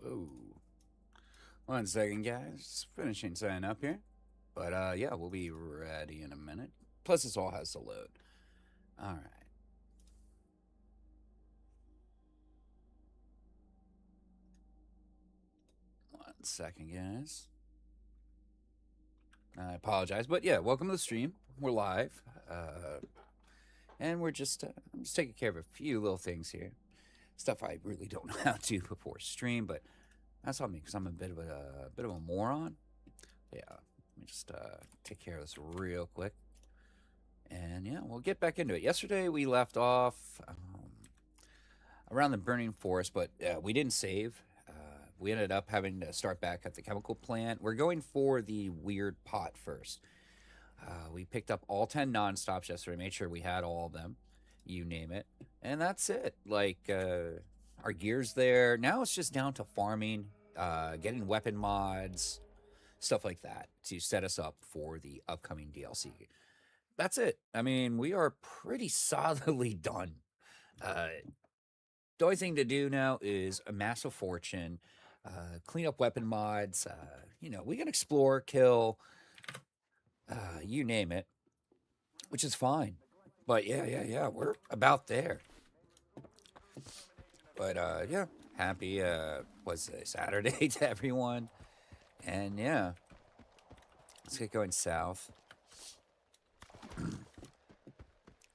Whoa. 1 second, guys. Finishing setting up here. But yeah, we'll be ready in a minute. Plus, this all has to load. All right. 1 second, guys. I apologize, but yeah, welcome to the stream. We're live, and I'm just taking care of a few little things here. Stuff I really don't know how to do before stream, but that's on me because I'm a bit of a moron. Yeah, let me just take care of this real quick. And yeah, we'll get back into it. Yesterday we left off around the burning forest, but we didn't save. We ended up having to start back at the chemical plant. We're going for the weird pot first. We picked up all 10 non-stops yesterday, made sure we had all of them, you name it. And that's it. Our gear's there. Now it's just down to farming, getting weapon mods, stuff like that to set us up for the upcoming DLC. That's it. I mean, we are pretty solidly done. The only thing to do now is amass a fortune, clean up weapon mods. We can explore, kill, you name it, which is fine. But yeah, we're about there. But yeah, happy was it Saturday to everyone, and yeah, let's get going south.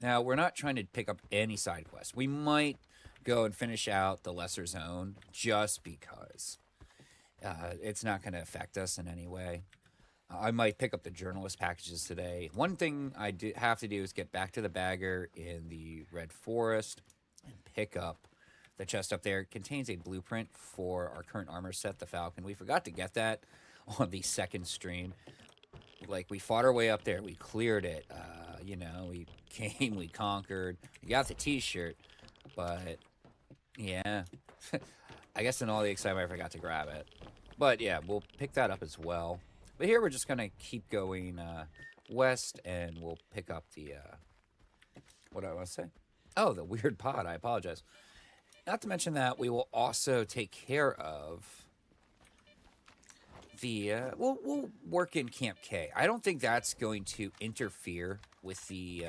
Now we're not trying to pick up any side quests. We might go and finish out the lesser zone just because it's not going to affect us in any way. I might pick up the journalist packages today. One thing I have to do is get back to the bagger in the Red Forest and pick up the chest up there. It contains a blueprint for our current armor set, the Falcon. We forgot to get that on the second stream. Like, we fought our way up there. We cleared it. We came, we conquered. We got the t-shirt. But, yeah. I guess in all the excitement, I forgot to grab it. But, yeah, we'll pick that up as well. But here we're just going to keep going west, and we'll pick up the, what do I want to say? Oh, the weird pod. I apologize. Not to mention that we will also take care of the, we'll work in Camp K. I don't think that's going to interfere with the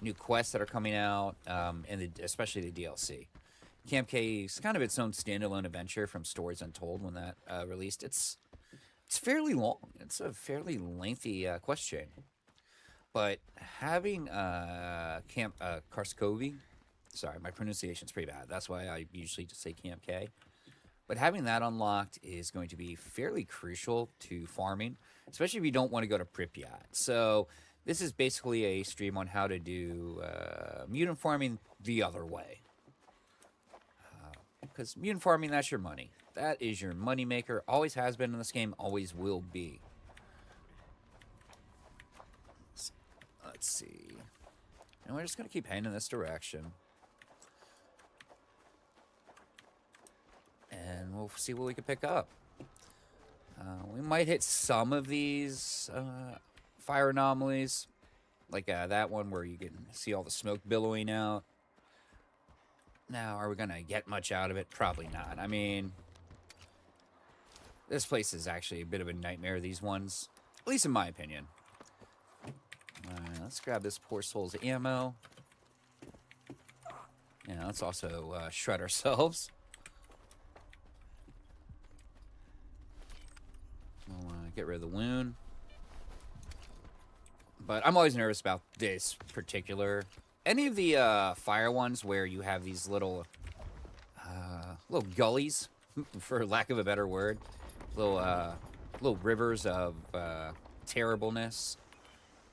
new quests that are coming out, and especially the DLC. Camp K is kind of its own standalone adventure from Stories Untold when that released. It's fairly long. It's a fairly lengthy quest chain. But having Camp Karskovi, sorry, my pronunciation's pretty bad. That's why I usually just say Camp K. But having that unlocked is going to be fairly crucial to farming, especially if you don't want to go to Pripyat. So this is basically a stream on how to do mutant farming the other way. Because mutant farming, that's your money. That is your money maker. Always has been in this game, always will be. Let's see. And we're just going to keep heading in this direction. And we'll see what we can pick up. We might hit some of these fire anomalies. Like that one where you can see all the smoke billowing out. Now, are we going to get much out of it? Probably not. I mean, this place is actually a bit of a nightmare, these ones. At least in my opinion. Alright, let's grab this poor soul's ammo. Yeah, let's also shred ourselves. We'll get rid of the wound. But I'm always nervous about this particular... Any of the fire ones where you have these little gullies, for lack of a better word, little rivers of terribleness,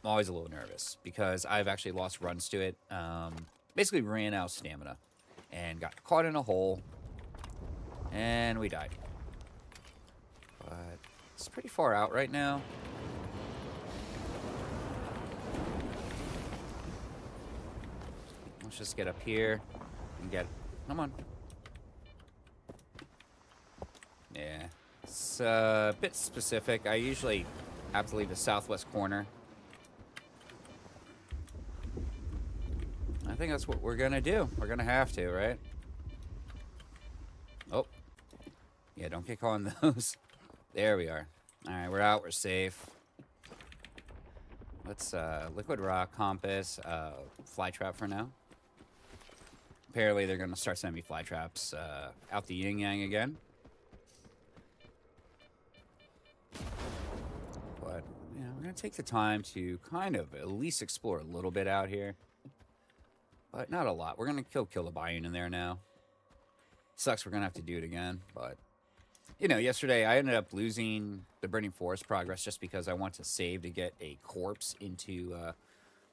I'm always a little nervous because I've actually lost runs to it. Basically ran out of stamina and got caught in a hole, and we died. But it's pretty far out right now. Let's just get up here and get... Come on. Yeah. It's a bit specific. I usually have to leave the southwest corner. I think that's what we're going to do. We're going to have to, right? Oh. Yeah, don't get caught on those. There we are. Alright, we're out. We're safe. Let's, liquid rock, compass, fly trap for now. Apparently they're going to start sending me fly traps, out the yin-yang again. But, you know, we're going to take the time to kind of at least explore a little bit out here. But not a lot. We're going to kill the buy-in in there now. Sucks we're going to have to do it again, but... You know, yesterday I ended up losing the Burning Forest progress just because I want to save to get a corpse into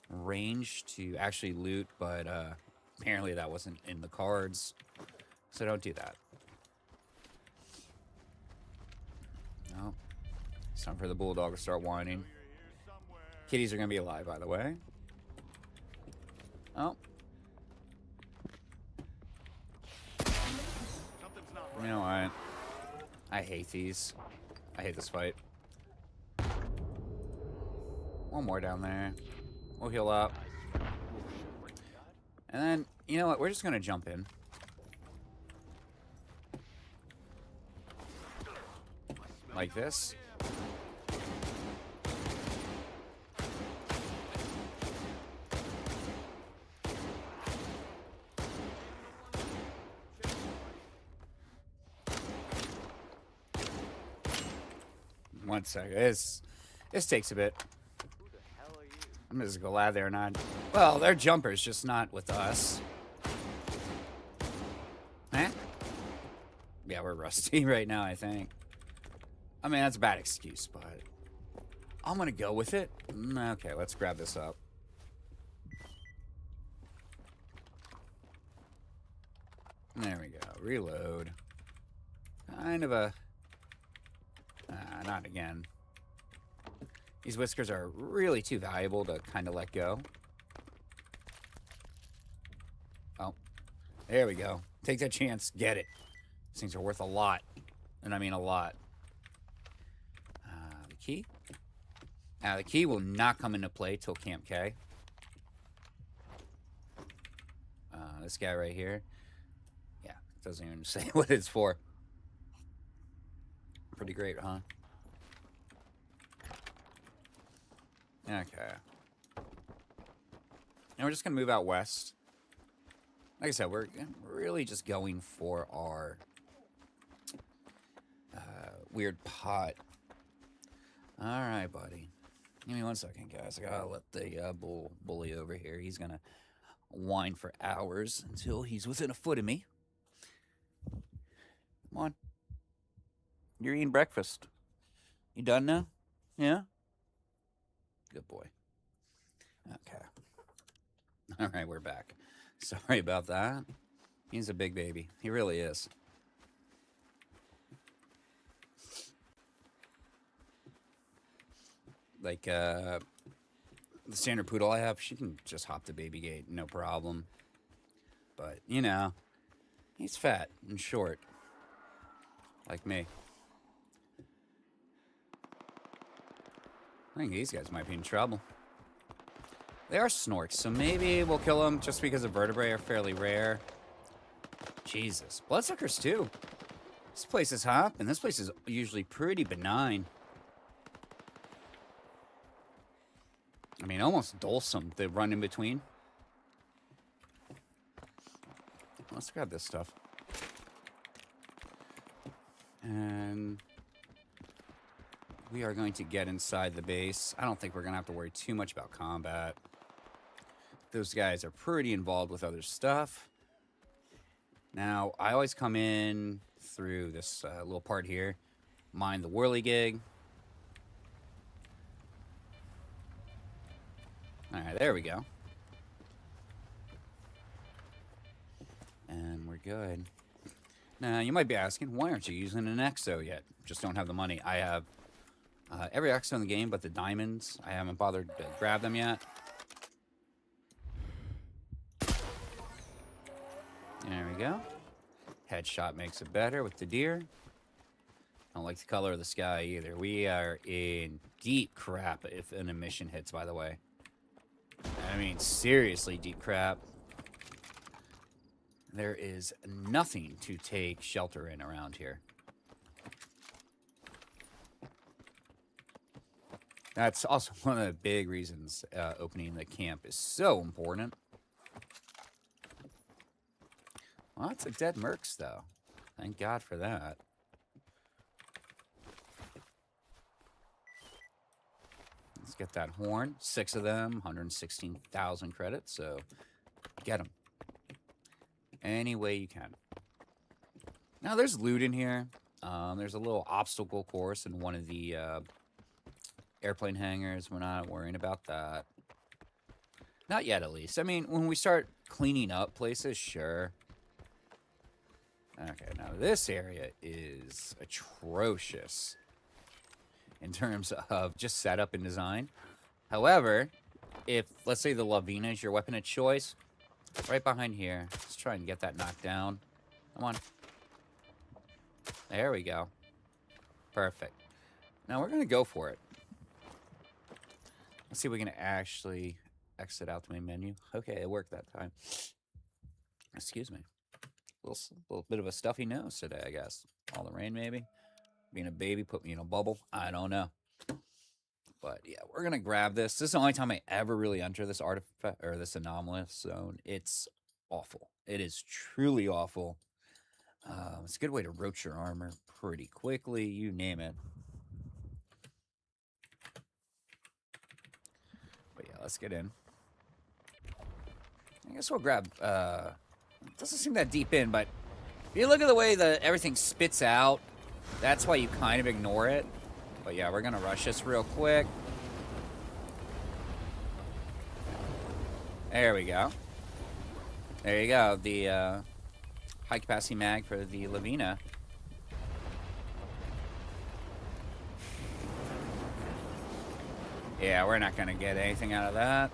range to actually loot, but apparently that wasn't in the cards, so don't do that. No. It's time for the bulldog to start whining. Kitties are going to be alive, by the way. Oh. You know what? I hate these. I hate this fight. One more down there. We'll heal up. And then, you know what? We're just going to jump in. Like this. One sec. This takes a bit. I'm just glad they're not... Well, they're jumpers, just not with us. Eh? Yeah, we're rusty right now, I think. I mean, that's a bad excuse, but... I'm gonna go with it. Okay, let's grab this up. There we go. Reload. Kind of a... not again. These whiskers are really too valuable to kind of let go. Oh. There we go. Take that chance. Get it. These things are worth a lot. And I mean a lot. The key? The key will not come into play till Camp K. This guy right here. Yeah, it doesn't even say what it's for. Pretty great, huh? Okay. And we're just going to move out west. Like I said, we're really just going for our weird pot. Alright, buddy. Give me 1 second, guys. I gotta let the bully over here. He's going to whine for hours until he's within a foot of me. Come on. You're eating breakfast. You done now? Yeah? Good boy. Okay. All right, we're back. Sorry about that. He's a big baby. He really is. Like, the standard poodle I have, she can just hop the baby gate, no problem. But, you know, he's fat and short. Like me. I think these guys might be in trouble. They are snorks, so maybe we'll kill them just because the vertebrae are fairly rare. Jesus. Bloodsuckers, too. This place is hot, and this place is usually pretty benign. I mean, almost dulsome, the run in between. Let's grab this stuff. And... we are going to get inside the base. I don't think we're going to have to worry too much about combat. Those guys are pretty involved with other stuff. Now, I always come in through this little part here. Mine the whirligig. Alright, there we go. And we're good. Now, you might be asking, why aren't you using an exo yet? Just don't have the money. I have... every exo in the game but the diamonds. I haven't bothered to grab them yet. There we go. Headshot makes it better with the deer. I don't like the color of the sky either. We are in deep crap if an emission hits, by the way. I mean, seriously deep crap. There is nothing to take shelter in around here. That's also one of the big reasons opening the camp is so important. Lots of dead mercs, though. Thank God for that. Let's get that horn. 6 of them, 116,000 credits, so get them. Any way you can. Now, there's loot in here. There's a little obstacle course in one of the airplane hangars. We're not worrying about that. Not yet, at least. I mean, when we start cleaning up places, sure. Okay, now this area is atrocious in terms of just setup and design. However, if, let's say, the Lavina is your weapon of choice, right behind here, let's try and get that knocked down. Come on. There we go. Perfect. Now we're going to go for it. Let's see if we can actually exit out the main menu. Okay, it worked that time. Excuse me. A little bit of a stuffy nose today, I guess. All the rain, maybe. Being a baby put me in a bubble. I don't know. But yeah, we're going to grab this. This is the only time I ever really enter this artifact or this anomalous zone. It's awful. It is truly awful. It's a good way to roach your armor pretty quickly. You name it. But yeah, let's get in. I guess we'll grab... it doesn't seem that deep in, but if you look at the way that everything spits out, that's why you kind of ignore it. But yeah, we're going to rush this real quick. There we go. There you go. The high capacity mag for the Lavina. Yeah, we're not going to get anything out of that.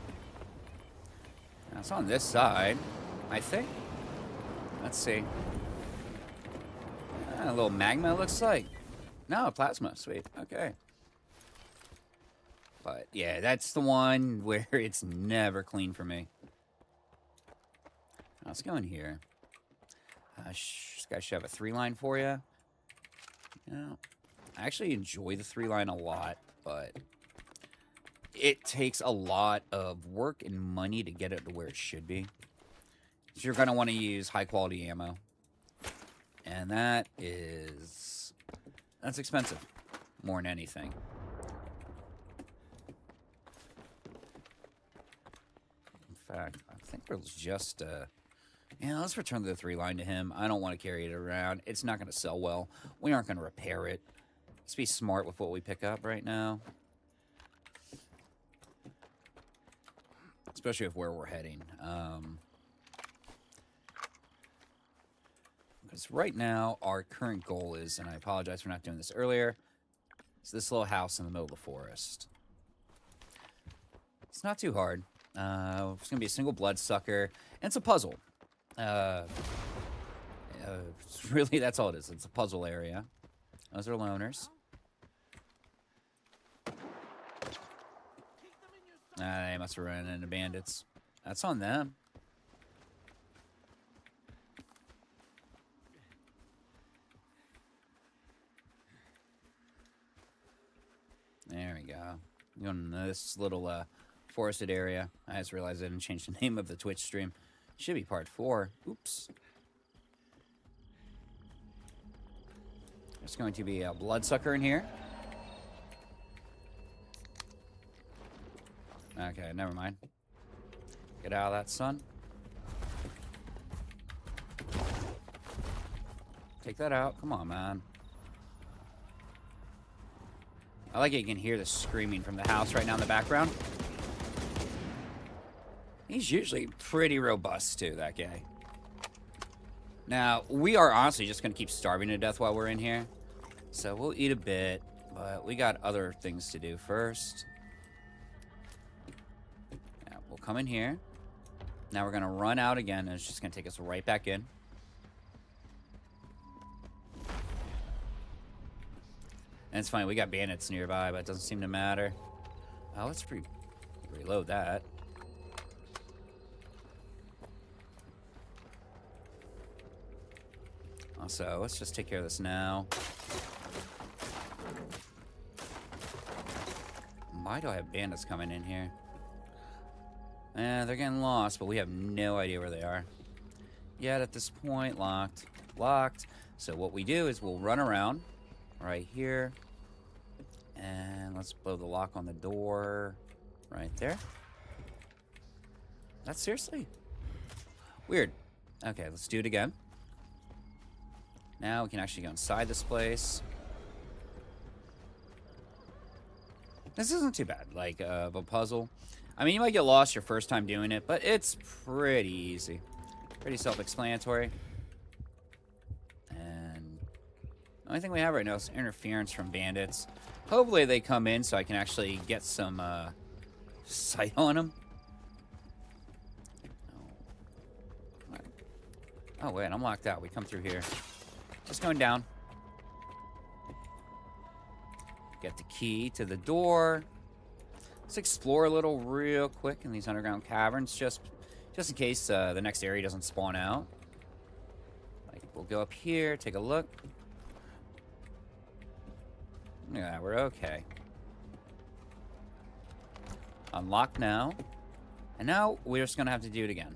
Now, it's on this side, I think. Let's see. A little magma, looks like. No, plasma. Sweet. Okay. But, yeah, that's the one where it's never clean for me. Let's go in here. This guy should have a 3-line for you. You know, I actually enjoy the 3-line a lot, but it takes a lot of work and money to get it to where it should be. So you're going to want to use high-quality ammo. And that's expensive, more than anything. In fact, I think there's just, yeah, let's return the 3-line to him. I don't want to carry it around. It's not going to sell well. We aren't going to repair it. Let's be smart with what we pick up right now. Especially with where we're heading. Because right now, our current goal is, and I apologize for not doing this earlier, is this little house in the middle of the forest. It's not too hard. It's going to be a single bloodsucker, and it's a puzzle. Really, that's all it is. It's a puzzle area. Those are loners. They must have run into bandits. That's on them. There we go. Going to this little forested area. I just realized I didn't change the name of the Twitch stream. Should be part 4. Oops. There's going to be a bloodsucker in here. Okay, never mind. Get out of that, son. Take that out. Come on, man. I like it. You can hear the screaming from the house right now in the background. He's usually pretty robust, too, that guy. Now, we are honestly just going to keep starving to death while we're in here. So we'll eat a bit, but we got other things to do first. Yeah, we'll come in here. Now we're going to run out again, and it's just going to take us right back in. And it's funny, we got bandits nearby, but it doesn't seem to matter. Let's reload that. Also, let's just take care of this now. Why do I have bandits coming in here? They're getting lost, but we have no idea where they are. Yet at this point, locked. Locked. So what we do is we'll run around right here. And let's blow the lock on the door right there. That's seriously weird. Okay, let's do it again. Now we can actually go inside this place. This isn't too bad, like, of a puzzle. I mean, you might get lost your first time doing it, but it's pretty easy. Pretty self-explanatory. And the only thing we have right now is interference from bandits. Hopefully they come in so I can actually get some sight on them. Oh, wait, I'm locked out. We come through here. Just going down. Get the key to the door. Let's explore a little real quick in these underground caverns, just in case the next area doesn't spawn out. Like, we'll go up here, take a look. Yeah, we're okay. Unlock now. And now we're just gonna have to do it again.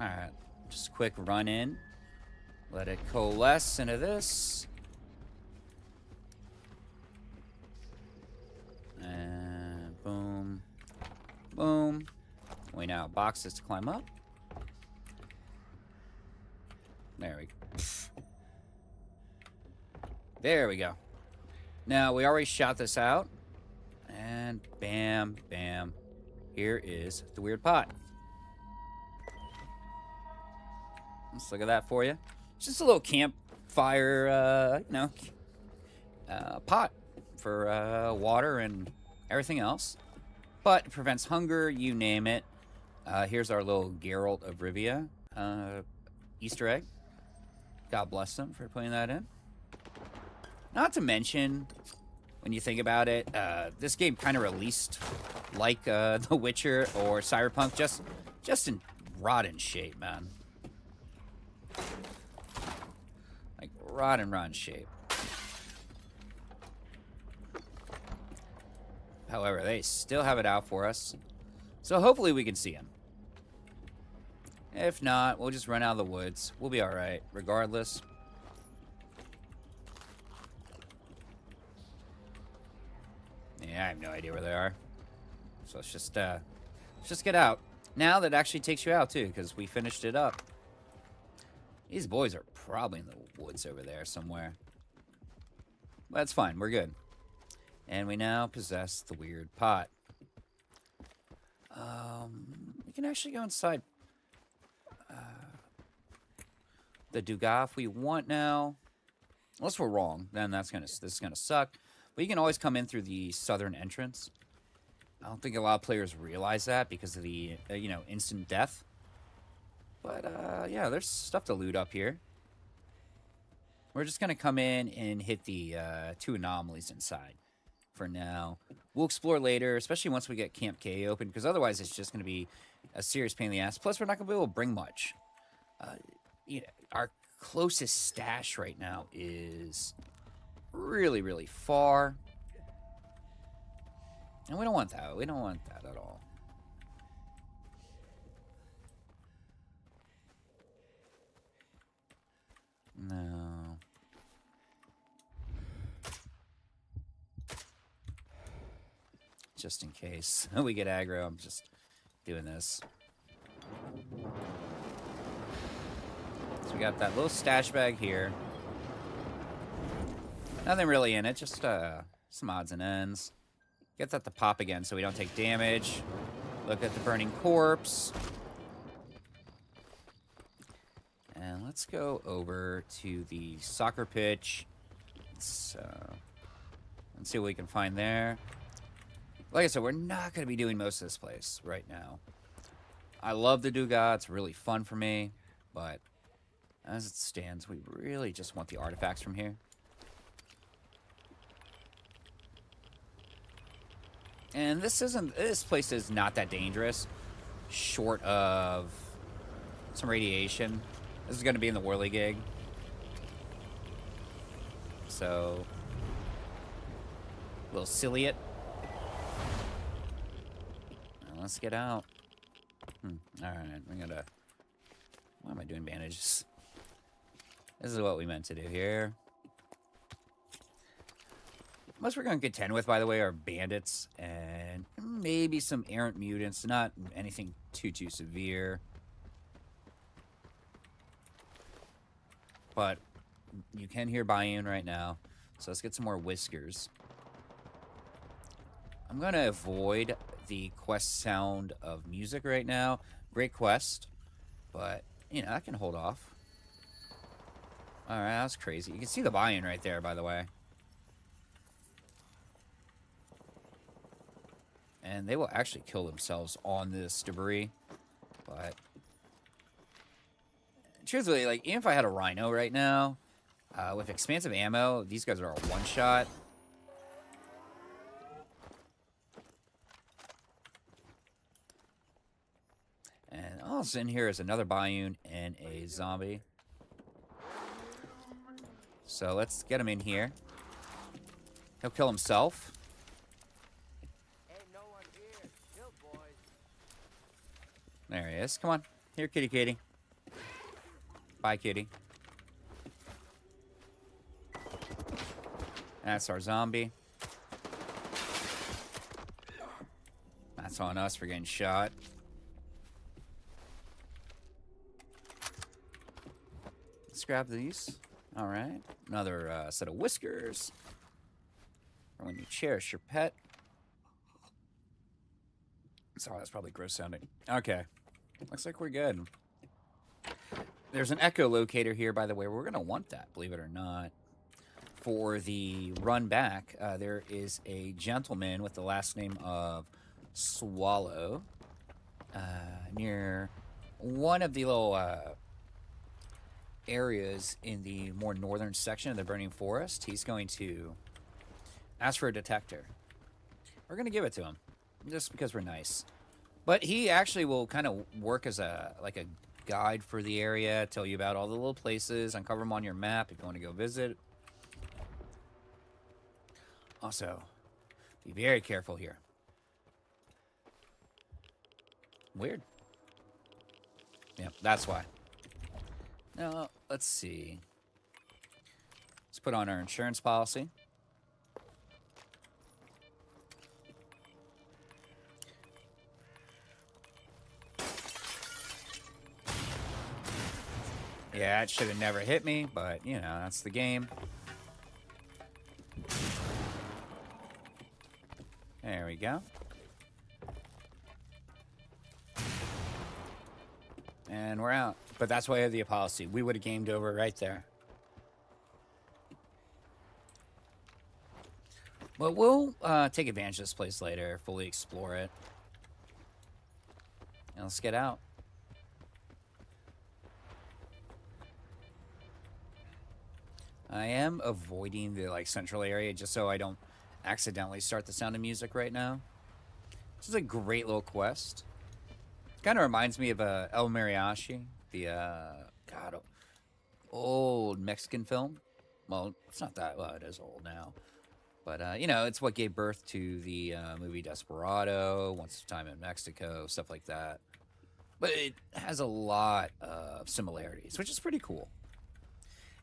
Alright, just a quick run in. Let it coalesce into this. And boom. Boom. We now have boxes to climb up. There we go. There we go. Now, we already shot this out. And bam, bam. Here is the weird pot. Let's look at that for you. Just a little campfire, pot for water and everything else. But it prevents hunger, you name it. Here's our little Geralt of Rivia Easter egg. God bless them for putting that in. Not to mention, when you think about it, this game kind of released like The Witcher or Cyberpunk, just in rotten shape, man. Like, rotten shape. However, they still have it out for us. So hopefully we can see him. If not, we'll just run out of the woods. We'll be alright, regardless. Yeah, I have no idea where they are. So let's just get out. Now that actually takes you out, too, because we finished it up. These boys are probably in the woods over there somewhere. But that's fine. We're good. And we now possess the weird pot. We can actually go inside the Dugas if we want now. Unless we're wrong, then this is gonna suck. But you can always come in through the southern entrance. I don't think a lot of players realize that because of the instant death. But yeah, there's stuff to loot up here. We're just gonna come in and hit the 2 anomalies inside for now. We'll explore later, especially once we get Camp K open, because otherwise it's just gonna be a serious pain in the ass. Plus, we're not gonna be able to bring much. Our closest stash right now is really, really far. And we don't want that. We don't want that at all. No. Just in case we get aggro, I'm just doing this. So we got that little stash bag here. Nothing really in it, just some odds and ends. Get that to pop again so we don't take damage. Look at the burning corpse. And let's go over to the soccer pitch. Let's see what we can find there. Like I said, we're not going to be doing most of this place right now. I love the Dugas. It's really fun for me. But as it stands, we really just want the artifacts from here. And this place is not that dangerous, short of some radiation. This is going to be in the whirligig. so... A little silly it. Let's get out. Alright, we gotta... Why am I doing bandages? This is what we meant to do here. Most we're going to contend with, by the way, are bandits and maybe some errant mutants. Not anything too severe. But you can hear Bayern right now. So let's get some more whiskers. I'm going to avoid the quest sound of music right now. Great quest. But, you know, I can hold off. Alright, that was crazy. You can see the Bayern right there, by the way. And they will actually kill themselves on this debris. But... truthfully, like, even if I had a Rhino right now, with expansive ammo, these guys are a one-shot. And also in here is another Bayern and a zombie. So let's get him in here. He'll kill himself. There he is. Come on. Here, kitty. Bye, kitty. That's our zombie. That's on us for getting shot. Let's grab these. Alright. Another set of whiskers. For when you cherish your pet. Sorry, that's probably gross sounding. Okay. Looks like we're good. There's an echolocator here, by the way. We're going to want that, believe it or not. For the run back, there is a gentleman with the last name of Swallow near one of the little areas in the more northern section of the Burning Forest. He's going to ask for a detector. We're going to give it to him, just because we're nice. But he actually will kind of work as a guide for the area, tell you about all the little places, uncover them on your map if you want to go visit. Also, be very careful here. Weird. Yeah, that's why. Now, let's see. Let's put on our insurance policy. Yeah, it should have never hit me, but, you know, that's the game. There we go. And we're out. But that's why I have the policy. We would have gamed over right there. Well, we'll take advantage of this place later, fully explore it. And let's get out. I am avoiding the central area just so I don't accidentally start the Sound of Music right now. This is a great little quest. Kind of reminds me of El Mariachi, the old Mexican film. Well, it's not that, well, it is old now. But, you know, it's what gave birth to the movie Desperado, Once Upon a Time in Mexico, stuff like that. But it has a lot of similarities, which is pretty cool.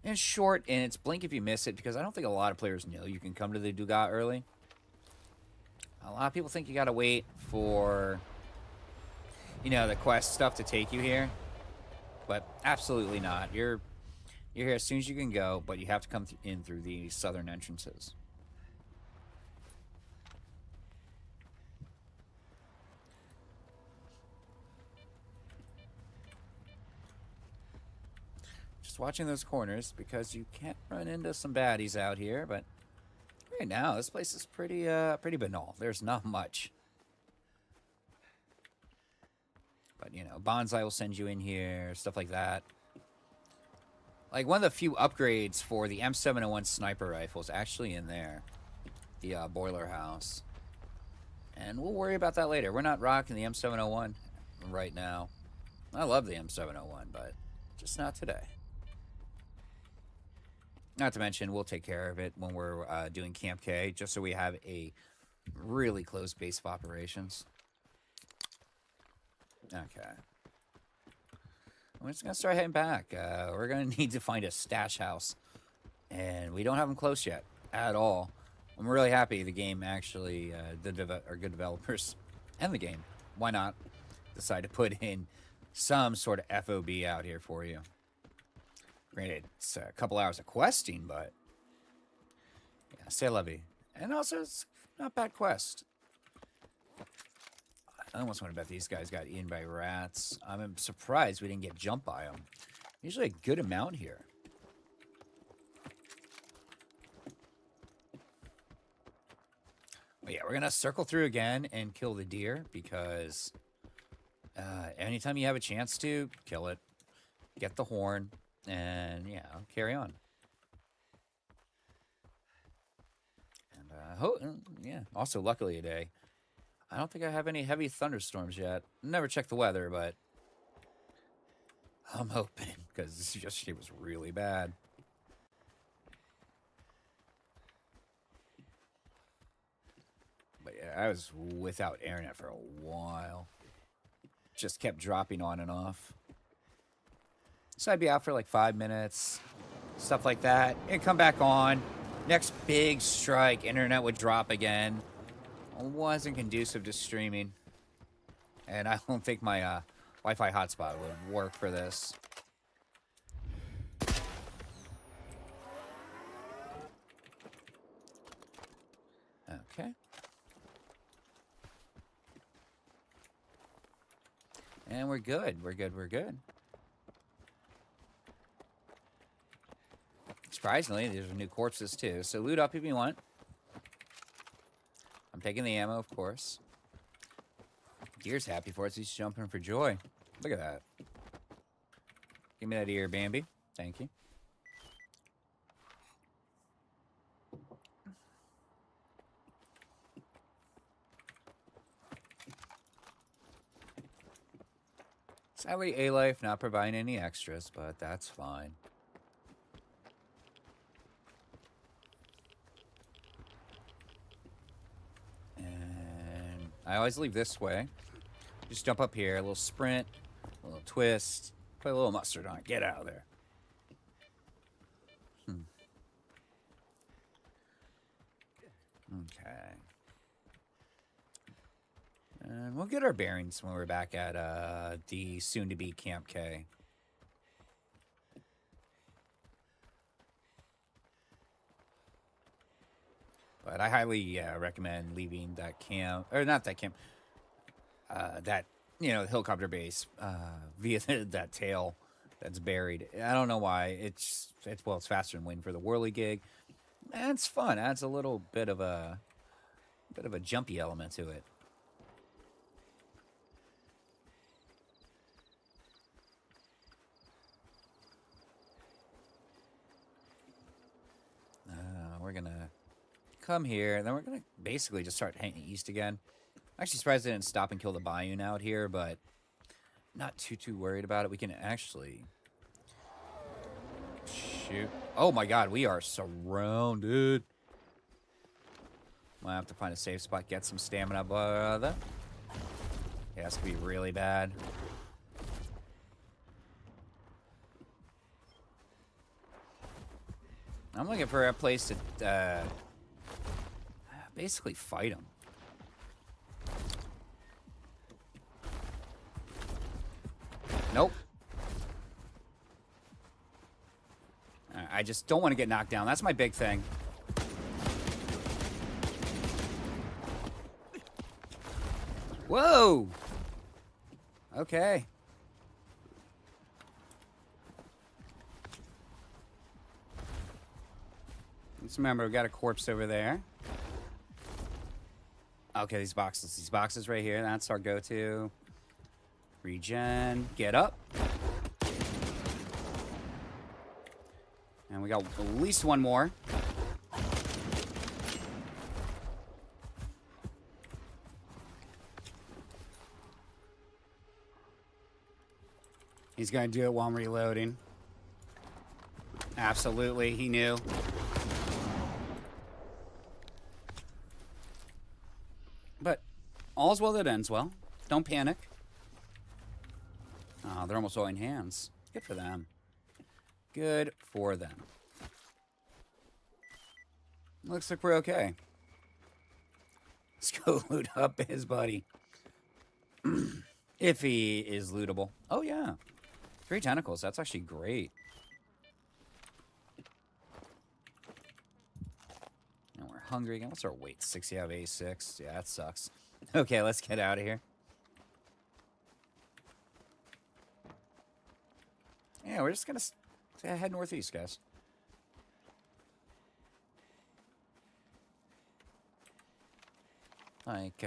And it's short, and it's blink if you miss it, because I don't think a lot of players know you can come to the Dugat early. A lot of people think you gotta wait for, you know, the quest stuff to take you here. But absolutely not. You're here as soon as you can go, but you have to come in through the southern entrances. Watching those corners because you can't run into some baddies out here, but right now this place is pretty banal. There's not much. But you know, Bonsai will send you in here, stuff like that. Like one of the few upgrades for the M701 sniper rifle is actually in there. The boiler house. And we'll worry about that later. We're not rocking the M701 right now. I love the M701, but just not today. Not to mention, we'll take care of it when we're doing Camp K, just so we have a really close base of operations. Okay. We're just going to start heading back. We're going to need to find a stash house. And we don't have them close yet at all. I'm really happy the game actually, our good developers and the game, why not, decide to put in some sort of FOB out here for you. Granted, it's a couple hours of questing, but yeah, S.T.A.K.L.E.R. And also, it's not a bad quest. I almost want to bet these guys got eaten by rats. I'm surprised we didn't get jumped by them. Usually a good amount here. But yeah, we're going to circle through again and kill the deer because anytime you have a chance to, kill it. Get the horn and, yeah, carry on. And, yeah, also luckily today, I don't think I have any heavy thunderstorms yet. Never checked the weather, but I'm hoping because yesterday was really bad. But yeah, I was without internet for a while. Just kept dropping on and off. So I'd be out for like 5 minutes, stuff like that, and come back on. Next big strike, internet would drop again. It wasn't conducive to streaming. And I don't think my Wi-Fi hotspot would work for this. Okay. And we're good. We're good. We're good. Surprisingly, these are new corpses too. So loot up if you want. I'm taking the ammo, of course. Deer's happy for us. He's jumping for joy. Look at that. Give me that ear, Bambi. Thank you. Sadly, A-Life not providing any extras, but that's fine. And I always leave this way. Just jump up here, a little sprint, a little twist, put a little mustard on it, get out of there. Okay. And we'll get our bearings when we're back at the soon-to-be Camp K. But I highly recommend leaving that camp, or not that camp, that, you know, helicopter base via that tail that's buried. I don't know why. It's faster than waiting for the whirly gig. And it's fun. Adds a little bit of a jumpy element to it. We're gonna come here, and then we're gonna basically just start heading east again. I'm actually surprised they didn't stop and kill the Bayou out here, but not too worried about it. We can actually shoot. Oh my god, we are surrounded. Might have to find a safe spot, get some stamina, brother. Yeah, this could be really bad. I'm looking for a place to basically fight them. Nope. I just don't want to get knocked down. That's my big thing. Whoa! Okay. Let's remember, we got a corpse over there. Okay, these boxes right here, that's our go-to. Regen, get up. And we got at least one more. He's gonna do it while I'm reloading. Absolutely, he knew. But all's well that ends well. Don't panic. Oh, they're almost joining hands. Good for them. Good for them. Looks like we're okay. Let's go loot up his buddy. If he is lootable. Oh, yeah. 3 tentacles. That's actually great. And we're hungry again. What's our weight? 60 out of 86. Yeah, that sucks. Okay, let's get out of here. Yeah, we're just going to head northeast, guys. Like,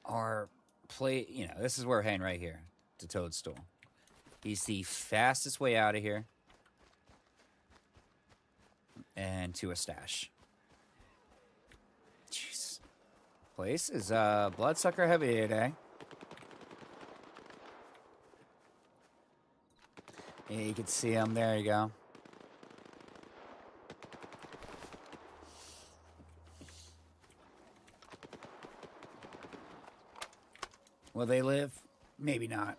our play, you know, this is where we're heading right here to Toadstool. He's the fastest way out of here. And to a stash. Jeez. Place is bloodsucker heavy today. Yeah, you can see him. There you go. Will they live? Maybe not.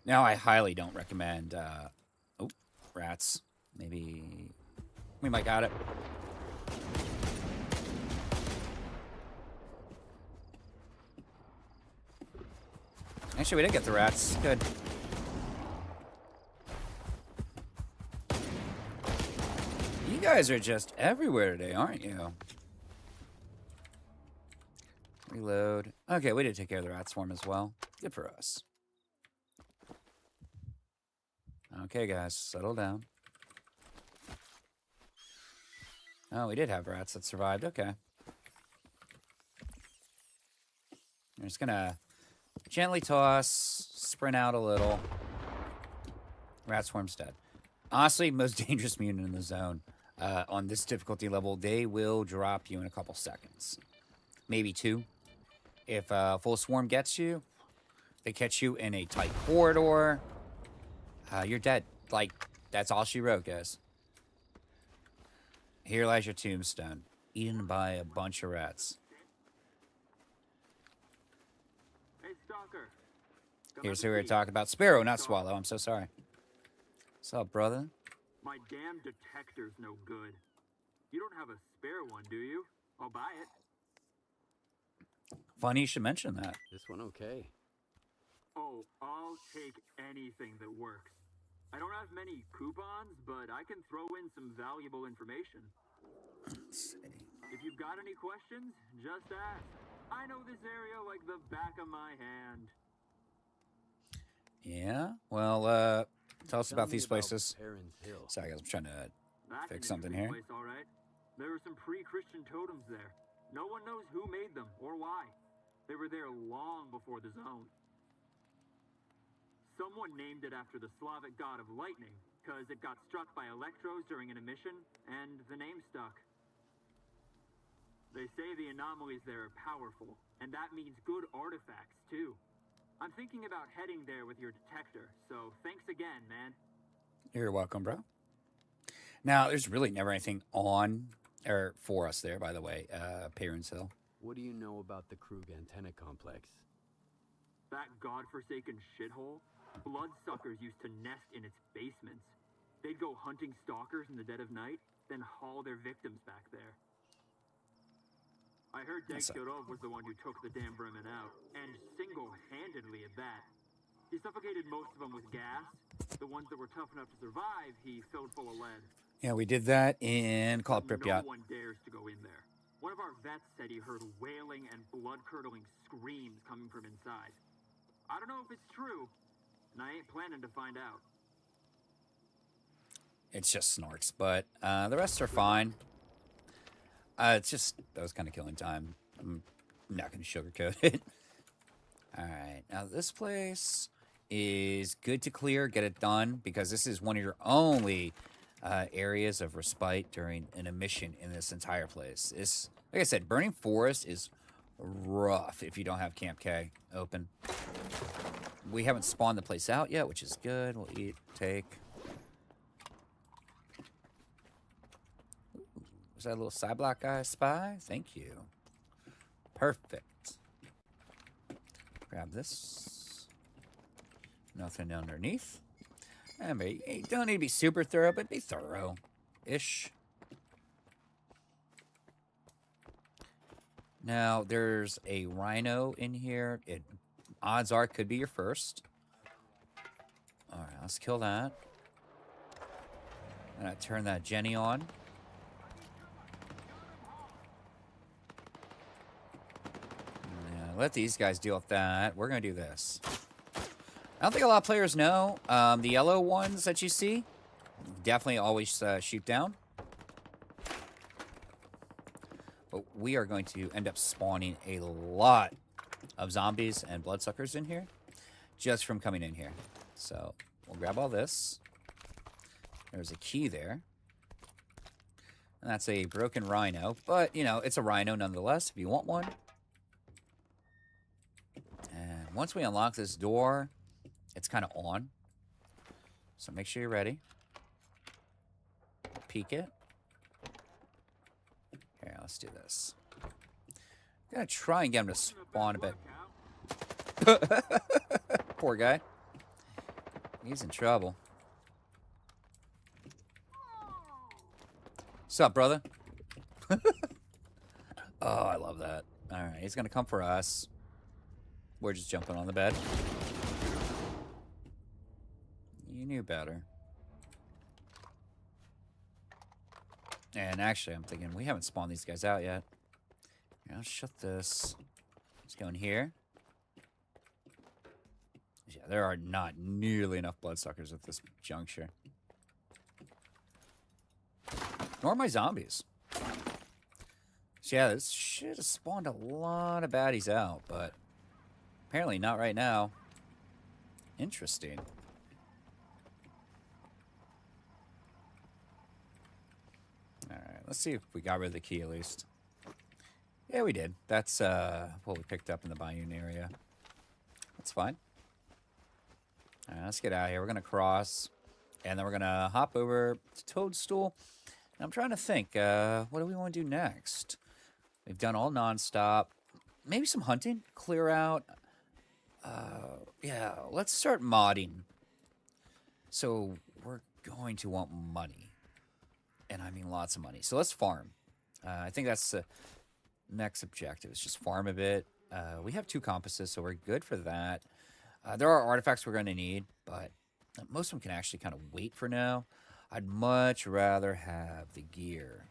Now I highly don't recommend, oh, rats. Maybe we might got it. Actually, we did get the rats. Good. You guys are just everywhere today, aren't you? Reload. Okay, we did take care of the rat swarm as well. Good for us. Okay, guys, settle down. Oh, we did have rats that survived. Okay. I'm just gonna gently toss, sprint out a little. Rat swarm's dead. Honestly, most dangerous mutant in the zone. On this difficulty level, they will drop you in a couple seconds. Maybe 2. If full swarm gets you, they catch you in a tight corridor, you're dead. Like, that's all she wrote, guys. Here lies your tombstone, eaten by a bunch of rats. Hey, Stalker. Here's who we're talking about. Sparrow, not Swallow. I'm so sorry. What's up, brother? My damn detector's no good. You don't have a spare one, do you? I'll buy it. Funny you should mention that. This one okay? Oh, I'll take anything that works. I don't have many coupons, but I can throw in some valuable information. Let's see. If you've got any questions, just ask. I know this area like the back of my hand. Yeah? Well, tell us about these places. Perrin's Hill. Sorry, guys, I'm trying to That's fix an something interesting here. Place, all right. There were some pre-Christian totems there. No one knows who made them or why. They were there long before the zone. Someone named it after the Slavic god of lightning, because it got struck by electros during an emission, and the name stuck. They say the anomalies there are powerful, and that means good artifacts, too. I'm thinking about heading there with your detector, so thanks again, man. You're welcome, bro. Now, there's really never anything on, or for us there, by the way, Perrin's Hill. What do you know about the Krug antenna complex? That godforsaken shithole? Bloodsuckers used to nest in its basements. They'd go hunting stalkers in the dead of night, then haul their victims back there. I heard S.T.A.K.L.E.R was the one who took the damn vermin out, and single-handedly at that. He suffocated most of them with gas. The ones that were tough enough to survive, he filled full of lead. Yeah, we did that in Pripyat. No one dares to go in there. One of our vets said he heard wailing and blood-curdling screams coming from inside. I don't know if it's true, and I ain't planning to find out. It's just snorks, but the rest are fine. It's just, that was kind of killing time. I'm not going to sugarcoat it. Alright, now this place is good to clear, get it done, because this is one of your only areas of respite during an emission in this entire place. It's, like I said, Burning Forest is rough if you don't have Camp K open. We haven't spawned the place out yet, which is good. We'll eat, take. Ooh, was that a little side block guy spy? Thank you. Perfect. Grab this. Nothing underneath. And you don't need to be super thorough, but be thorough-ish. Now, there's a rhino in here. It, odds are, could be your first. All right, let's kill that. And I turn that Jenny on. Yeah, let these guys deal with that. We're going to do this. I don't think a lot of players know. The yellow ones that you see, definitely always shoot down. But we are going to end up spawning a lot of zombies and bloodsuckers in here just from coming in here. So we'll grab all this. There's a key there. And that's a broken rhino. But, you know, it's a rhino nonetheless if you want one. And once we unlock this door, it's kind of on. So make sure you're ready. Peek it. Here, let's do this. I'm going to try and get him to spawn a bit. Poor guy. He's in trouble. What's up, brother? Oh, I love that. All right, he's going to come for us. We're just jumping on the bed. You knew better. And actually, I'm thinking we haven't spawned these guys out yet. Here, let's shut this. Let's go in here. Yeah, there are not nearly enough bloodsuckers at this juncture. Nor my zombies. So yeah, this should have spawned a lot of baddies out, but apparently not right now. Interesting. Alright, let's see if we got rid of the key at least. Yeah, we did. That's what we picked up in the Bayonne area. That's fine. Alright, let's get out of here. We're going to cross, and then we're going to hop over to Toadstool. And I'm trying to think, what do we want to do next? We've done all non-stop. Maybe some hunting, clear out. Yeah, let's start modding. So we're going to want money. And I mean lots of money. So let's farm. I think that's the next objective. Is just farm a bit. We have 2 compasses, so we're good for that. There are artifacts we're going to need, but most of them can actually kind of wait for now. I'd much rather have the gear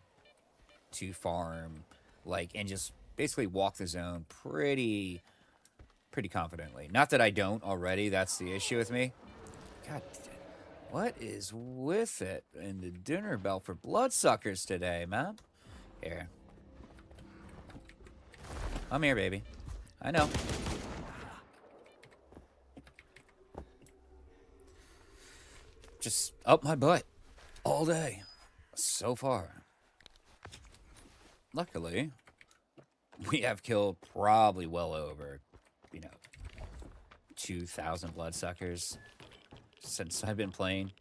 to farm, like, and just basically walk the zone pretty confidently. Not that I don't already. That's the issue with me. God, what is with it in the dinner bell for bloodsuckers today, man? Here. I'm here, baby. I know. Just up my butt all day so far. Luckily, we have killed probably well over, 2,000 bloodsuckers since I've been playing.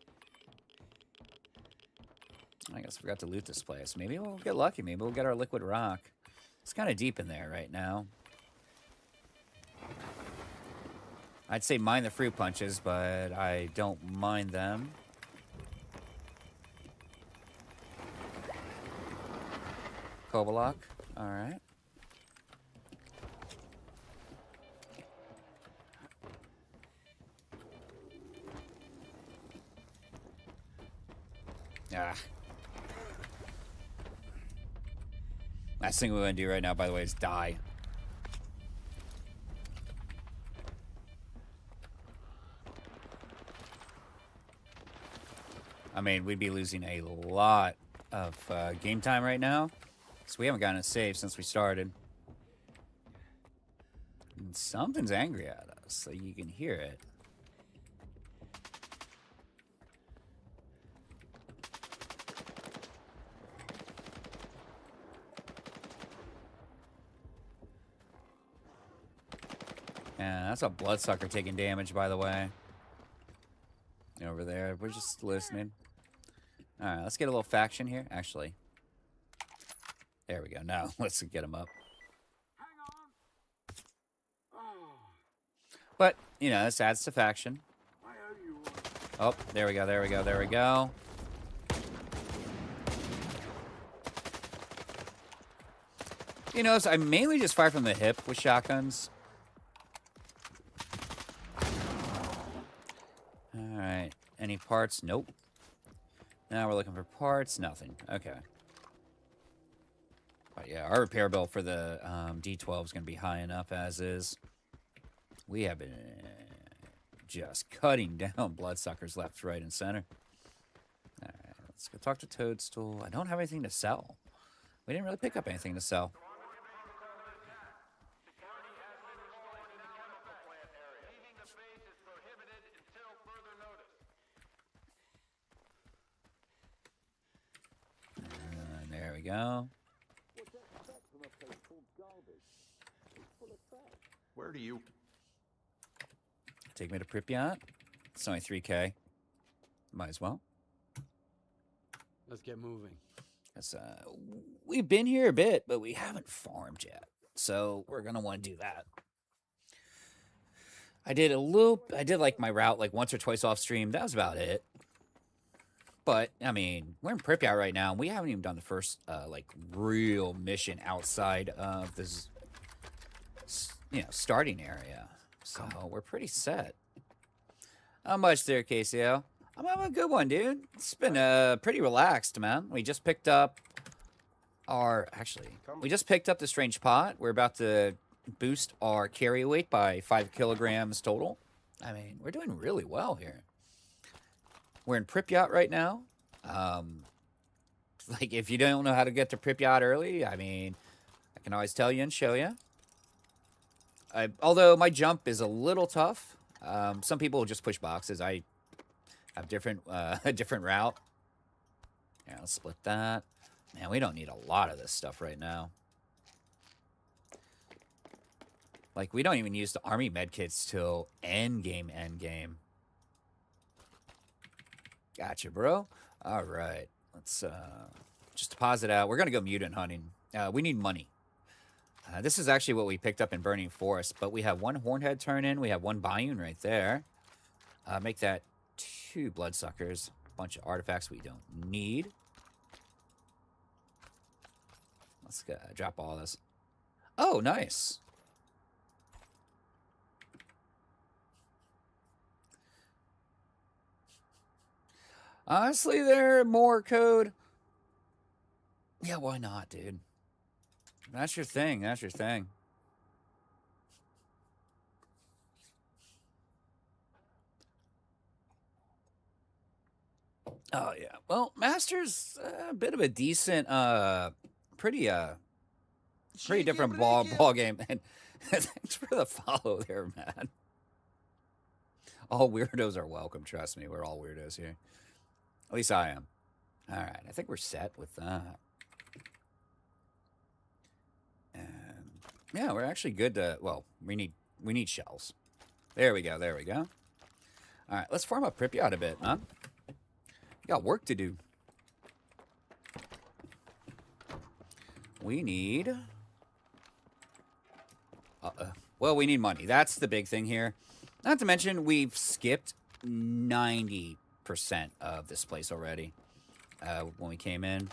I guess I forgot to loot this place. Maybe we'll get lucky. Maybe we'll get our liquid rock. It's kind of deep in there right now. I'd say mind the fruit punches, but I don't mind them. Kobolok. All right. Ah. Last thing we want to do right now, by the way, is die. I mean, we'd be losing a lot of game time right now. So we haven't gotten a save since we started. And something's angry at us, so you can hear it. Yeah, that's a bloodsucker taking damage, by the way. Over there. We're just listening. Alright, let's get a little faction here. Actually. There we go. Now, let's get him up. But, you know, this adds to faction. Oh, there we go, there we go, there we go. You know, I mainly just fire from the hip with shotguns. Alright. Any parts? Nope. Now we're looking for parts. Nothing. Okay. But yeah, our repair bill for the D12 is going to be high enough as is. We have been just cutting down bloodsuckers left, right, and center. Alright, let's go talk to Toadstool. I don't have anything to sell. We didn't really pick up anything to sell. There we go. Where do you... Take me to Pripyat. It's only 3K. Might as well. Let's get moving. We've been here a bit, but we haven't farmed yet. So we're going to want to do that. I did a loop. I did like my route like once or twice off stream. That was about it. But, I mean, we're in Pripyat right now. And we haven't even done the first, like, real mission outside of this, you know, starting area. So we're pretty set. How much there, KCO? I'm having a good one, dude. It's been pretty relaxed, man. We just picked up our... Actually, we just picked up the Strange Pot. We're about to boost our carry weight by 5 kilograms total. I mean, we're doing really well here. We're in Pripyat right now. Like, if you don't know how to get to Pripyat early, I mean, I can always tell you and show you. Although my jump is a little tough. Some people just push boxes. I have a different route. Yeah, let's split that. Man, we don't need a lot of this stuff right now. Like, we don't even use the army medkits till endgame. Gotcha, bro. All right. Let's just deposit out. We're going to go mutant hunting. We need money. This is actually what we picked up in Burning Forest, but we have one Hornhead turn in. We have one Bayun right there. Make that 2 bloodsuckers. Bunch of artifacts we don't need. Let's drop all this. Oh, nice. Honestly, there more code. Yeah, why not, dude? That's your thing. That's your thing. Oh, yeah. Well, Master's a bit of a decent, pretty different ball game. And thanks for the follow there, man. All weirdos are welcome. Trust me. We're all weirdos here. At least I am. All right. I think we're set with that. And yeah, we're actually good to, well, we need shells. There we go. There we go. All right. Let's farm up Pripyat a bit, huh? We got work to do. We need... well, we need money. That's the big thing here. Not to mention, we've skipped 90% of this place already when we came in.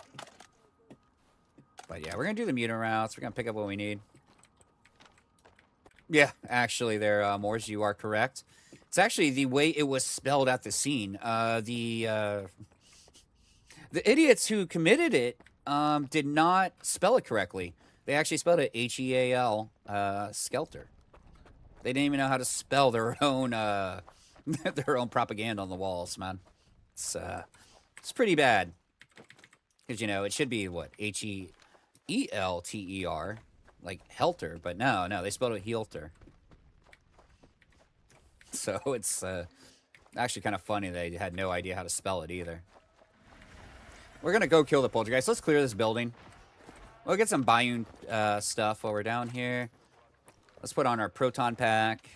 But yeah, we're going to do the mutant routes. We're going to pick up what we need. Yeah, actually, there, Moors, you are correct. It's actually the way it was spelled at the scene. The idiots who committed it did not spell it correctly. They actually spelled it H-E-A-L, Skelter. They didn't even know how to spell their own propaganda on the walls, man. It's pretty bad. Because, you know, it should be, what, H-E-E-L-T-E-R, like Helter, but no, they spelled it Heelter. So it's actually kind of funny they had no idea how to spell it either. We're going to go kill the poltergeist. Let's clear this building. We'll get some Bayun stuff while we're down here. Let's put on our proton pack.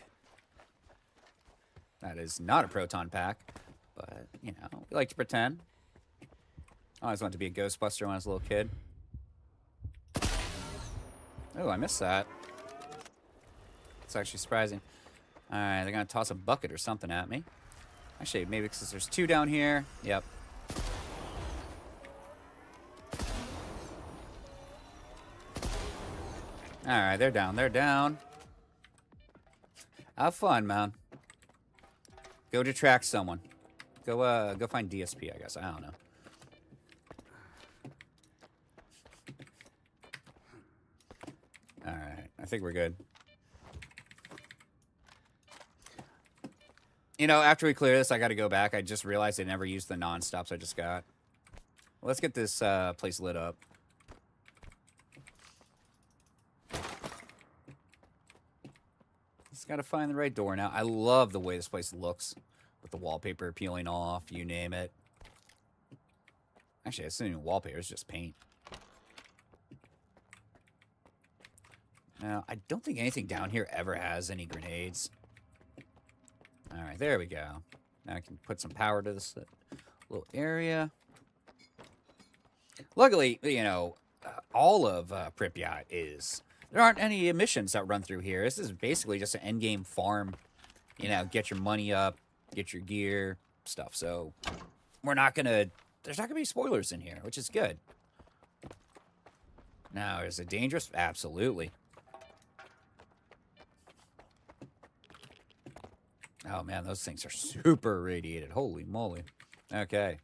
That is not a proton pack, but, you know, we like to pretend. I always wanted to be a Ghostbuster when I was a little kid. Oh, I missed that. It's actually surprising. Alright, they're gonna toss a bucket or something at me. Actually, maybe because there's 2 down here. Yep. Alright, they're down. They're down. Have fun, man. Go detract someone. Go find DSP, I guess. I don't know. Alright, I think we're good. You know, after we clear this, I gotta go back. I just realized I never used the non-stops I just got. Let's get this place lit up. Just gotta find the right door now. I love the way this place looks. With the wallpaper peeling off, you name it. Actually, it's not even wallpaper, it's just paint. Now, I don't think anything down here ever has any grenades. Alright, there we go. Now I can put some power to this little area. Luckily, you know, all of Pripyat is... There aren't any emissions that run through here. This is basically just an endgame farm. You know, get your money up, get your gear, stuff. So, we're not gonna... There's not gonna be spoilers in here, which is good. Now, is it dangerous? Absolutely. Oh, man, those things are super irradiated. Holy moly. Okay.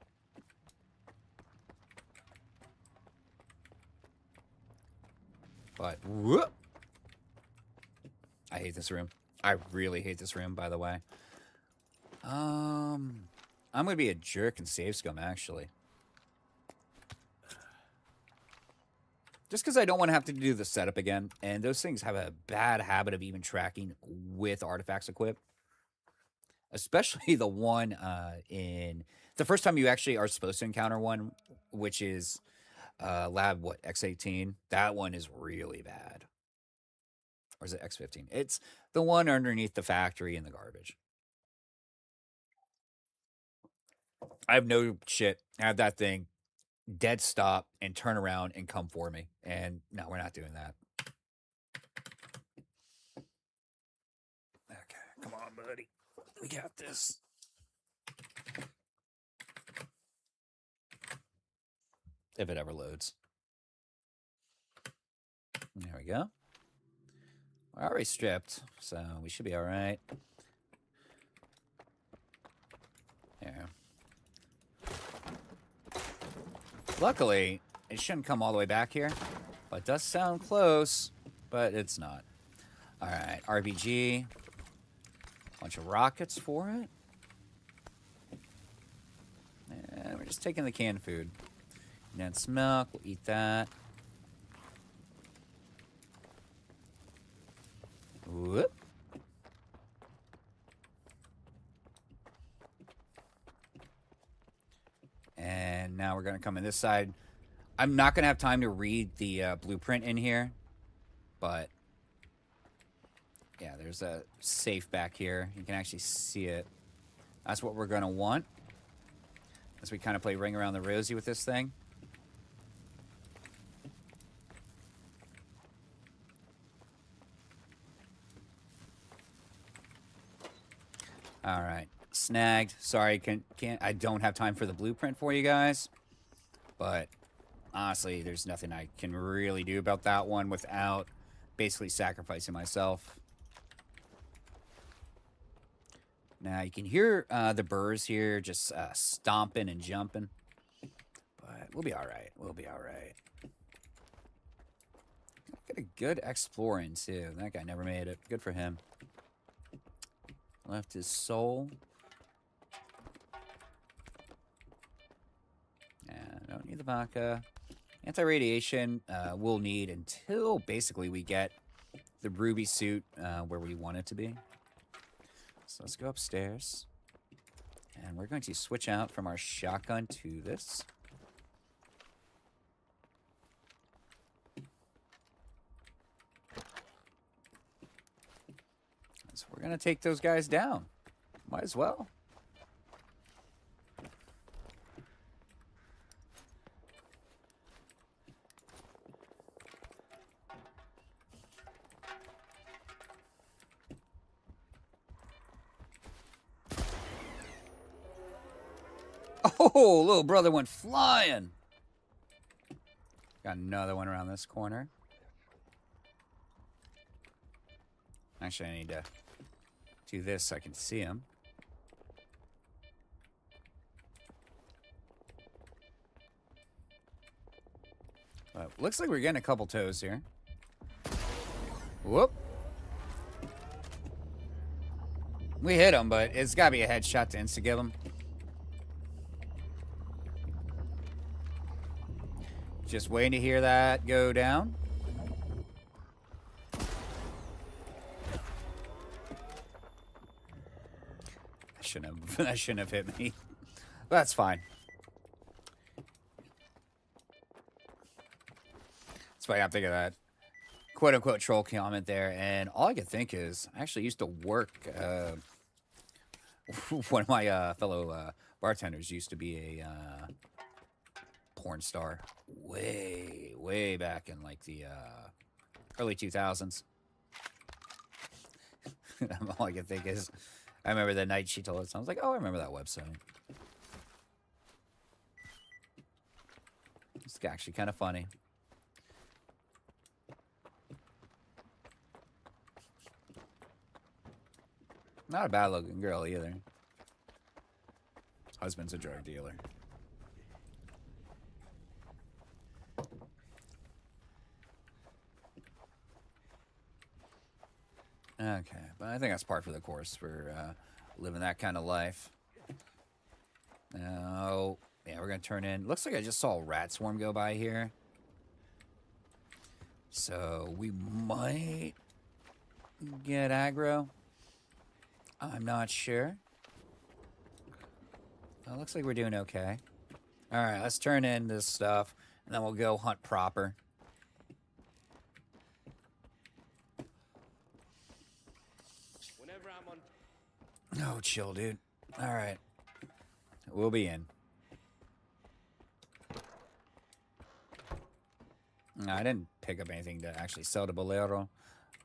But, whoop. I hate this room. I really hate this room, by the way. I'm gonna be a jerk and save scum, actually. Just because I don't want to have to do the setup again. And those things have a bad habit of even tracking with artifacts equipped. Especially the one in... The first time you actually are supposed to encounter one, which is lab, what, X18? That one is really bad. Or is it X15? It's the one underneath the factory in the garbage. I have no shit. I have that thing dead stop and turn around and come for me. And no, we're not doing that. Okay, come on, buddy. We got this. If it ever loads. There we go. We're already stripped, so we should be all right. There. Luckily, it shouldn't come all the way back here, but it does sound close, but it's not. All right, RBG. Bunch of rockets for it. And we're just taking the canned food. Condensed milk, we'll eat that. Whoop. And now we're going to come in this side. I'm not going to have time to read the blueprint in here, but yeah, there's a safe back here. You can actually see it. That's what we're going to want as we kind of play Ring Around the Rosie with this thing. All right, snagged. Sorry, can't. I don't have time for the blueprint for you guys, but honestly, there's nothing I can really do about that one without basically sacrificing myself. Now you can hear the burrs here just stomping and jumping, but we'll be all right. We'll be all right. Get a good exploring too. That guy never made it. Good for him. Left his soul. And I don't need the vodka. Anti-radiation we'll need until basically we get the ruby suit where we want it to be. So let's go upstairs. And we're going to switch out from our shotgun to this. So we're going to take those guys down. Might as well. Oh, little brother went flying. Got another one around this corner. Actually, I need to do this so I can see him. But looks like we're getting a couple toes here. Whoop. We hit him, but it's got to be a headshot to insta-give him. Just waiting to hear that go down. That shouldn't have hit me. That's fine. That's why I'm thinking of that quote-unquote troll comment there. And all I could think is, I actually used to work... one of my fellow bartenders used to be a porn star way back in like the early 2000s. All I can think is, I remember the night she told us, I was like, oh, I remember that website. It's actually kind of funny. Not a bad looking girl either. Husband's a drug dealer. Okay, but I think that's par for the course for living that kind of life. Now, yeah, we're gonna turn in. Looks like I just saw a rat swarm go by here. So we might get aggro. I'm not sure. Well, looks like we're doing okay. All right, let's turn in this stuff, and then we'll go hunt proper. Whenever I'm on... Oh, chill, dude. All right. We'll be in. No, I didn't pick up anything to actually sell to Bolero,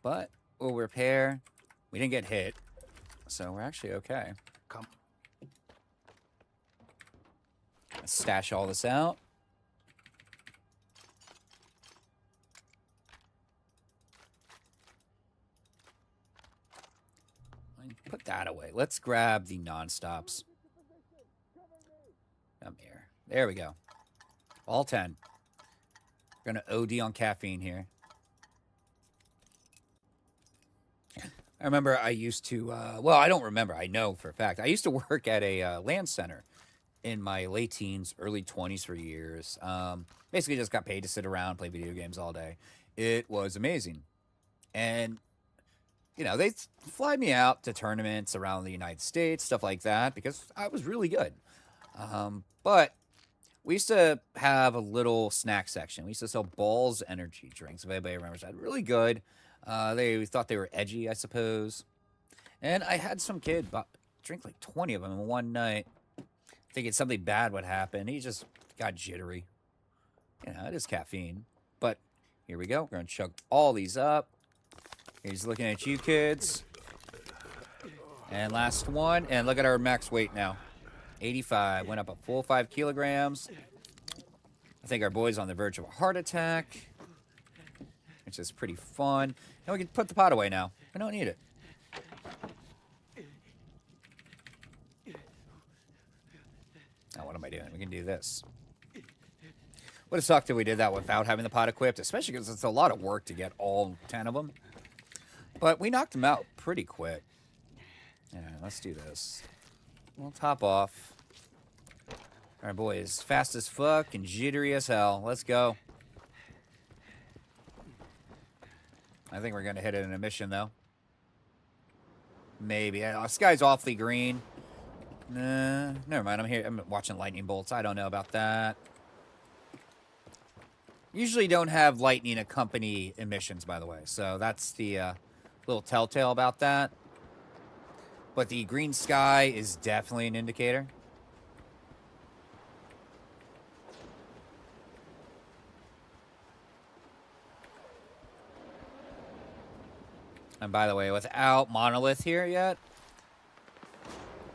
but we'll repair. We didn't get hit, so we're actually okay. Come. Let's stash all this out. Put that away. Let's grab the non-stops. Come here. There we go. All 10. We're going to OD on caffeine here. I remember I used to, well, I don't remember. I know for a fact. I used to work at a land center in my late teens, early 20s for years. Basically just got paid to sit around, play video games all day. It was amazing. And, you know, they fly me out to tournaments around the United States, stuff like that, because I was really good. But we used to have a little snack section. We used to sell Balls energy drinks, if anybody remembers that. Really good. They thought they were edgy, I suppose. And I had some kid drink like 20 of them in one night, thinking something bad would happen. He just got jittery. You know, it is caffeine. But here we go. We're going to chug all these up. He's looking at you kids. And last one. And look at our max weight now. 85. Went up a full 5 kilograms. I think our boy's on the verge of a heart attack, which is pretty fun. And we can put the pot away now. We don't need it. Now, what am I doing? We can do this. Would have sucked if we did that without having the pot equipped, especially because it's a lot of work to get all 10 of them. But we knocked them out pretty quick. Yeah, let's do this. We'll top off. Our boy is fast as fuck and jittery as hell. Let's go. I think we're going to hit it in a mission, though. Maybe. The sky's awfully green. Nah, never mind. I'm watching lightning bolts. I don't know about that. Usually don't have lightning accompany emissions, by the way. So that's the little telltale about that. But the green sky is definitely an indicator. And by the way, without Monolith here yet,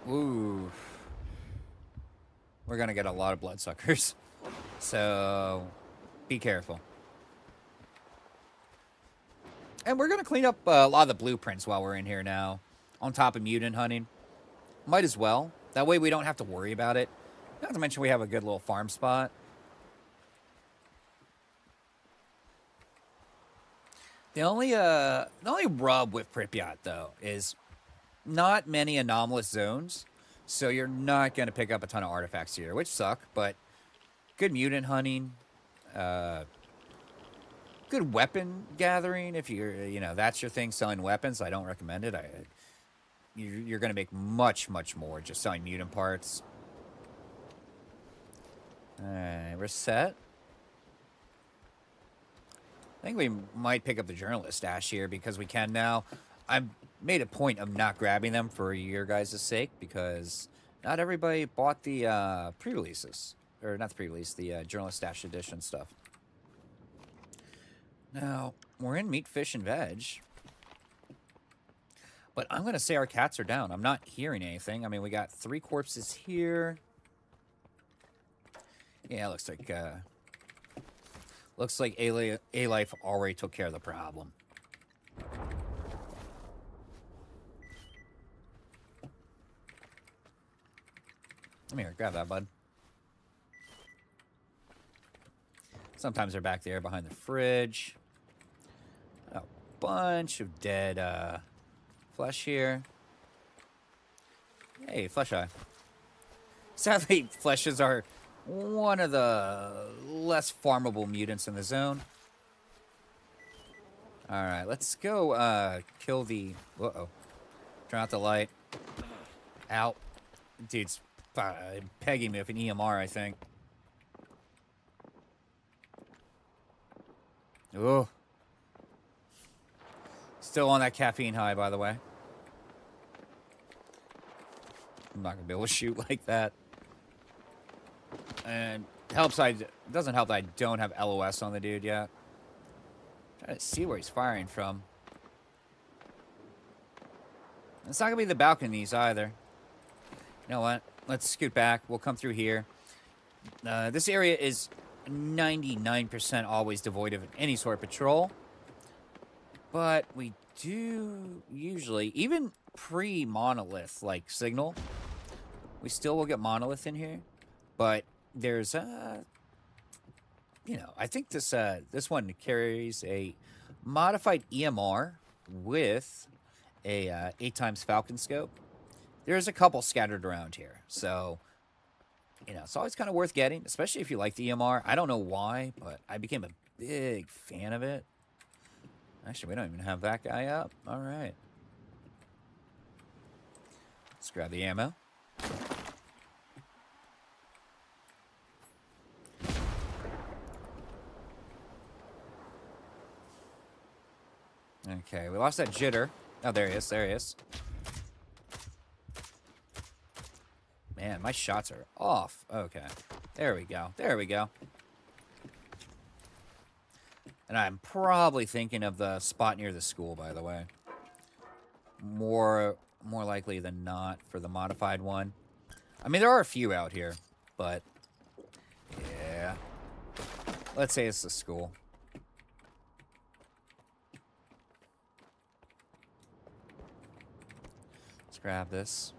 ooh, we're going to get a lot of bloodsuckers. So be careful. And we're going to clean up a lot of the blueprints while we're in here now. On top of mutant hunting. Might as well. That way we don't have to worry about it. Not to mention we have a good little farm spot. The only rub with Pripyat, though, is not many anomalous zones. So you're not going to pick up a ton of artifacts here, which suck, but good mutant hunting. Good weapon gathering if you're, that's your thing, selling weapons. I don't recommend it. You're going to make much, much more just selling mutant parts. Alright, we're set. I think we might pick up the journalist stash here because we can now. I've made a point of not grabbing them for your guys' sake because not everybody bought the pre-releases. Or not the pre-release, the journalist stash edition stuff. Now, we're in meat, fish, and veg. But I'm going to say our cats are down. I'm not hearing anything. I mean, we got 3 corpses here. Yeah, looks like A-Life already took care of the problem. Come here, grab that, bud. Sometimes they're back there behind the fridge. A bunch of dead flesh here. Hey, flesh eye. Sadly, fleshes are one of the less farmable mutants in the zone. Alright, let's go kill the... Uh-oh. Turn out the light. Out. Dude's pegging me with an EMR, I think. Ooh. Still on that caffeine high, by the way. I'm not going to be able to shoot like that. And it doesn't help that I don't have LOS on the dude yet. Trying to see where he's firing from. It's not going to be the balconies either. You know what? Let's scoot back. We'll come through here. This area is 99% always devoid of any sort of patrol. But we do usually, even pre-monolith, like signal, we still will get monolith in here. But there's, I think this one carries a modified EMR with a 8x Falcon scope. There's a couple scattered around here. So, it's always kind of worth getting, especially if you like the EMR. I don't know why, but I became a big fan of it. Actually, we don't even have that guy up. All right. Let's grab the ammo. Okay, we lost that jitter. Oh, there he is. There he is. Man, my shots are off. Okay. There we go. There we go. And I'm probably thinking of the spot near the school, by the way. More likely than not for the modified one. I mean, there are a few out here, but yeah. Let's say it's the school. Let's grab this.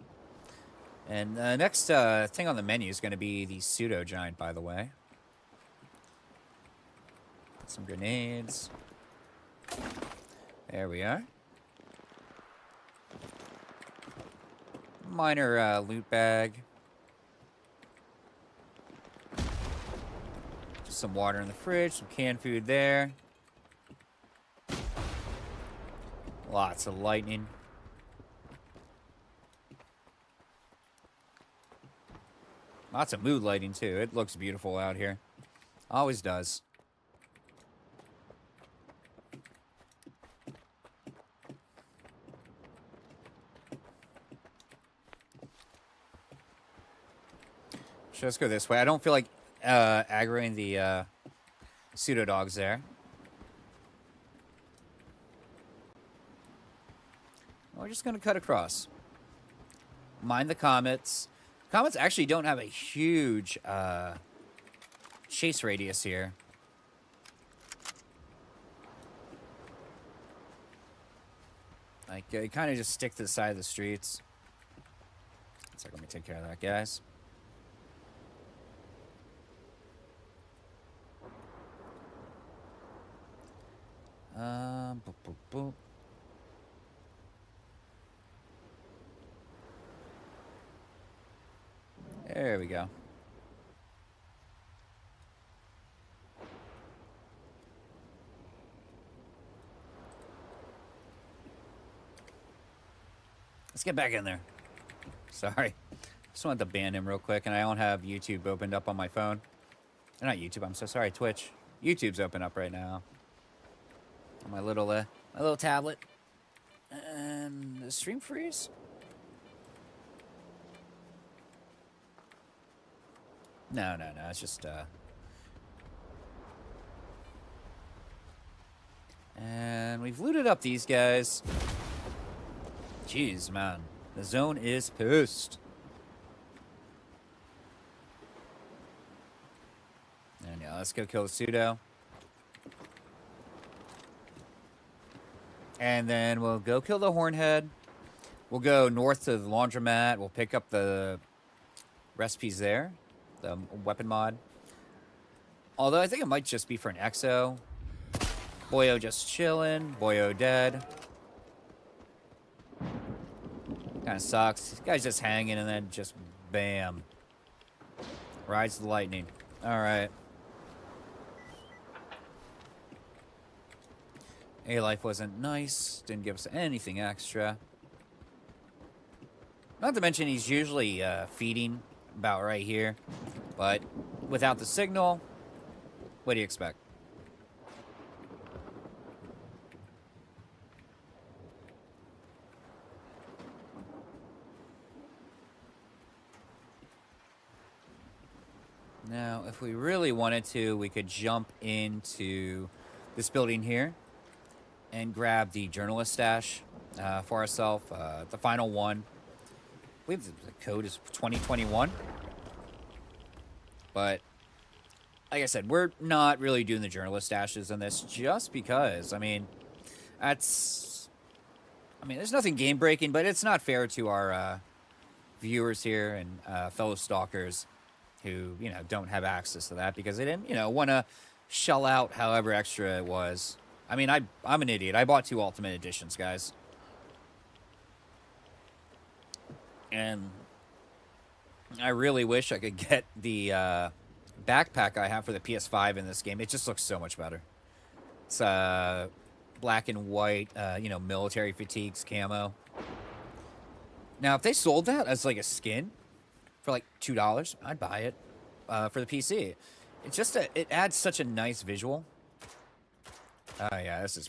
And the next thing on the menu is going to be the pseudo-giant, by the way. Some grenades. There we are. Minor loot bag. Just some water in the fridge, some canned food there. Lots of lightning. Lots of mood lighting, too. It looks beautiful out here. Always does. Actually, let's go this way. I don't feel like aggroing the pseudo dogs there. We're just going to cut across. Mind the comets. Comets actually don't have a huge chase radius here. Like, they kind of just stick to the side of the streets. It's like, let me take care of that, guys. Boop, boop, boop. There we go. Let's get back in there. Sorry. Just wanted to ban him real quick, and I don't have YouTube opened up on my phone. Not YouTube, I'm so sorry, Twitch. YouTube's open up right now. On my little tablet. And the stream freeze? No, it's just, And we've looted up these guys. Jeez, man. The zone is pissed. And yeah, let's go kill the pseudo. And then we'll go kill the hornhead. We'll go north to the laundromat. We'll pick up the recipes there. The weapon mod. Although I think it might just be for an exo. Boyo just chilling. Boyo dead. Kind of sucks. This guy's just hanging and then just bam. Rides the lightning. Alright. A-Life wasn't nice. Didn't give us anything extra. Not to mention he's usually feeding about right here. But without the signal, what do you expect? Now, if we really wanted to, we could jump into this building here and grab the journalist stash for ourselves, the final one. I believe the code is 2021. But, like I said, we're not really doing the journalist stashes in this just because, I mean, there's nothing game-breaking, but it's not fair to our viewers here and fellow stalkers who, don't have access to that because they didn't, want to shell out however extra it was. I mean, I'm an idiot. I bought 2 Ultimate Editions, guys. And I really wish I could get the backpack I have for the PS5 in this game. It just looks so much better. It's black and white, military fatigues camo. Now, if they sold that as like a skin for like $2, I'd buy it for the PC. It's just it adds such a nice visual. Oh yeah, this is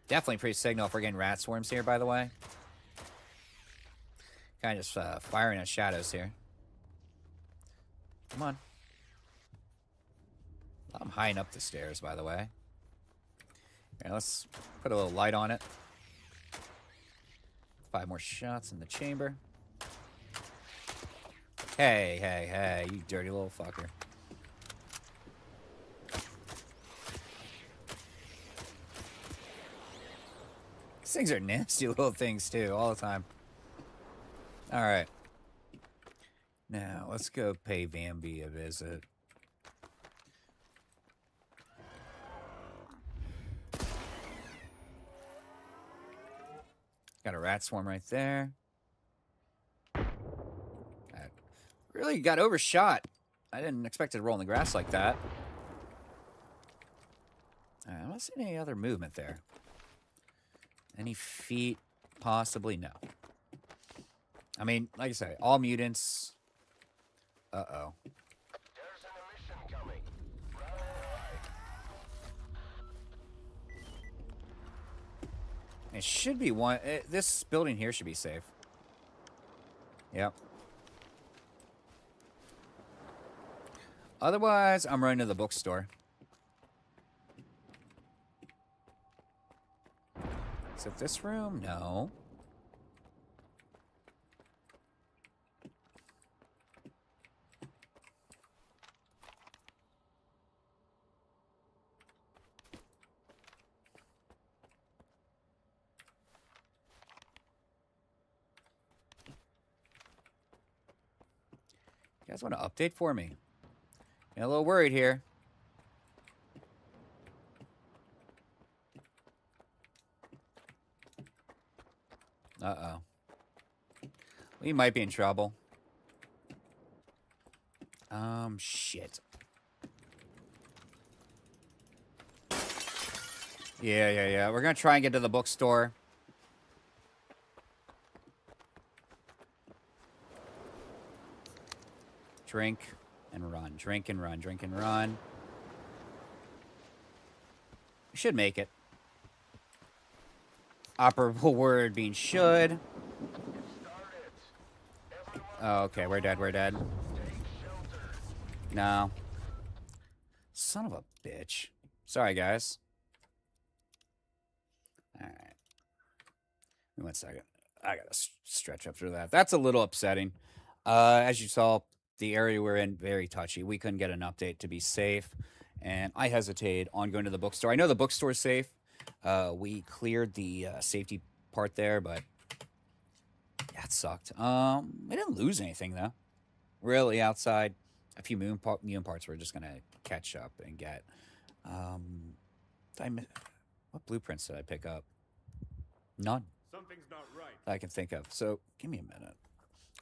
definitely pre-signal if we're getting rat swarms here, by the way. Kind of just firing at shadows here. Come on. I'm high up the stairs, by the way. Okay, let's put a little light on it. 5 more shots in the chamber. Hey, you dirty little fucker. These things are nasty little things, too, all the time. Alright. Now, let's go pay Bambi a visit. Got a rat swarm right there. I really got overshot. I didn't expect it to roll in the grass like that. Alright, I'm not seeing any other movement there. Any feet? Possibly no. I mean, like I say, all mutants. Uh-oh. There's an emission coming. It should be one. This building here should be safe. Yep. Otherwise, I'm running to the bookstore. Is it this room? No. You guys want to update for me? Getting a little worried here. Uh-oh. We might be in trouble. Shit. Yeah. We're gonna try and get to the bookstore. Drink and run. Drink and run. Drink and run. We should make it. Operable word being should. Oh, okay, we're dead. We're dead. No. Son of a bitch. Sorry, guys. Alright. 1 second. I gotta stretch up through that. That's a little upsetting. As you saw, the area we're in, very touchy. We couldn't get an update to be safe. And I hesitated on going to the bookstore. I know the bookstore's safe. We cleared the safety part there, but yeah, it sucked. We didn't lose anything, though. Really, outside. A few moon parts we're just going to catch up and get. What blueprints did I pick up? None. Something's not right. That I can think of. So, give me a minute.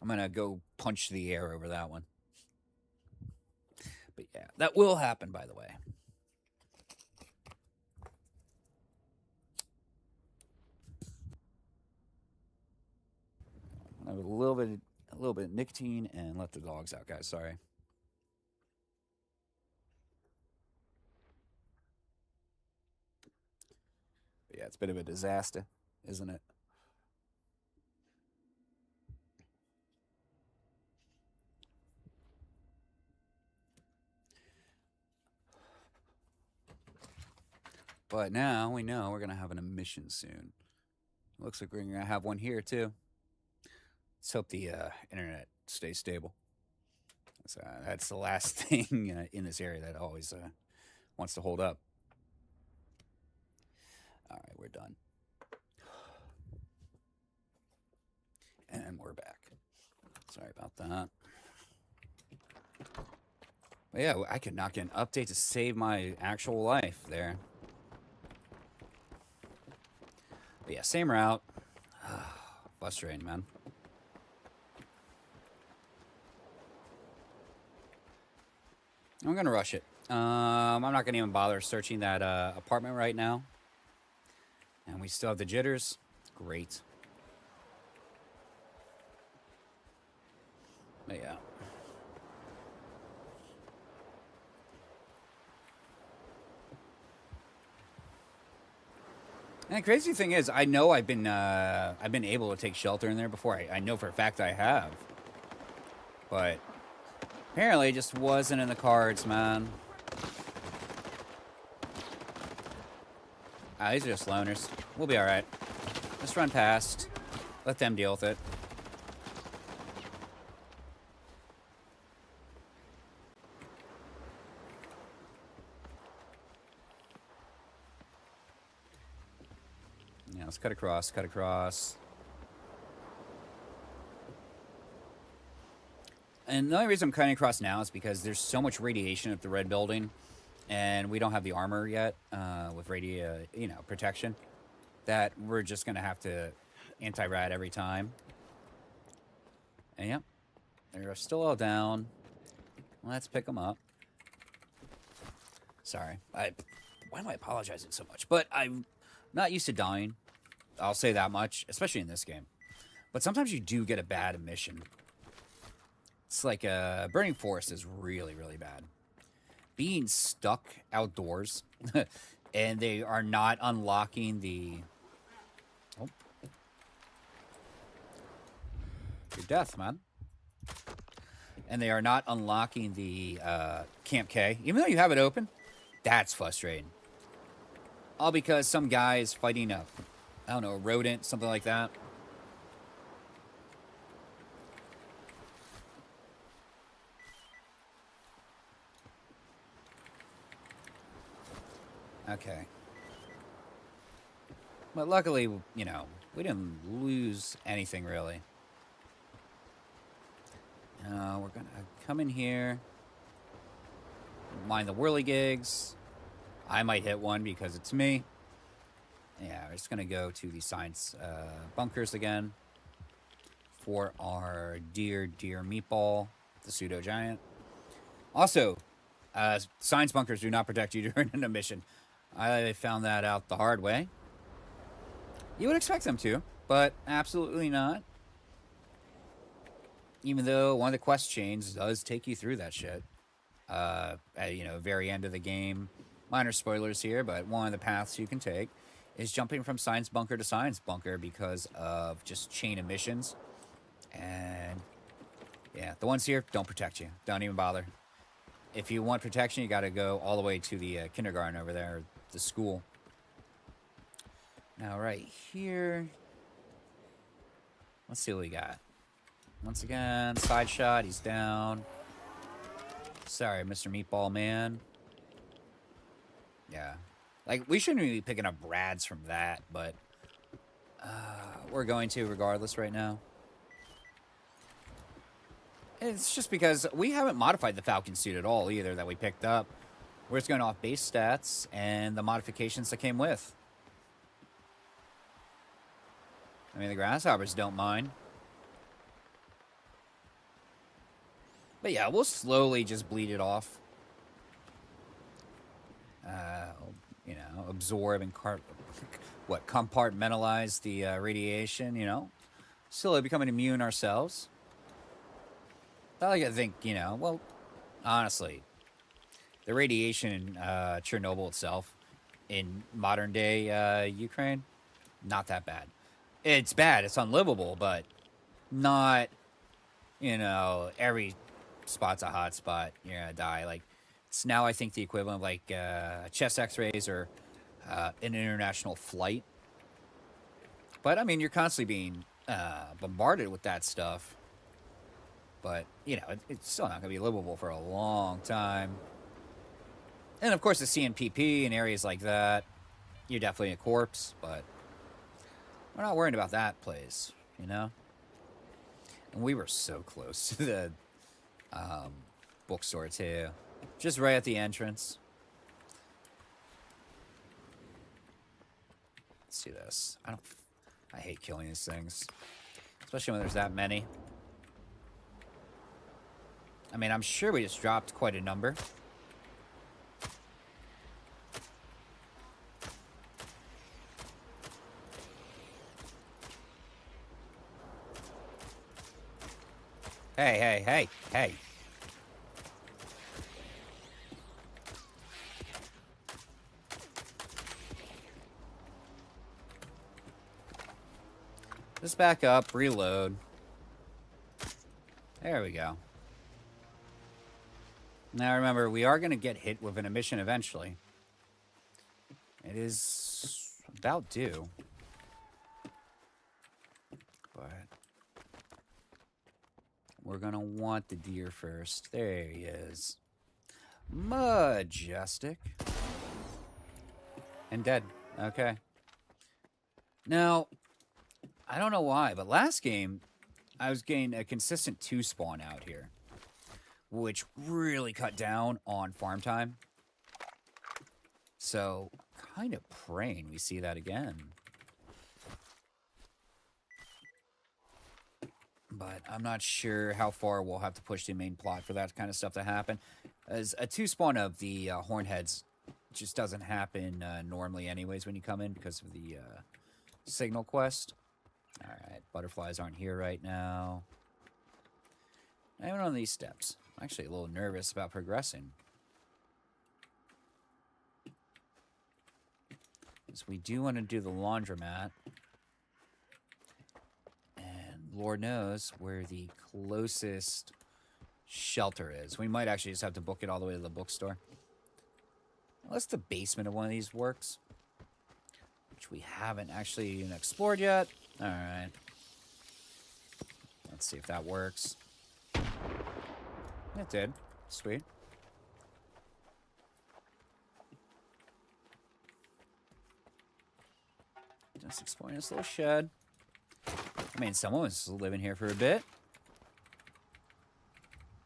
I'm going to go punch the air over that one. But yeah, that will happen, by the way. I have a little bit of nicotine and let the dogs out, guys. Sorry. But yeah, it's a bit of a disaster, isn't it? But now we know we're going to have an emission soon. Looks like we're going to have one here, too. Let's hope the internet stays stable. That's the last thing in this area that always wants to hold up. All right, we're done. And we're back. Sorry about that. But yeah, I could not get an update to save my actual life there. But yeah, same route. Frustrating, man. I'm going to rush it. I'm not going to even bother searching that apartment right now. And we still have the jitters. Great. But yeah. And the crazy thing is, I know I've been able to take shelter in there before. I know for a fact I have. But apparently it just wasn't in the cards, man. These are just loners. We'll be alright. Just run past. Let them deal with it. Yeah, let's cut across, cut across. And the only reason I'm cutting across now is because there's so much radiation at the red building, and we don't have the armor yet with protection, that we're just gonna have to anti-rad every time. And yep, they're still all down. Let's pick them up. Sorry, why am I apologizing so much? But I'm not used to dying. I'll say that much, especially in this game. But sometimes you do get a bad emission. It's like Burning Forest is really, really bad. Being stuck outdoors and they are not unlocking the... Oh. Your death, man. and they are not unlocking the Camp K, even though you have it open. That's frustrating. All because some guy is fighting a, I don't know, a rodent, something like that. Okay. But luckily, you know, we didn't lose anything really. We're gonna come in here. Mind the whirligigs. I might hit one because it's me. Yeah, we're just gonna go to the science bunkers again for our dear meatball, the pseudo giant. Also, science bunkers do not protect you during a mission. I found that out the hard way. You would expect them to, but absolutely not. Even though one of the quest chains does take you through that shit. At, you know, very end of the game. Minor spoilers here, but one of the paths you can take is jumping from science bunker to science bunker because of just chain of missions. And yeah, the ones here don't protect you. Don't even bother. If you want protection, you got to go all the way to the kindergarten over there, the school. Now, right here, let's see what we got. Once again, side shot. He's down. Sorry, Mr. Meatball Man. Yeah. Like, we shouldn't be picking up rads from that, but we're going to regardless right now. It's just because we haven't modified the Falcon suit at all either that we picked up. We're just going off base stats and the modifications that came with. I mean, the grasshoppers don't mind. But yeah, we'll slowly just bleed it off. You know, absorb and compartmentalize the radiation, you know. Slowly becoming immune ourselves. I like to think, you know, well, honestly, the radiation in Chernobyl itself in modern day Ukraine, not that bad. It's bad, it's unlivable, but not, you know, every spot's a hot spot. You're gonna die. Like, it's now I think the equivalent of like chest X-rays or an international flight. But I mean, you're constantly being bombarded with that stuff. But you know, it's still not gonna be livable for a long time. And of course, the CNPP in areas like that, you're definitely a corpse. But we're not worried about that place, you know. And we were so close to the bookstore too, just right at the entrance. Let's see this. I hate killing these things, especially when there's that many. I mean, I'm sure we just dropped quite a number. Hey. Just back up, reload. There we go. Now remember, we are going to get hit with an emission eventually. It is about due. But we're going to want the deer first. There he is. Majestic. And dead. Okay. Now, I don't know why, but last game, I was getting a consistent 2 spawn out here, which really cut down on farm time. So, kind of praying we see that again. But I'm not sure how far we'll have to push the main plot for that kind of stuff to happen. As a 2 spawn of the Hornheads just doesn't happen normally anyways when you come in because of the signal quest. Alright, butterflies aren't here right now. Not even on these steps. I'm actually a little nervous about progressing. Because we do want to do the laundromat. And Lord knows where the closest shelter is. We might actually just have to book it all the way to the bookstore. Unless the basement of one of these works. Which we haven't actually even explored yet. Alright. Let's see if that works. It did. Sweet. Just exploring this little shed. I mean, someone was living here for a bit.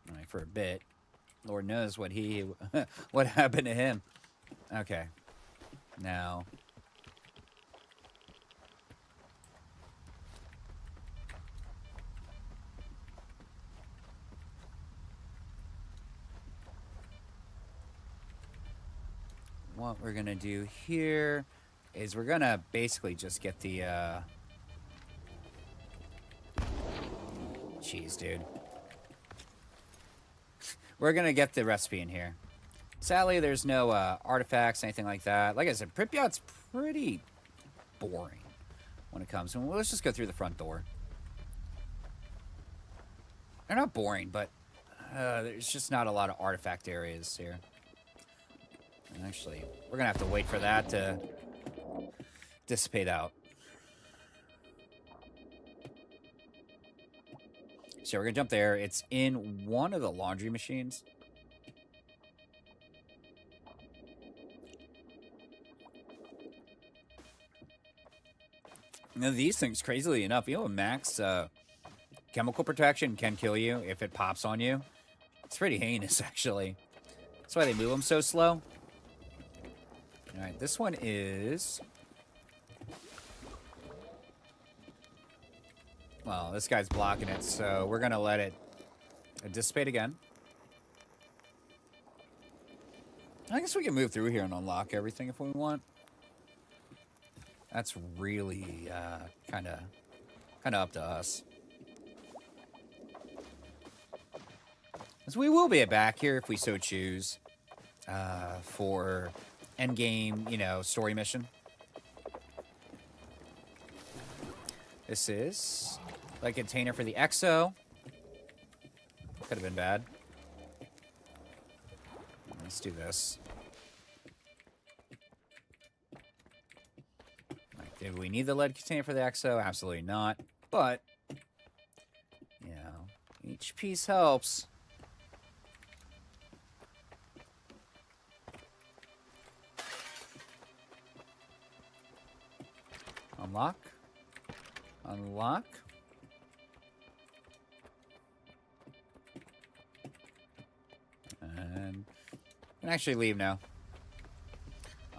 I mean, for a bit. Lord knows what what happened to him. Okay. Now. What we're gonna do here is we're gonna basically just get the, Jeez, dude. We're gonna get the recipe in here. Sadly, there's no artifacts, anything like that. Like I said, Pripyat's pretty boring when it comes. Well, let's just go through the front door. They're not boring, but there's just not a lot of artifact areas here. And actually, we're gonna have to wait for that to dissipate out. So we're gonna jump there. It's in one of the laundry machines. Now these things, crazily enough, you know, max chemical protection can kill you if it pops on you. It's pretty heinous, actually. That's why they move them so slow. All right, this one is... Well, this guy's blocking it, so we're going to let it dissipate again. I guess we can move through here and unlock everything if we want. That's really kind of up to us. So we will be back here if we so choose for endgame, you know, story mission. This is a container for the EXO. Could have been bad. Let's do this. Do we need the lead container for the EXO? Absolutely not. But, you know, each piece helps. Unlock. Unlock. And we can actually leave now.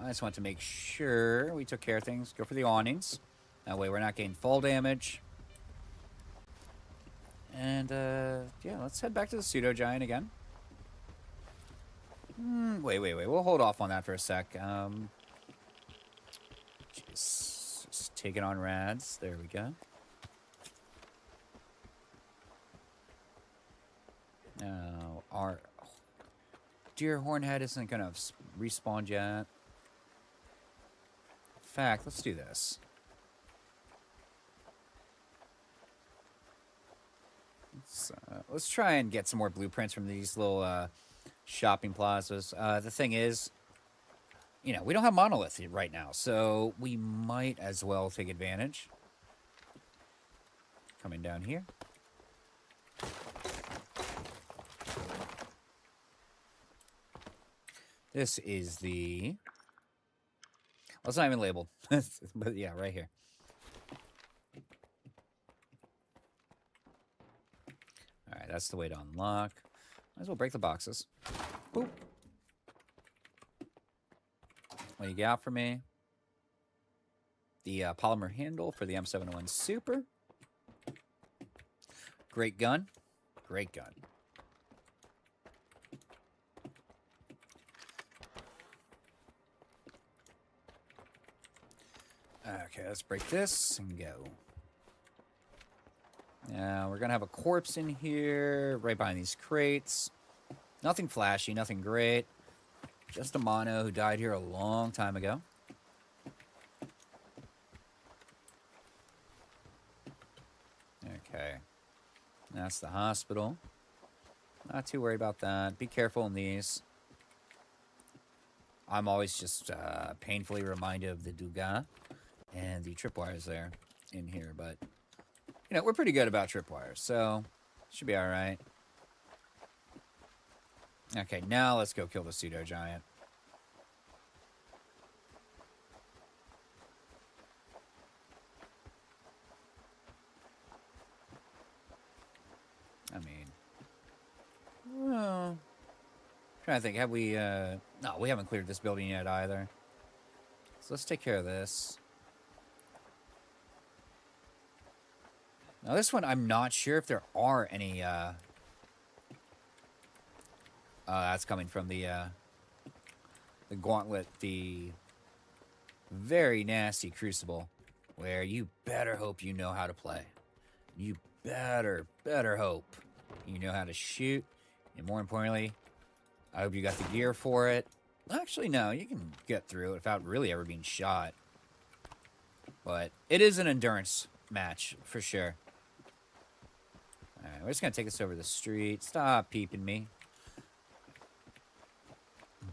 I just want to make sure we took care of things. Go for the awnings. That way we're not getting fall damage. And, yeah, let's head back to the pseudo-giant again. Wait. We'll hold off on that for a sec. Just take it on rads. There we go. Now, our deer hornhead isn't going to respawn yet. In fact, let's do this. Let's try and get some more blueprints from these little shopping plazas. The thing is, you know, we don't have monolith right now, so we might as well take advantage. Coming down here. This is the... Well, it's not even labeled. But yeah, right here. Alright, that's the way to unlock. Might as well break the boxes. Boop. What do you got for me? The polymer handle for the M701 Super. Great gun. Great gun. Okay, let's break this and go. Now, we're going to have a corpse in here, right behind these crates. Nothing flashy, nothing great. Just a mono who died here a long time ago. Okay. That's the hospital. Not too worried about that. Be careful in these. I'm always just painfully reminded of the Dugas and the tripwires there in here. But, you know, we're pretty good about tripwires, so should be all right. Okay, now let's go kill the pseudo-giant. I mean, well, trying to think, have we, no, we haven't cleared this building yet either. So let's take care of this. Now this one, I'm not sure if there are any, that's coming from the gauntlet, the very nasty crucible, where you better hope you know how to play. You better hope you know how to shoot, and more importantly, I hope you got the gear for it. Actually, no, you can get through it without really ever being shot. But it is an endurance match, for sure. Alright, we're just gonna take this over the street. Stop peeping me.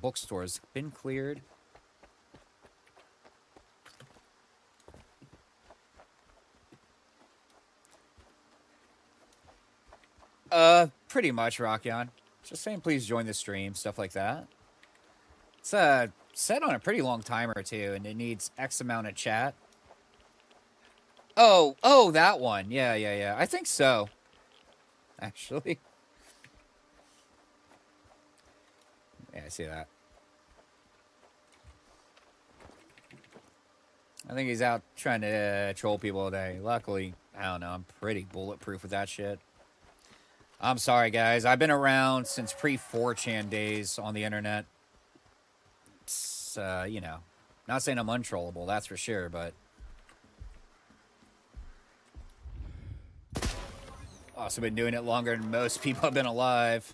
Bookstore's been cleared. Pretty much, Rockyon. Just saying please join the stream, stuff like that. It's set on a pretty long timer too, and it needs X amount of chat. Oh, that one. Yeah. I think so. Actually. Yeah, I see that. I think he's out trying to troll people today. Luckily, I don't know, I'm pretty bulletproof with that shit. I'm sorry, guys. I've been around since pre-4chan days on the internet. It's, you know, not saying I'm untrollable, that's for sure, but... also been doing it longer than most people have been alive.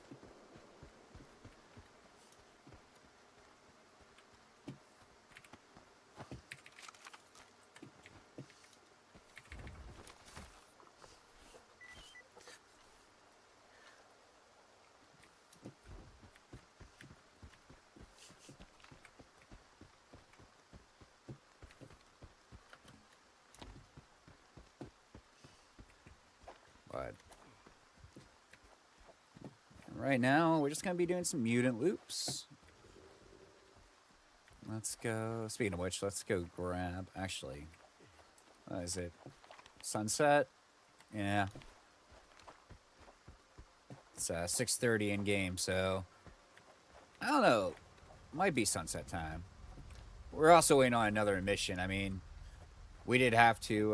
But right now, we're just going to be doing some mutant loops. Let's go. Speaking of which, let's go grab. Actually, what is it? Sunset? Yeah. It's 6:30 in game, so I don't know. Might be sunset time. We're also waiting on another mission. I mean, we did have to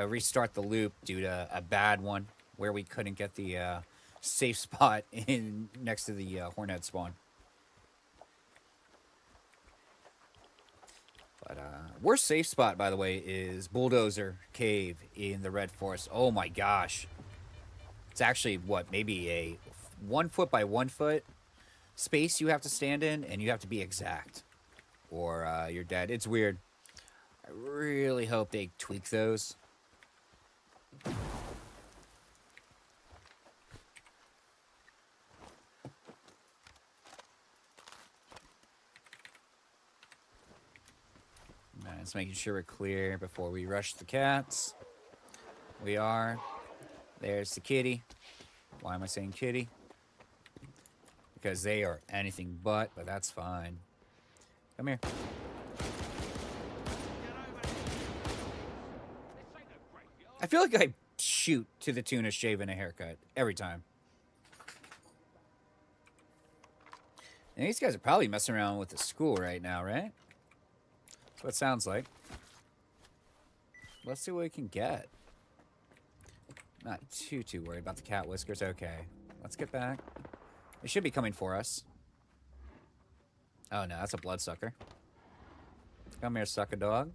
restart the loop due to a bad one where we couldn't get the safe spot in next to the Hornet spawn. But worst safe spot, by the way, is Bulldozer Cave in the Red Forest. Oh my gosh. It's actually, what, maybe a 1 foot by 1 foot space you have to stand in, and you have to be exact, or you're dead. It's weird. I really hope they tweak those. Just making sure we're clear before we rush the cats. We are. There's the kitty. Why am I saying kitty? Because they are anything but that's fine. Come here. I feel like I shoot to the tune of shaving a haircut every time. And these guys are probably messing around with the school right now, right? That's what it sounds like. Let's see what we can get. Not too worried about the cat whiskers. Okay, let's get back. They should be coming for us. Oh no, that's a bloodsucker. Come here, suck a dog.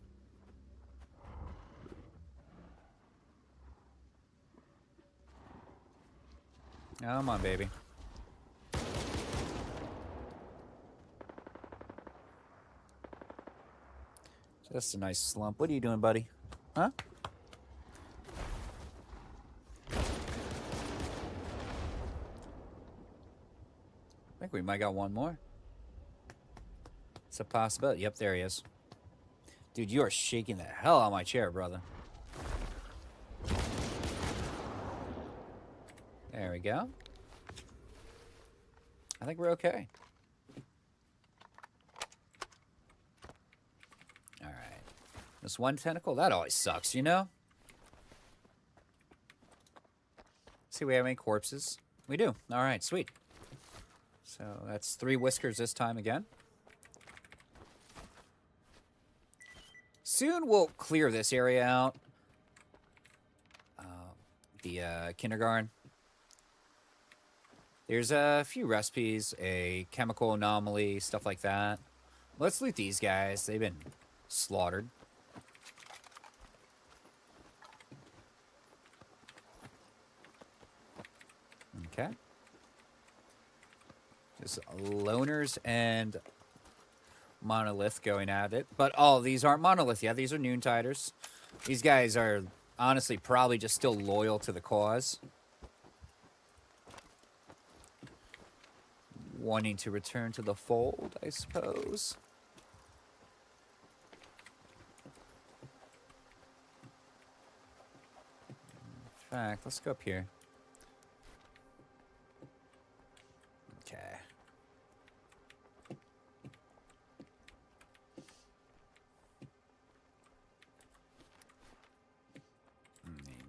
Come on, baby. Just a nice slump. What are you doing, buddy? Huh? think we might got one more. It's a possibility. Yep, there he is. Dude, you are shaking the hell out of my chair, brother. There we go. I think we're okay. All right. This one tentacle, that always sucks, you know? See, we have any corpses? We do. All right, sweet. So that's 3 whiskers this time again. Soon we'll clear this area out. The kindergarten. There's a few recipes, a chemical anomaly, stuff like that. Let's loot these guys. They've been slaughtered. Okay. Just loners and monolith going at it. But all these aren't monolith yet. These are noontiders. These guys are honestly probably just still loyal to the cause. Wanting to return to the fold, I suppose. In fact, let's go up here. Okay.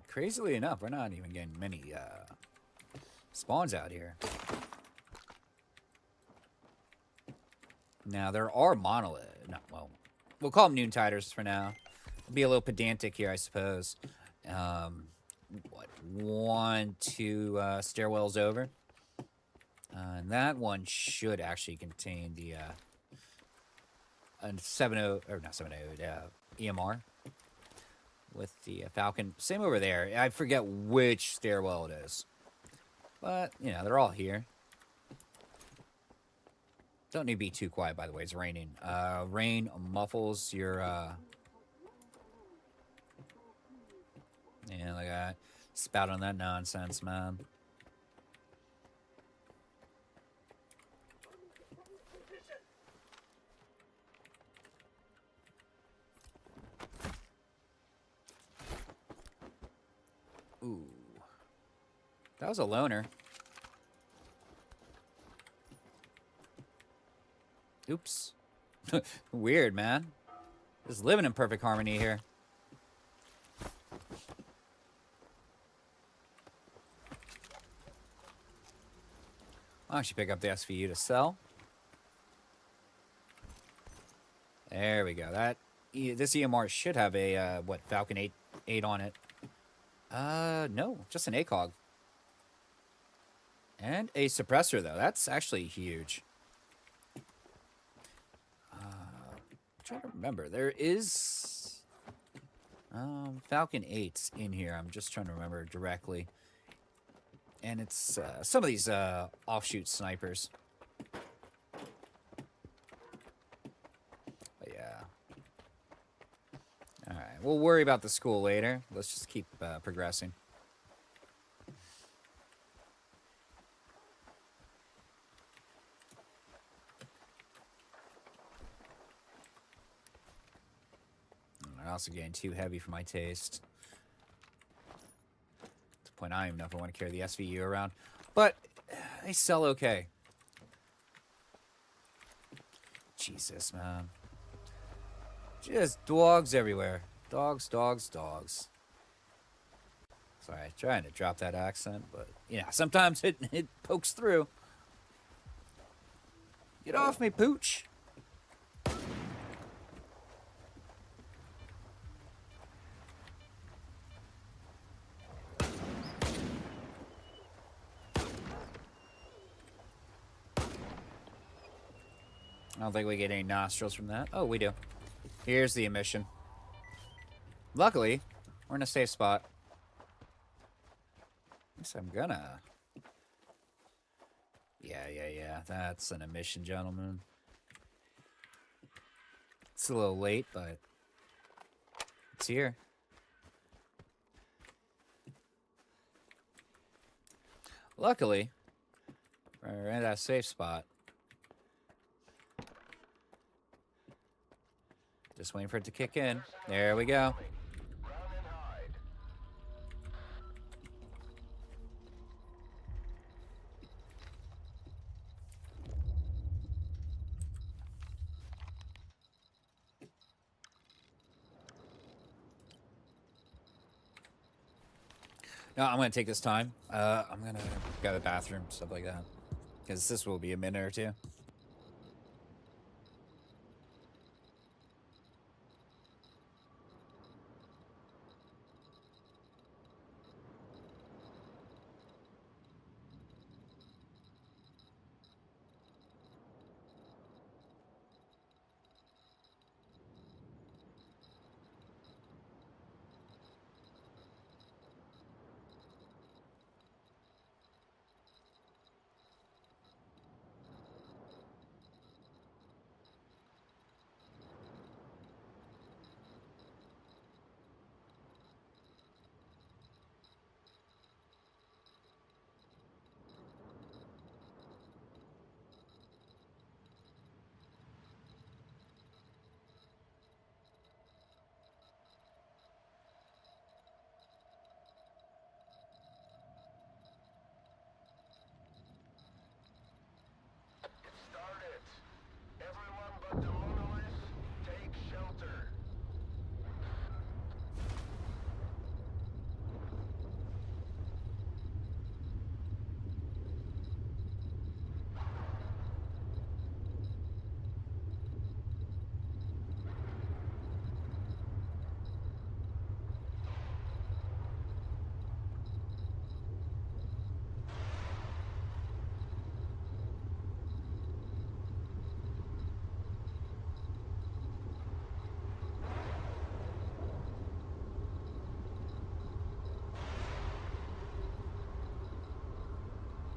Crazily enough, we're not even getting many spawns out here. Now, there are monolith. No, well, we'll call them noontiders for now. Be a little pedantic here, I suppose. What? 1, 2 stairwells over. And that one should actually contain the 7.0, or not 7.0, EMR. With the Falcon. Same over there. I forget which stairwell it is. But, you know, they're all here. Don't need to be too quiet, by the way. It's raining. Rain muffles your, yeah, like that. Spout on that nonsense, man. Ooh. That was a loner. Oops. Weird, man. Just living in perfect harmony here. I'll actually pick up the SVU to sell. There we go. This EMR should have a, what, Falcon 8 on it. No, just an ACOG. And a suppressor, though. That's actually huge. I'm trying to remember. There is Falcon 8s in here. I'm just trying to remember directly. And it's some of these offshoot snipers. But yeah. All right. We'll worry about the school later. Let's just keep progressing. Also getting too heavy for my taste. To the point I don't even know if I want to carry the SVU around. But they sell okay. Jesus, man. Just dogs everywhere. Dogs, dogs, dogs. Sorry, trying to drop that accent, but yeah, sometimes it pokes through. Get off me, pooch. I don't think we get any nostrils from that. Oh, we do. Here's the emission. Luckily, we're in a safe spot. At least I'm gonna. Yeah. That's an emission, gentlemen. It's a little late, but it's here. Luckily, Right in that safe spot. Just waiting for it to kick in. There we go. Run and hide. No, I'm gonna take this time. I'm gonna go to the bathroom, stuff like that, because this will be a minute or two. It started. Everyone but the monolith, take shelter.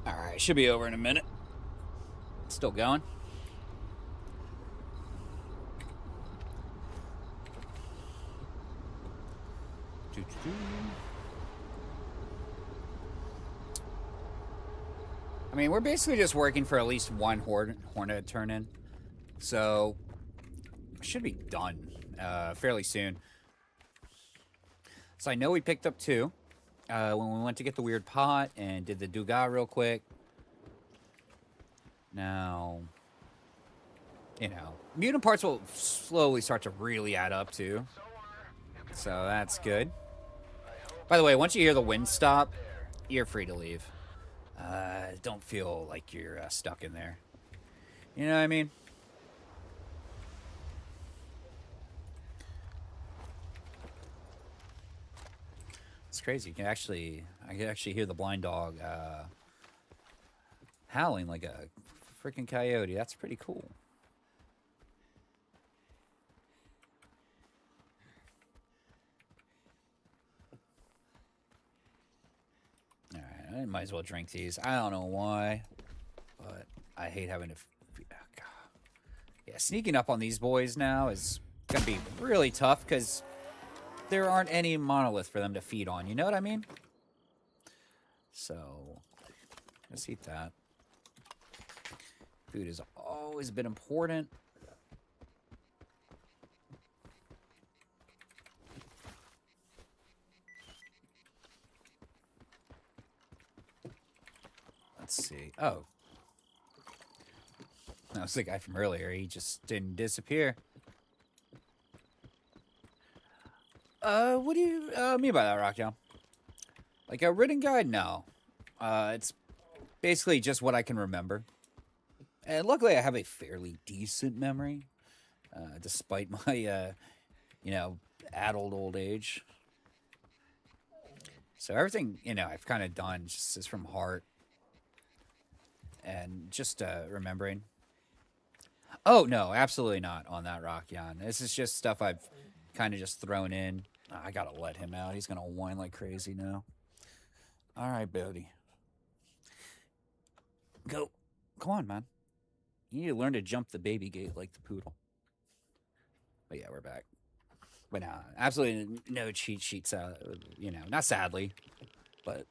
All right, should be over in a minute. Still going. I mean, we're basically just working for at least one hornet to turn in, so should be done fairly soon. So I know we picked up 2 when we went to get the weird pot and did the Dugas real quick. Now, you know, mutant parts will slowly start to really add up too, so that's good. By the way, once you hear the wind stop, you're free to leave. Don't feel like you're stuck in there. You know what I mean? It's crazy. I can actually hear the blind dog howling like a freaking coyote. That's pretty cool. Alright, I might as well drink these. I don't know why, but I hate having to... Yeah, sneaking up on these boys now is going to be really tough because there aren't any monolith for them to feed on. You know what I mean? So, let's eat that. Food has always been important. Let's see. Oh. That was the guy from earlier. He just didn't disappear. What do you mean by that, Rockdown? Like a written guide? No. It's basically just what I can remember. And luckily I have a fairly decent memory. Despite my, you know, addled old age. So everything, you know, I've kind of done just is from heart. And just remembering. Oh, no, absolutely not on that, Rockyan. This is just stuff I've kind of just thrown in. I gotta let him out. He's gonna whine like crazy now. All right, Bodie. Go. Come on, man. You need to learn to jump the baby gate like the poodle. But yeah, we're back. But no, absolutely no cheat sheets. You know, not sadly, but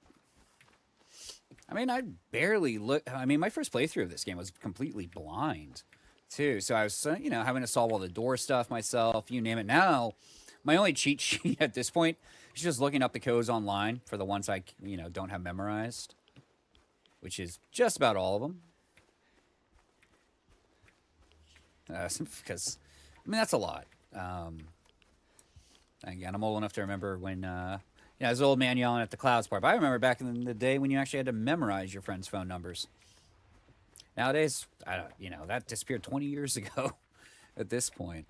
I mean, I barely look. I mean, my first playthrough of this game was completely blind, too. So I was, having to solve all the door stuff myself, you name it. Now, my only cheat sheet at this point is just looking up the codes online for the ones I, don't have memorized, which is just about all of them. Because, I mean, that's a lot. Again, I'm old enough to remember when, there's an old man yelling at the clouds part. But I remember back in the day when you actually had to memorize your friends' phone numbers. Nowadays, that disappeared 20 years ago at this point.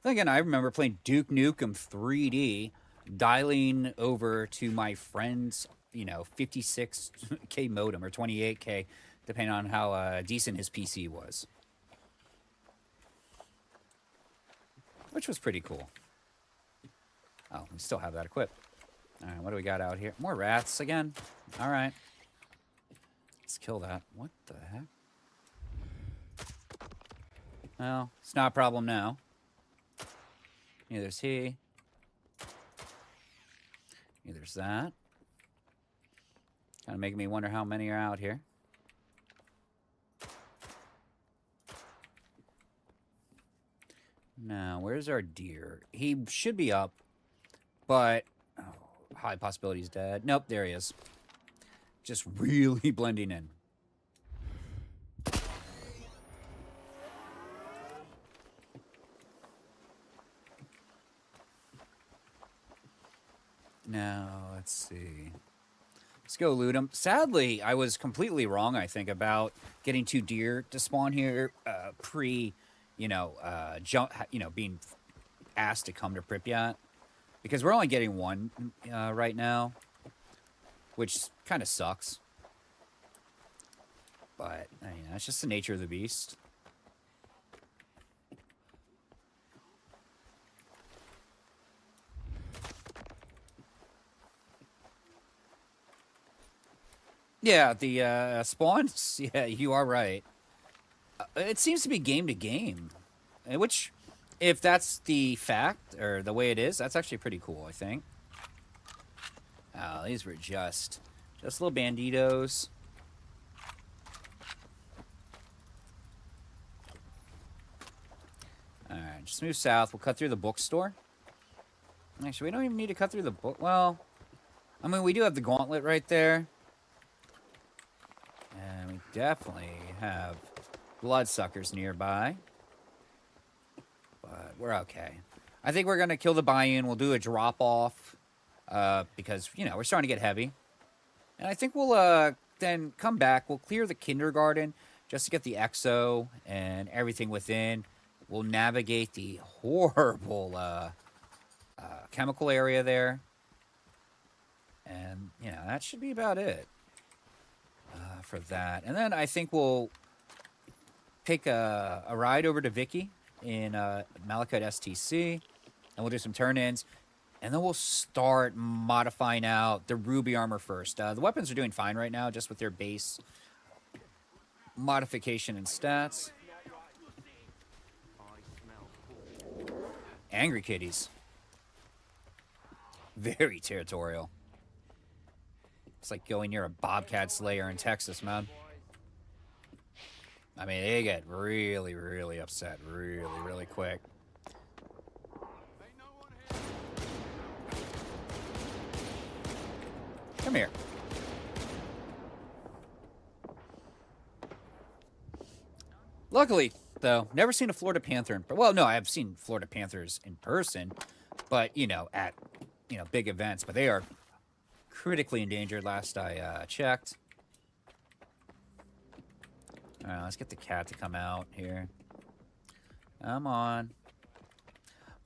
Then again, I remember playing Duke Nukem 3D, dialing over to my friend's, 56K modem or 28K, depending on how decent his PC was. Which was pretty cool. Oh, we still have that equipped. All right, what do we got out here? More rats again? All right. Let's kill that. What the heck? Well, it's not a problem now. Neither's he. Neither's that. Kind of making me wonder how many are out here. Now, where's our deer? He should be up, but high possibility he's dead. Nope, there he is. Just really blending in. Now, let's see. Let's go loot him. Sadly, I was completely wrong, I think, about getting 2 deer to spawn here being asked to come to Pripyat. Because we're only getting 1 right now, which kind of sucks. But, it's just the nature of the beast. Yeah, the spawns, yeah, you are right. It seems to be game to game, which, if that's the fact, or the way it is, that's actually pretty cool, I think. Oh, these were just little banditos. Alright, just move south. We'll cut through the bookstore. Actually, we don't even need to cut through the book. Well, I mean, we do have the gauntlet right there. And we definitely have bloodsuckers nearby. But we're okay. I think we're going to kill the buy-in. We'll do a drop-off. Because, we're starting to get heavy. And I think we'll then come back. We'll clear the kindergarten just to get the exo and everything within. We'll navigate the horrible chemical area there. And, that should be about it for that. And then I think we'll take a ride over to Vicky in Malachite STC. And we'll do some turn-ins. And then we'll start modifying out the Ruby armor first. The weapons are doing fine right now, just with their base modification and stats. Angry kitties. Very territorial. It's like going near a bobcat slayer in Texas, man. I mean, they get really, really upset really, really quick. Come here. Luckily, though, never seen a Florida panther. Well, no, I have seen Florida panthers in person, but, at, big events. But they are critically endangered last I checked. All right, let's get the cat to come out here. Come on.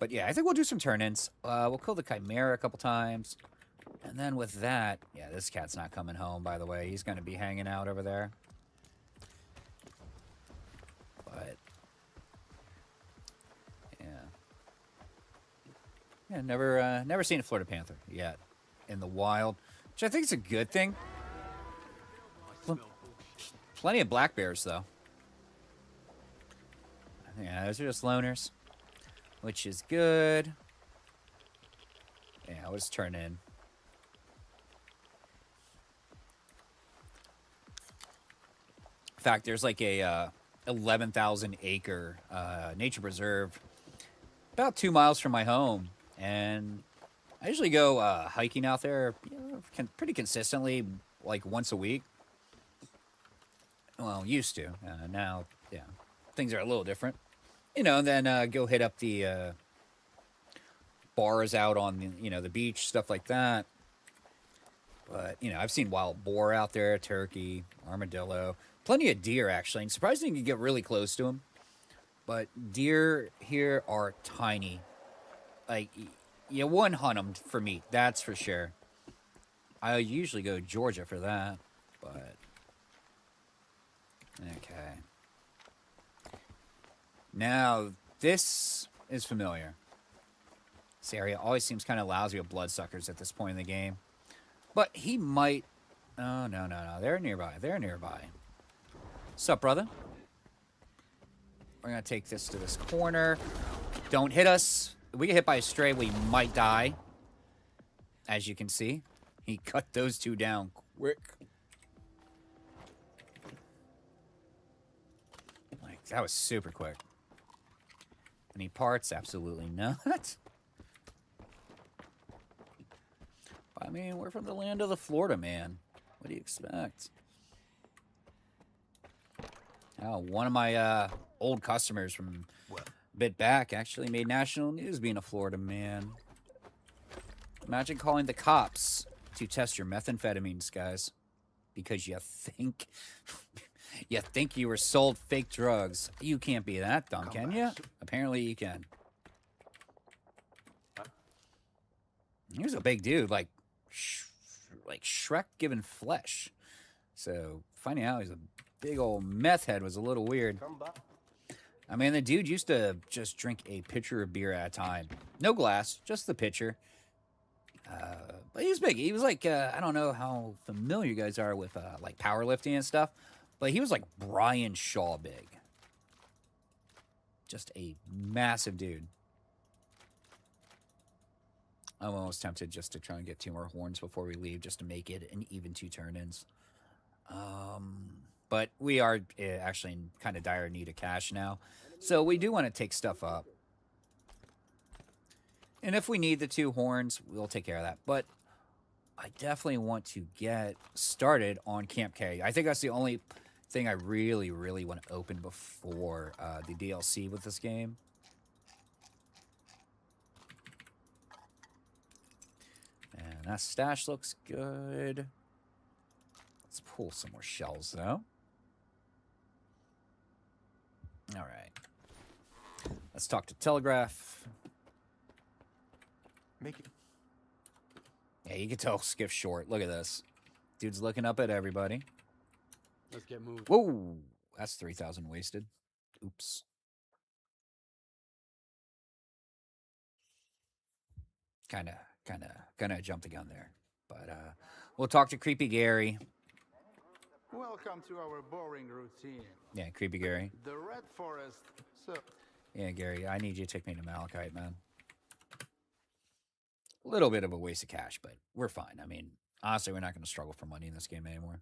But, yeah, I think we'll do some turn-ins. We'll kill the Chimera a couple times. And then with that, yeah, this cat's not coming home, by the way. He's going to be hanging out over there. But, yeah. Yeah, never seen a Florida panther yet in the wild, which I think is a good thing. Plenty of black bears, though. Yeah, those are just loners, which is good. Yeah, I'll just turn in. fact, there's like a 11,000 acre nature preserve about 2 miles from my home, and I usually go hiking out there pretty consistently, like once a week. Well, used to. Now, yeah, things are a little different. And then go hit up the bars out on the beach, stuff like that. But I've seen wild boar out there, turkey, armadillo, plenty of deer actually. And surprisingly, you can get really close to them. But deer here are tiny. Like you wouldn't hunt them for meat, that's for sure. I usually go to Georgia for that, but okay. Now this is familiar. This area always seems kind of lousy with bloodsuckers at this point in the game. But he might... Oh, no. They're nearby. Sup, brother? We're going to take this to this corner. Don't hit us. If we get hit by a stray, we might die. As you can see. He cut those two down quick. Like, that was super quick. Any parts? Absolutely not. I mean, we're from the land of the Florida man. What do you expect? Oh, one of my old customers from a bit back actually made national news being a Florida man. Imagine calling the cops to test your methamphetamines, guys, because you think you were sold fake drugs. You can't be that dumb, can you? Apparently you can. Here's a big dude, like Shrek given flesh. So finding out he's a big old meth head was a little weird. I mean, the dude used to just drink a pitcher of beer at a time. No glass, just the pitcher. But he was big. He was like, I don't know how familiar you guys are with like powerlifting and stuff, but he was like Brian Shaw big. Just a massive dude. I'm almost tempted just to try and get 2 more horns before we leave, just to make it an even 2 turn-ins. But we are actually in kind of dire need of cash now, so we do want to take stuff up. And if we need the 2 horns, we'll take care of that. But I definitely want to get started on Camp K. I think that's the only thing I really, really want to open before the DLC with this game. And that stash looks good. Let's pull some more shells, though. All right. Let's talk to Telegraph. Make it. Yeah, you can tell Skiff's short. Look at this. Dude's looking up at everybody. Let's get moved. Whoa! That's 3,000 wasted. Oops. Kinda jumped the gun there. But we'll talk to Creepy Gary. Welcome to our boring routine. Yeah, Creepy Gary. The Red Forest. So, Yeah, Gary, I need you to take me to Malachite, man. A little bit of a waste of cash, but we're fine. I mean, honestly, we're not going to struggle for money in this game anymore.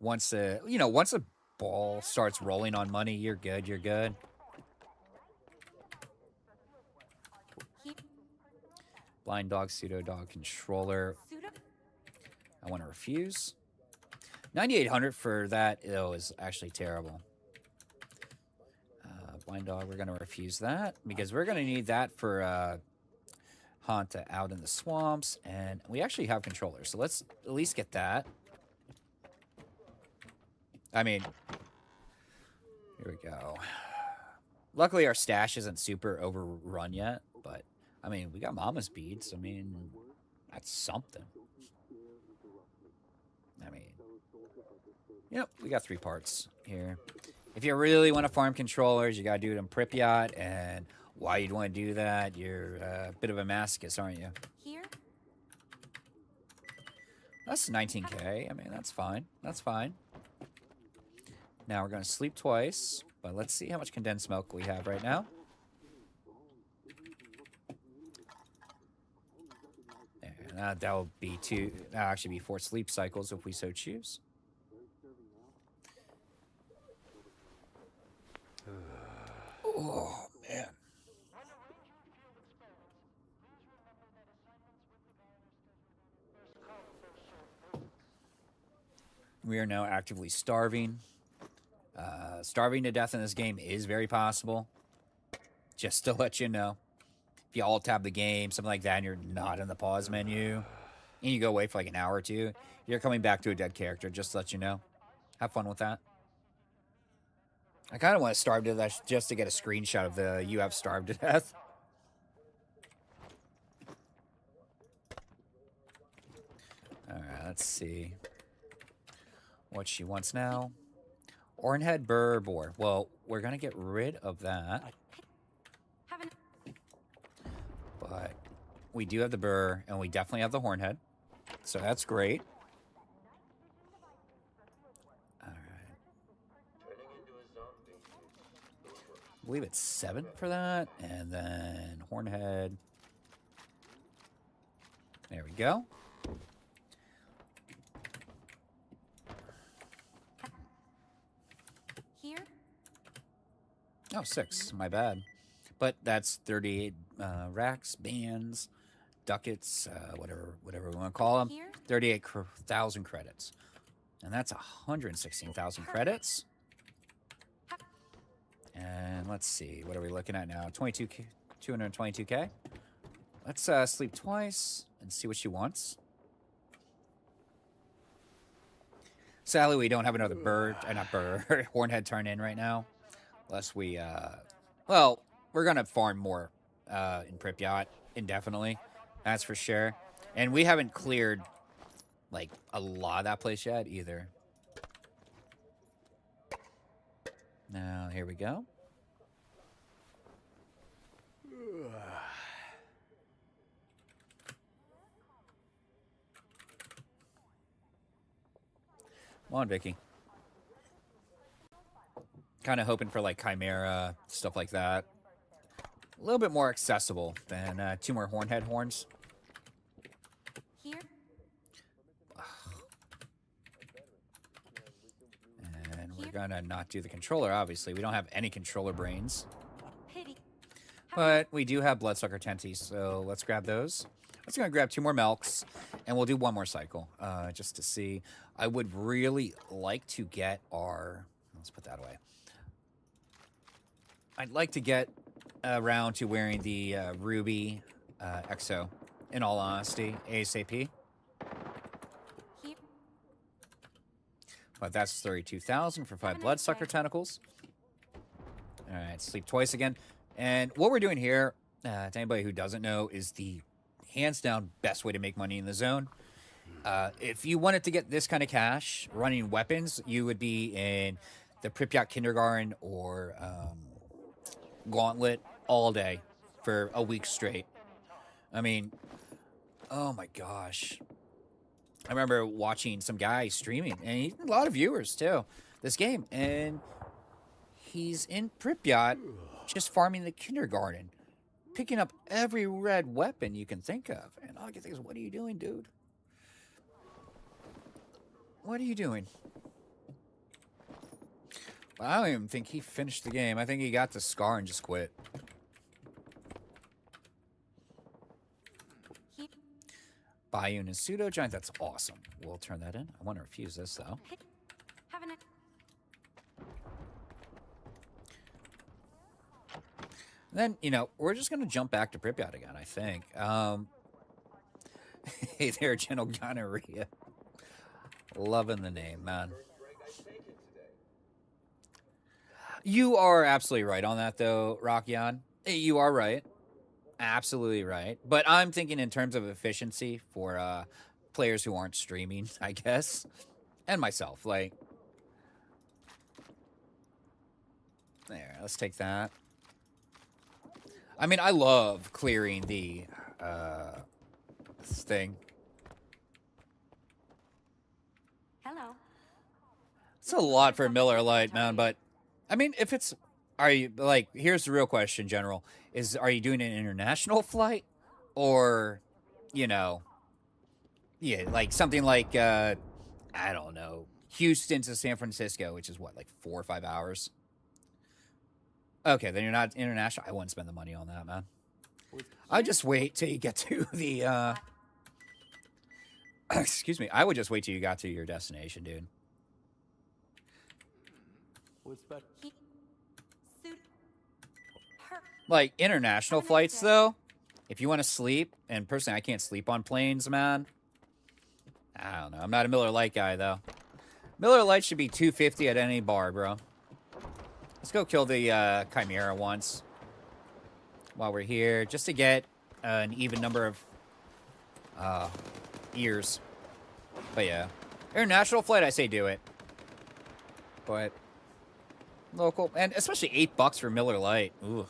Once the ball starts rolling on money, you're good. You're good. Blind dog, pseudo dog controller. I want to refuse. 9,800 for that is actually terrible. Blind dog, we're going to refuse that because we're going to need that for Hanta out in the swamps, and we actually have controllers, so let's at least get that. I mean, here we go. Luckily, our stash isn't super overrun yet, but I mean, we got Mama's beads. I mean, that's something. I mean, yep, we got 3 parts here. If you really want to farm controllers, you got to do it in Pripyat, and why you'd want to do that, you're a bit of a masochist, aren't you? Here? That's 19K. I mean, that's fine. That's fine. Now we're going to sleep twice, but let's see how much condensed milk we have right now. And that'll be 2. That'll actually be 4 sleep cycles if we so choose. We are now actively starving. Starving to death in this game is very possible. Just to let you know. If you alt tab the game, something like that, and you're not in the pause menu, and you go away for like an hour or two, you're coming back to a dead character, just to let you know. Have fun with that. I kind of want to starve to death just to get a screenshot of the you have starved to death. Alright, let's see what she wants now. Hornhead Burr Boar. Well, we're going to get rid of that. But we do have the Burr, and we definitely have the Hornhead. So that's great. Alright. I believe it's 7 for that. And then Hornhead. There we go. Here? Oh, 6. My bad. But that's 38 racks, bands, ducats, whatever we want to call them. Here? 38,000 credits. And that's 116,000 credits. And let's see. What are we looking at now? 222K. Let's sleep twice and see what she wants. Sadly, we don't have another Hornhead turn in right now. Unless we, well, we're going to farm more in Pripyat indefinitely. That's for sure. And we haven't cleared, like, a lot of that place yet either. Now, here we go. Come on, Vicky. Kind of hoping for, like, Chimera, stuff like that. A little bit more accessible than 2 more Hornhead horns. Here? And we're gonna not do the controller, obviously. We don't have any controller brains. Pity. But we do have Bloodsucker Tenties, so let's grab those. Let's gonna grab 2 more Milks, and we'll do 1 more cycle, just to see. I would really like to get our... Let's put that away. I'd like to get around to wearing the Ruby EXO, in all honesty, ASAP. Here? But that's 32,000 for 5 Bloodsucker Tentacles. Alright, sleep twice again. And what we're doing here, to anybody who doesn't know, is the hands down best way to make money in the zone. If you wanted to get this kind of cash running weapons, you would be in the Pripyat Kindergarten or Gauntlet all day for a week straight. I mean, oh my gosh. I remember watching some guy streaming, and a lot of viewers too, this game, and he's in Pripyat just farming the kindergarten, picking up every red weapon you can think of. And all I can think is, what are you doing, dude? What are you doing? Well, I don't even think he finished the game. I think he got the scar and just quit. Bayou and Pseudo Giant, that's awesome. We'll turn that in. I want to refuse this, though. Have a Then, you know, we're just going to jump back to Pripyat again, I think. Hey there, General Gonorrhea. Loving the name, man. You are absolutely right on that, though, Rockyan. You are right. Absolutely right. But I'm thinking in terms of efficiency for players who aren't streaming, I guess. And myself. Like, there, let's take that. I mean, I love clearing the this thing. hello. It's a lot for Miller Lite, man, but I mean, if it's, are you, like, here's the real question, General, is, are you doing an international flight, or, you know, yeah, like, something like, I don't know, Houston to San Francisco, which is what, like, 4 or 5 hours? Okay, then you're not international. I wouldn't spend the money on that, man. I'd just wait till you get to the, excuse me, I would just wait till you got to your destination, dude. What's better? He. Suit. Her. Like, international Have a nice flights, day. though, if you want to sleep, and personally, I can't sleep on planes, man. I don't know. I'm not a Miller Lite guy, though. Miller Lite should be $2.50 at any bar, bro. Let's go kill the Chimera once while we're here, just to get an even number of ears. But yeah, international flight, I say do it. But local, and especially $8 for Miller Lite. Ooh.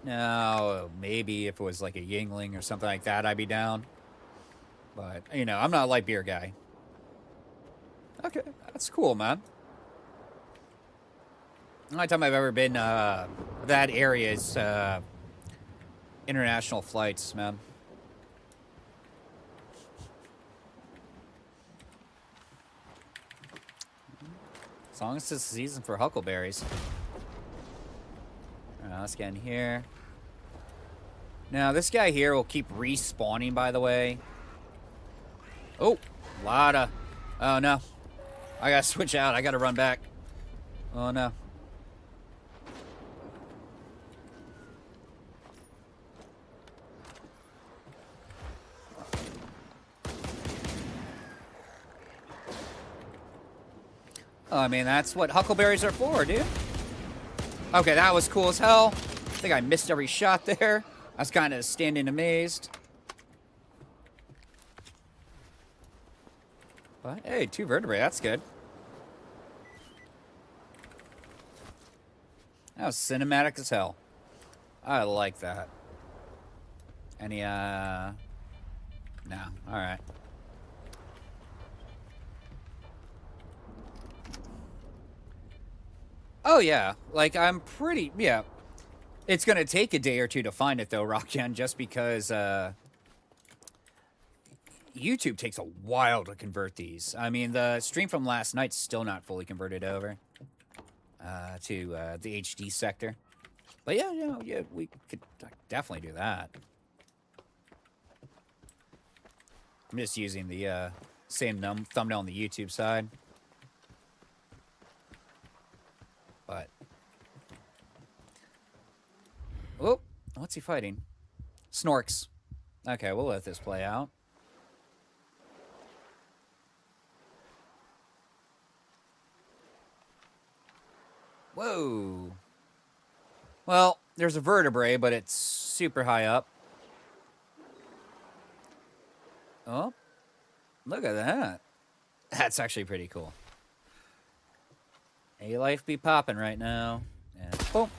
No, maybe if it was like a Yingling or something like that, I'd be down. But, you know, I'm not a light beer guy. Okay, that's cool, man. The only time I've ever been that area is international flights, man. As long as it's the season for huckleberries. Alright, let's get in here. Now, this guy here will keep respawning, by the way. Oh, a lot of... Oh, no. I gotta switch out. I gotta run back. Oh, no. Oh, I mean, that's what huckleberries are for, dude. Okay, that was cool as hell. I think I missed every shot there. I was kind of standing amazed. But, hey, 2 vertebrae. That's good. That was cinematic as hell. I like that. Any, no. Alright. Oh, yeah. Like, I'm pretty... Yeah. It's going to take a day or two to find it, though, Rockyan, just because YouTube takes a while to convert these. I mean, the stream from last night's still not fully converted over to the HD sector. But, yeah, yeah, we could definitely do that. I'm just using the same thumbnail on the YouTube side. But... Oh, what's he fighting? Snorks. Okay, we'll let this play out. Whoa. Well, there's a vertebrae, but it's super high up. Oh, look at that. That's actually pretty cool. A-Life be popping right now. And boom.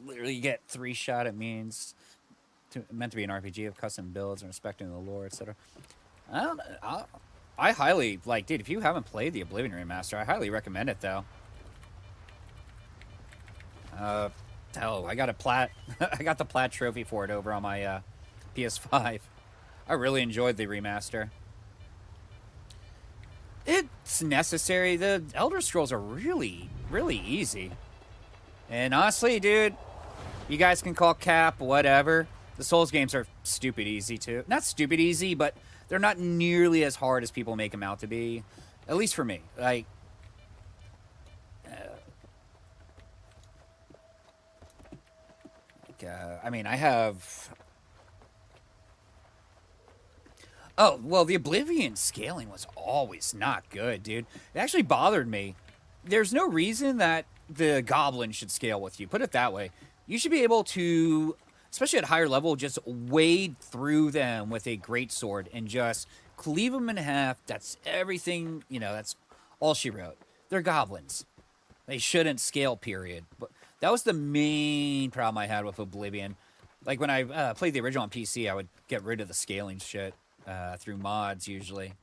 Literally get 3 shot. It means meant to be an RPG of custom builds and respecting the lore, etc. I highly like, dude. If you haven't played the Oblivion remaster, I highly recommend it, though. Hell, I got a plat. I got the plat trophy for it over on my PS5. I really enjoyed the remaster. It's necessary. The Elder Scrolls are really, really easy. And honestly, dude, you guys can call cap, whatever. The Souls games are stupid easy, too. Not stupid easy, but they're not nearly as hard as people make them out to be. At least for me. Like, I mean, I have... Oh, well, the Oblivion scaling was always not good, dude. It actually bothered me. There's no reason that the goblin should scale with you. Put it that way. You should be able to, especially at higher level, just wade through them with a greatsword and just cleave them in half. That's everything, you know, that's all she wrote. They're goblins. They shouldn't scale, period. But that was the main problem I had with Oblivion. Like, when I played the original on PC, I would get rid of the scaling shit through mods, usually.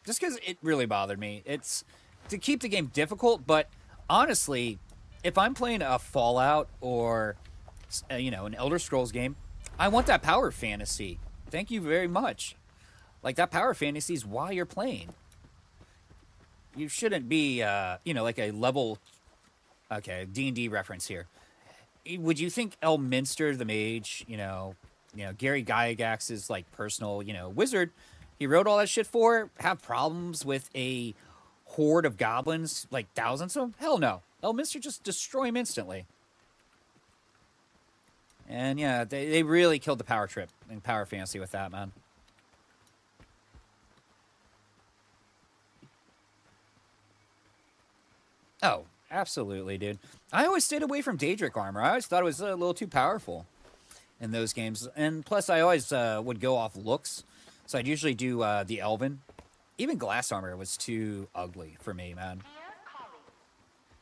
Just because it really bothered me. It's to keep the game difficult, but honestly, if I'm playing a Fallout or, you know, an Elder Scrolls game, I want that power fantasy. Thank you very much. Like, that power fantasy is why you're playing. you shouldn't be, you know, like a level. Okay, D&D reference here. Would you think Elminster the mage, you know, Gary Gygax's like personal, you know, wizard, he wrote all that shit for, have problems with a horde of goblins, like thousands of them? Hell no. Elminster just destroy him instantly. And yeah, they really killed the power trip and power fantasy with that, man. Oh, absolutely, dude. I always stayed away from Daedric armor. I always thought it was a little too powerful in those games. And plus, I always would go off looks. So I'd usually do the Elven. Even glass armor was too ugly for me, man. Dear colleagues,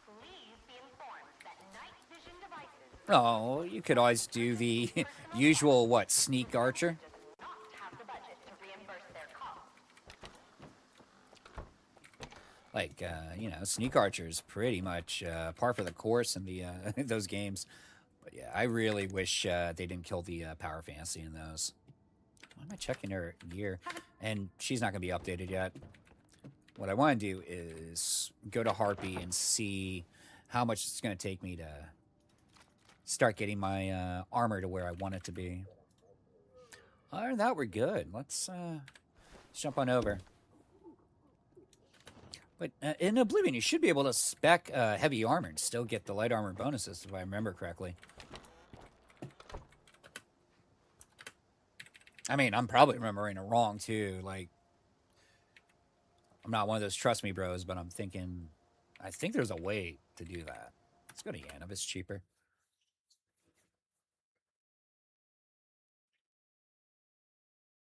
please be informed that night vision devices Oh, you could always do the usual, what, sneak archer? does not have the budget to reimburse their costs. Like, you know, sneak archer is pretty much par for the course in the those games. But yeah, I really wish they didn't kill the power fantasy in those. Why am I checking her gear? And she's not going to be updated yet. What I want to do is go to Harpy and see how much it's going to take me to start getting my armor to where I want it to be. Other than that, we're good. Let's jump on over. But in Oblivion, you should be able to spec heavy armor and still get the light armor bonuses, if I remember correctly. I mean, I'm probably remembering it wrong, too. Like, I'm not one of those trust me bros, but I'm thinking, I think there's a way to do that. Let's go to Yanov, it's cheaper.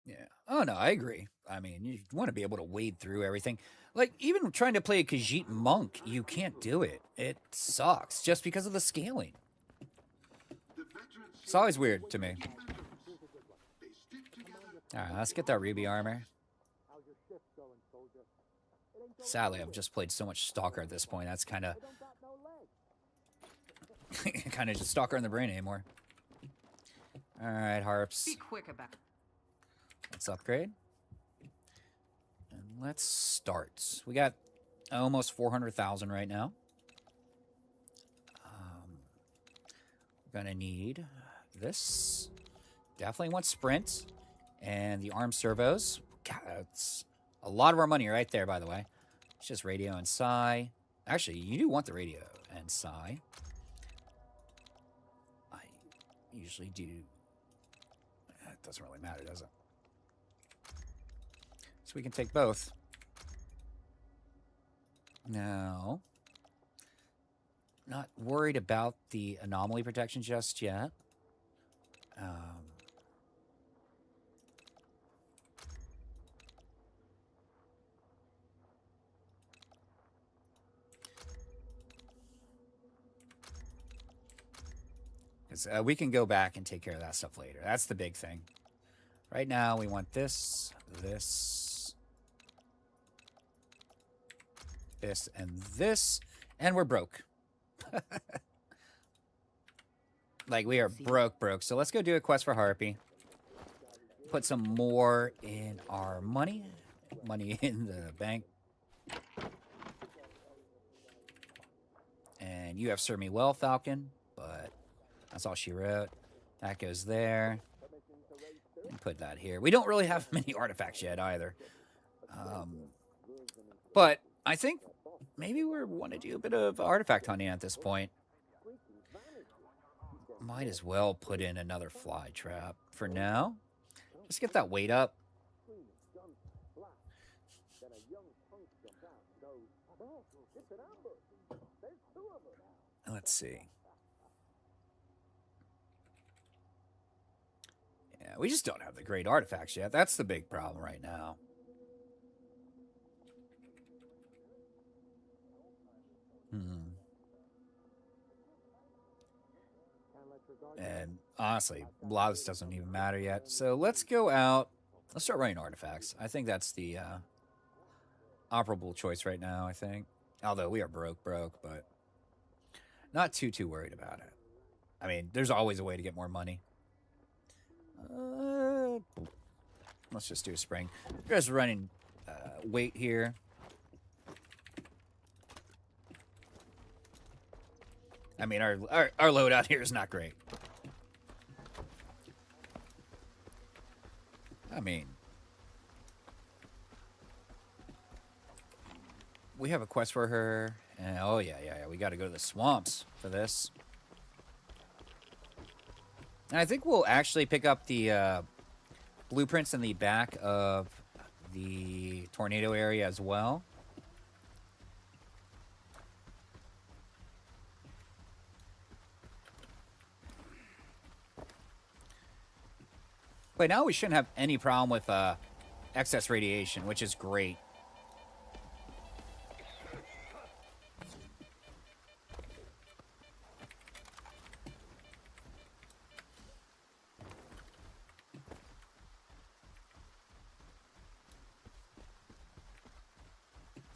Yeah. Oh, no, I agree. I mean, you want to be able to wade through everything. Like, even trying to play a Khajiit monk, you can't do it. It sucks just because of the scaling. It's always weird to me. All right, let's get that ruby armor. Sadly, I've just played so much Stalker at this point. That's kind of just Stalker in the brain anymore. All right, harps. Be quick about it. Let's upgrade. And let's start. We got almost 400,000 right now. We're going to need this. Definitely want sprint. And the arm servos. God, that's a lot of our money right there, by the way. It's just radio and psi. Actually, you do want the radio and psi. I usually do. It doesn't really matter, does it? So we can take both. Now, not worried about the anomaly protection just yet. Because we can go back and take care of that stuff later. That's the big thing. Right now, we want this, this, this, and we're broke. Like, we are broke. So let's go do a quest for Harpy. Put some more in our money. Money in the bank. And you have served me well, Falcon, but that's all she wrote. That goes there. And put that here. We don't really have many artifacts yet either. But I think maybe we want to do a bit of artifact hunting at this point. Might as well put in another fly trap for now. Just get that weight up. Let's see. Yeah, we just don't have the great artifacts yet. That's the big problem right now. And honestly, a lot of this doesn't even matter yet. So let's go out. Let's start running artifacts. I think that's the operable choice right now, I think. Although we are broke, but not too worried about it. I mean, there's always a way to get more money. Let's just do a spring. You guys are running weight here. I mean, our loadout here is not great. I mean, we have a quest for her. And, oh, yeah. We got to go to the swamps for this. And I think we'll actually pick up the blueprints in the back of the tornado area as well. But now we shouldn't have any problem with excess radiation, which is great.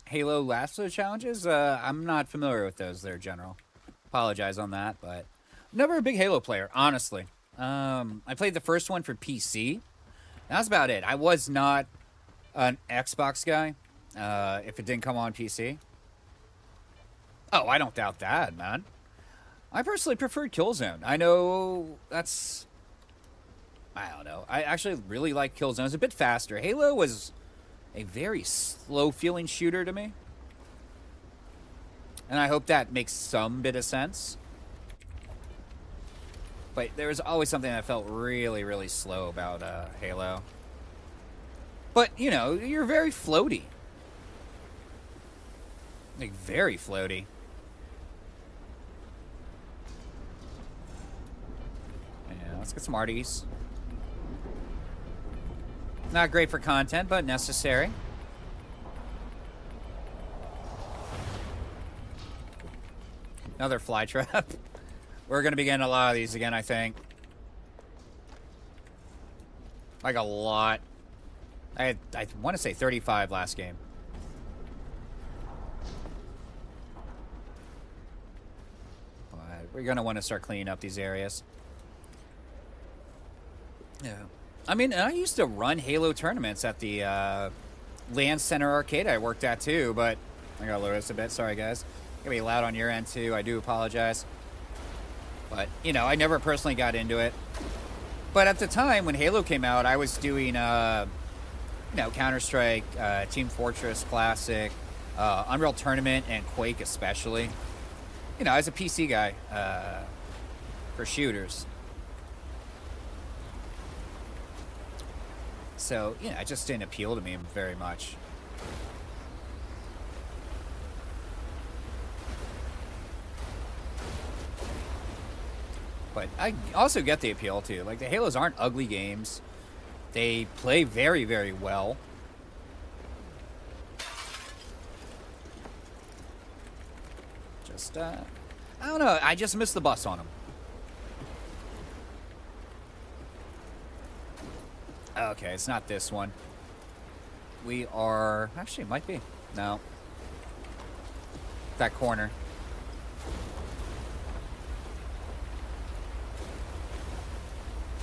Halo lasso challenges? I'm not familiar with those there, General. Apologize on that, but never a big Halo player, honestly. I played the first one for PC. That's about it. I was not an Xbox guy, if it didn't come on PC. Oh, I don't doubt that, man. I personally preferred Killzone. I know that's... I don't know. I actually really like Killzone. It's a bit faster. Halo was a very slow-feeling shooter to me. And I hope that makes some bit of sense. But there was always something that felt really, really slow about Halo. But, you know, you're very floaty. Like, very floaty. Yeah, let's get some arties. Not great for content, but necessary. Another fly trap. We're going to be getting a lot of these again, I think. Like a lot. I want to say 35 last game. But we're going to want to start cleaning up these areas. Yeah. I mean, I used to run Halo tournaments at the Land Center arcade I worked at too, but I got to lower this a bit. Sorry, guys. Gonna be loud on your end too. I do apologize. But, you know, I never personally got into it. But at the time when Halo came out, I was doing, you know, Counter-Strike, Team Fortress Classic, Unreal Tournament, and Quake especially. You know, I was a PC guy for shooters. So, you know, it just didn't appeal to me very much. But I also get the appeal, too. Like, the Halos aren't ugly games. They play very, very well. Just, I don't know. I just missed the bus on them. Okay, it's not this one. We are... Actually, it might be. No. That corner.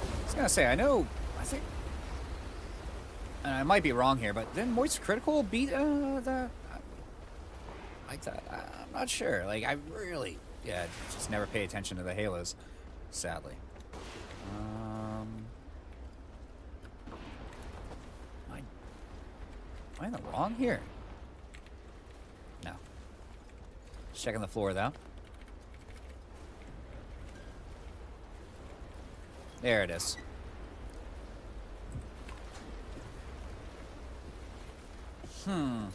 I was gonna say, I think... And I might be wrong here, but didn't Moist Critical beat the... Like that? I'm not sure. Like, I really... Yeah, just never pay attention to the Halos, sadly. Am I in the wrong here? No. Just checking the floor, though. There it is. I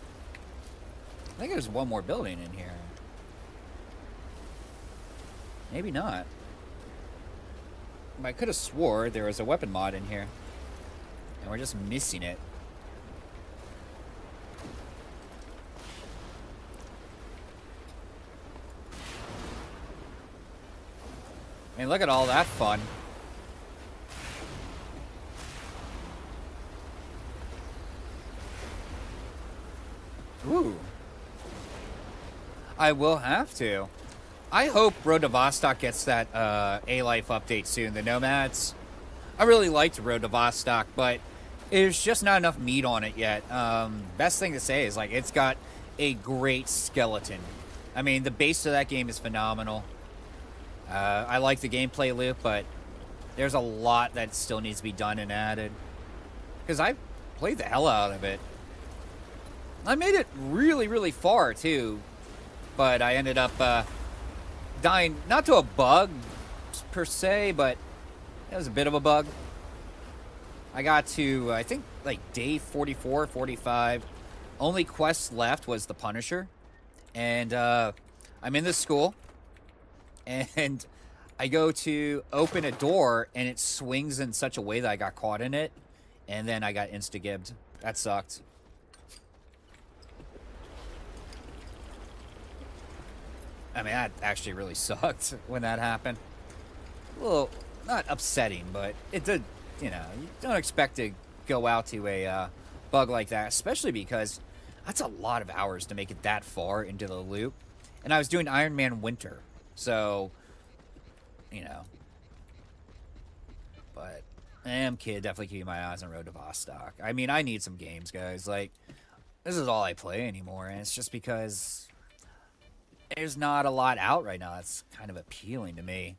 think there's one more building in here. Maybe not. I could have swore there was a weapon mod in here. And we're just missing it. I mean, look at all that fun. Ooh. I will have to. I hope Road to Vostok gets that A-Life update soon. The Nomads. I really liked Road to Vostok, but there's just not enough meat on it yet. Best thing to say is, like, it's got a great skeleton. I mean, the base of that game is phenomenal. I like the gameplay loop, but there's a lot that still needs to be done and added. Because I played the hell out of it. I made it really, really far, too. But I ended up dying, not to a bug, per se, but it was a bit of a bug. I got to, I think, like, day 44, 45. Only quest left was the Punisher. And I'm in this school. And I go to open a door, and it swings in such a way that I got caught in it. And then I got insta-gibbed. That sucked. I mean, that actually really sucked when that happened. A little, not upsetting, but it did, you know, you don't expect to go out to a bug like that, especially because that's a lot of hours to make it that far into the loop. And I was doing Ironman Winter, so, you know. But I am definitely keeping my eyes on Road to Vostok. I mean, I need some games, guys. Like, this is all I play anymore, and it's just because there's not a lot out right now that's kind of appealing to me.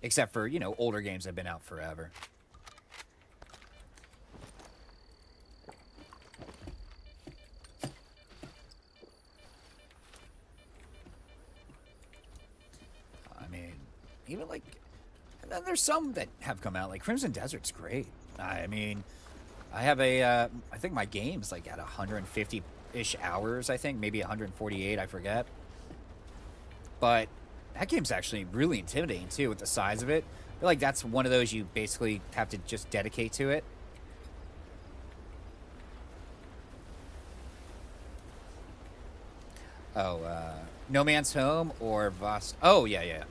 Except for, you know, older games that have been out forever. I mean, even like, and then there's some that have come out. Like Crimson Desert's great. I mean, I have a, I think my game's like at 150-ish hours, I think. Maybe 148, I forget. But that game's actually really intimidating, too, with the size of it. I feel like that's one of those you basically have to just dedicate to it. Oh, No Man's Home or Vostok? Oh, yeah.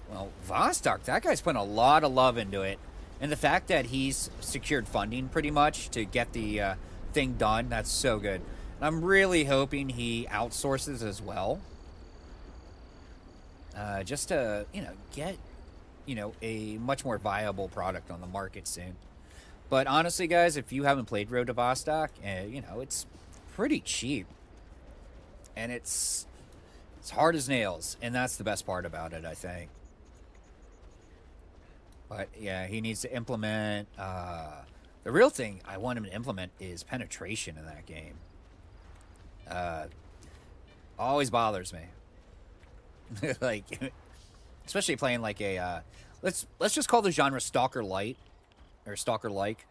Well, Vostok, that guy's putting a lot of love into it. And the fact that he's secured funding pretty much to get the thing done, that's so good. And I'm really hoping he outsources as well. Just to, you know, get, you know, a much more viable product on the market soon. But honestly, guys, if you haven't played Road to Vostok, you know, it's pretty cheap. And it's hard as nails. And that's the best part about it, I think. But, yeah, he needs to implement... the real thing I want him to implement is penetration in that game. Always bothers me. Like, especially playing like a let's just call the genre Stalker Light or Stalker like,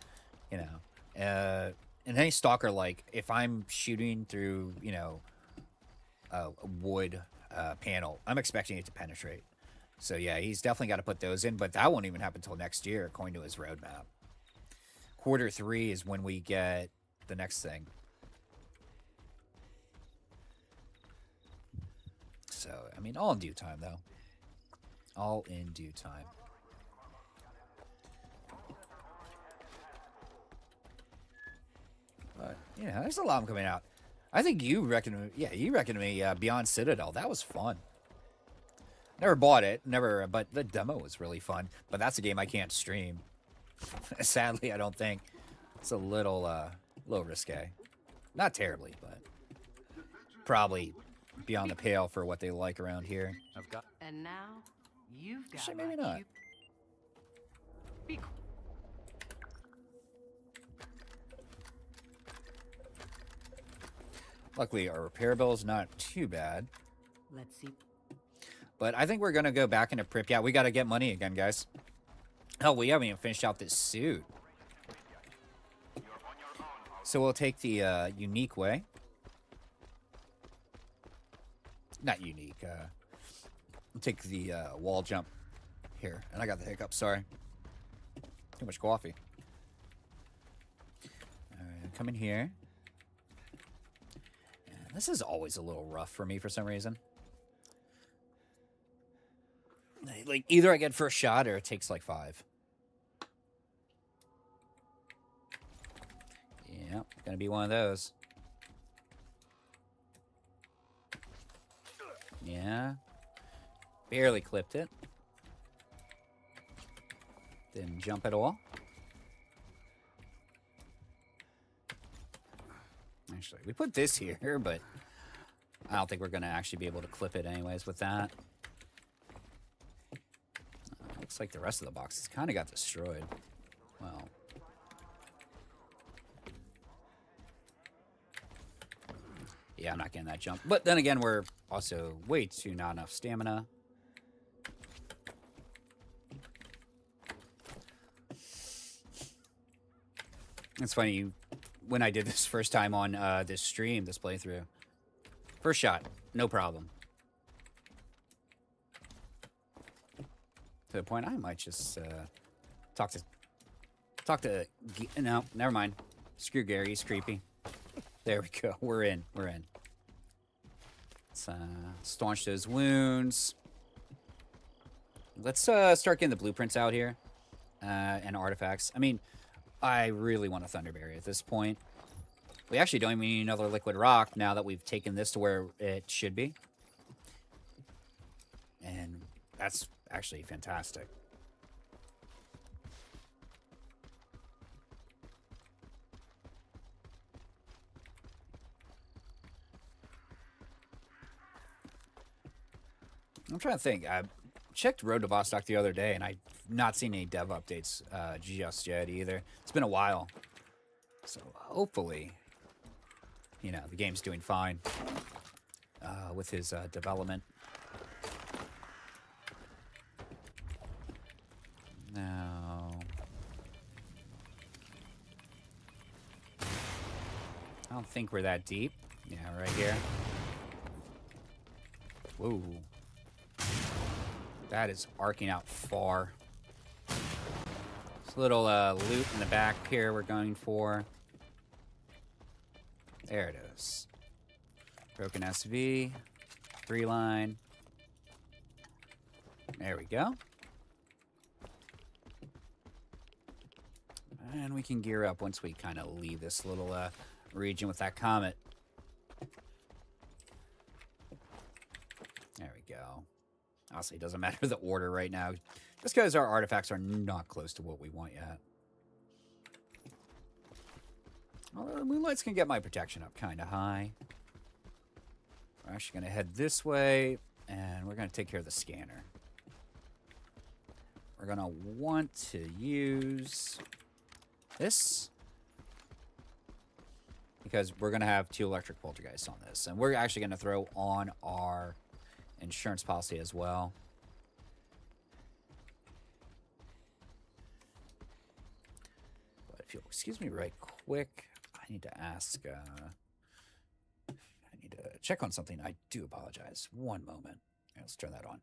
you know, and any Stalker like, if I'm shooting through, you know, a wood panel, I'm expecting it to penetrate. So yeah, he's definitely got to put those in, but that won't even happen until next year according to his roadmap. Q3 is when we get the next thing. So, I mean, all in due time, though. All in due time. But, you know, there's a lot of them coming out. I think you recommended me Beyond Citadel. That was fun. Never bought it, but the demo was really fun. But that's a game I can't stream. Sadly, I don't think. It's a little risque. Not terribly, but probably beyond the pale for what they like around here. I've got. And now you've got. Actually, maybe not. Luckily, our repair bill is not too bad. Let's see. But I think we're going to go back into Pripyat. We got to get money again, guys. Hell, we haven't even finished out this suit. So we'll take the unique way. Not unique. We'll take the wall jump here. And I got the hiccup, sorry. Too much coffee. All right, come in here. And this is always a little rough for me for some reason. Like, either I get first shot or it takes like 5. Yeah, gonna be one of those. Yeah. Barely clipped it. Didn't jump at all. Actually, we put this here, but I don't think we're gonna actually be able to clip it anyways with that. Looks like the rest of the boxes kind of got destroyed. Well. Yeah, I'm not getting that jump. But then again, we're also way too not enough stamina. It's funny, when I did this first time on this stream, this playthrough. First shot, no problem. To the point I might just talk to no, never mind. Screw Gary, he's creepy. There we go. We're in. We're in. Let's staunch those wounds. Let's start getting the blueprints out here and artifacts. I mean, I really want a Thunderberry at this point. We actually don't even need another liquid rock now that we've taken this to where it should be. And that's actually fantastic. I'm trying to think. I checked Road to Vostok the other day, and I've not seen any dev updates just yet either. It's been a while. So hopefully, you know, the game's doing fine with his development. Now, I don't think we're that deep. Yeah, right here. Whoa. That is arcing out far. This little loot in the back here we're going for. There it is. Broken SV. 3-line. There we go. And we can gear up once we kind of leave this little region with that comet. There we go. Honestly, it doesn't matter the order right now. Just because our artifacts are not close to what we want yet. Although the moonlights can get my protection up kind of high. We're actually going to head this way, and we're going to take care of the scanner. We're going to want to use this, because we're going to have 2 electric poltergeists on this. And we're actually going to throw on our insurance policy as well. But if you'll excuse me right quick, I need to ask, I need to check on something. I do apologize. One moment. Let's turn that on.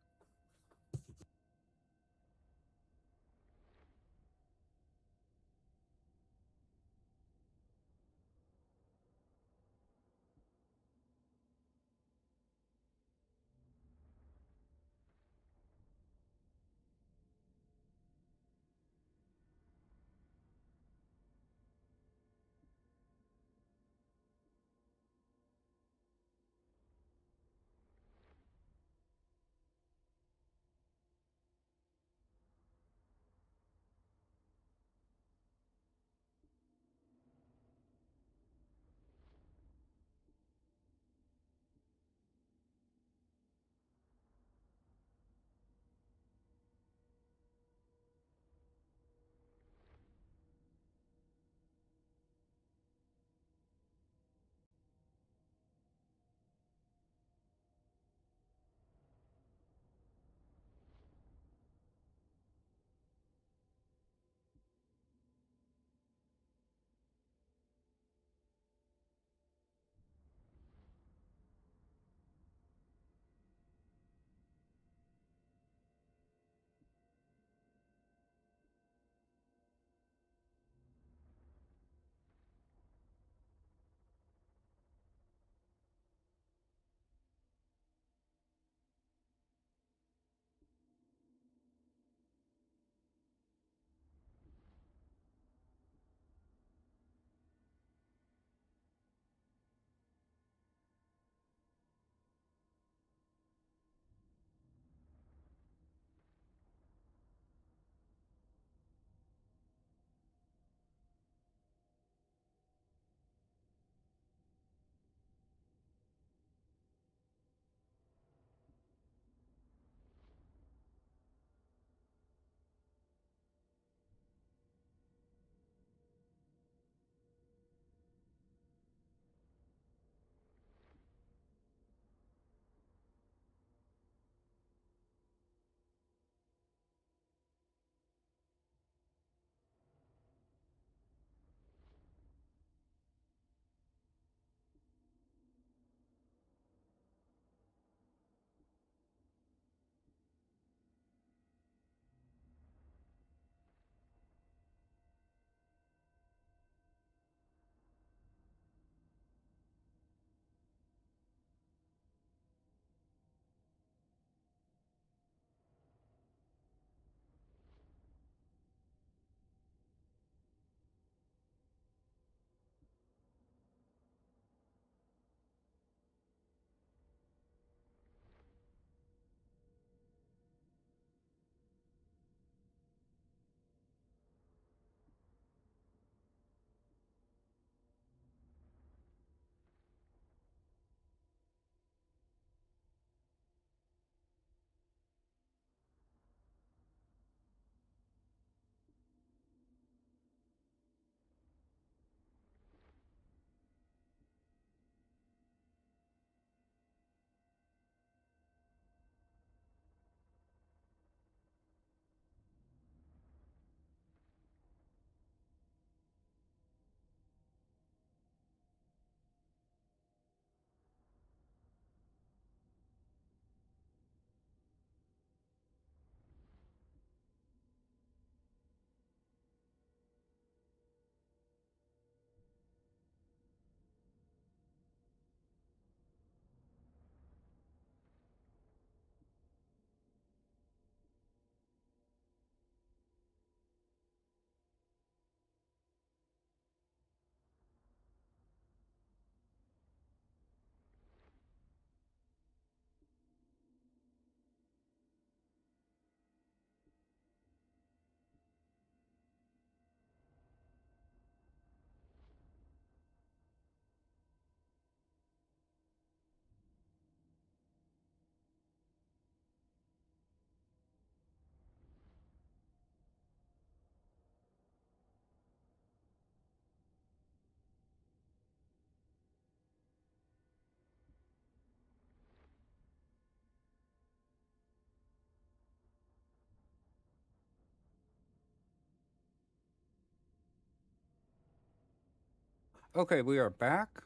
Okay, we are back.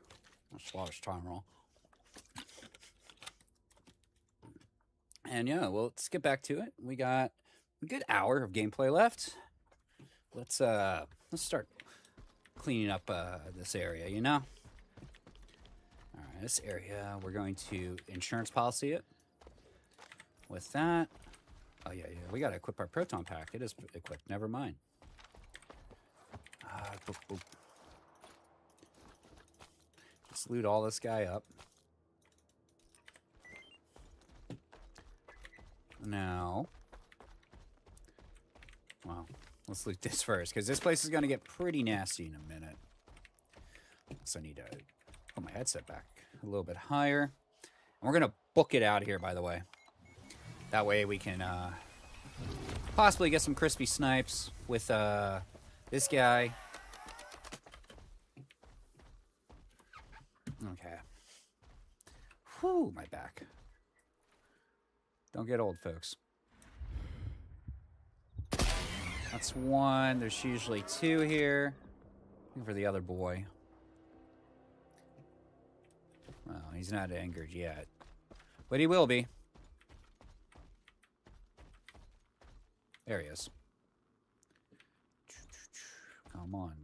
Let's watch time roll. And yeah, well, let's get back to it. We got a good hour of gameplay left. Let's start cleaning up this area, you know? All right, this area, we're going to insurance policy it. With that, oh yeah, we gotta equip our proton pack. It is equipped, never mind. Boop, boop. Let's loot all this guy up. Now, well, let's loot this first, because this place is going to get pretty nasty in a minute. So I need to put my headset back a little bit higher. And we're going to book it out here, by the way. That way we can possibly get some crispy snipes with this guy. Okay. Whew, my back. Don't get old, folks. That's one. There's usually two here. Looking for the other boy. Well, he's not angered yet. But he will be. There he is. Come on.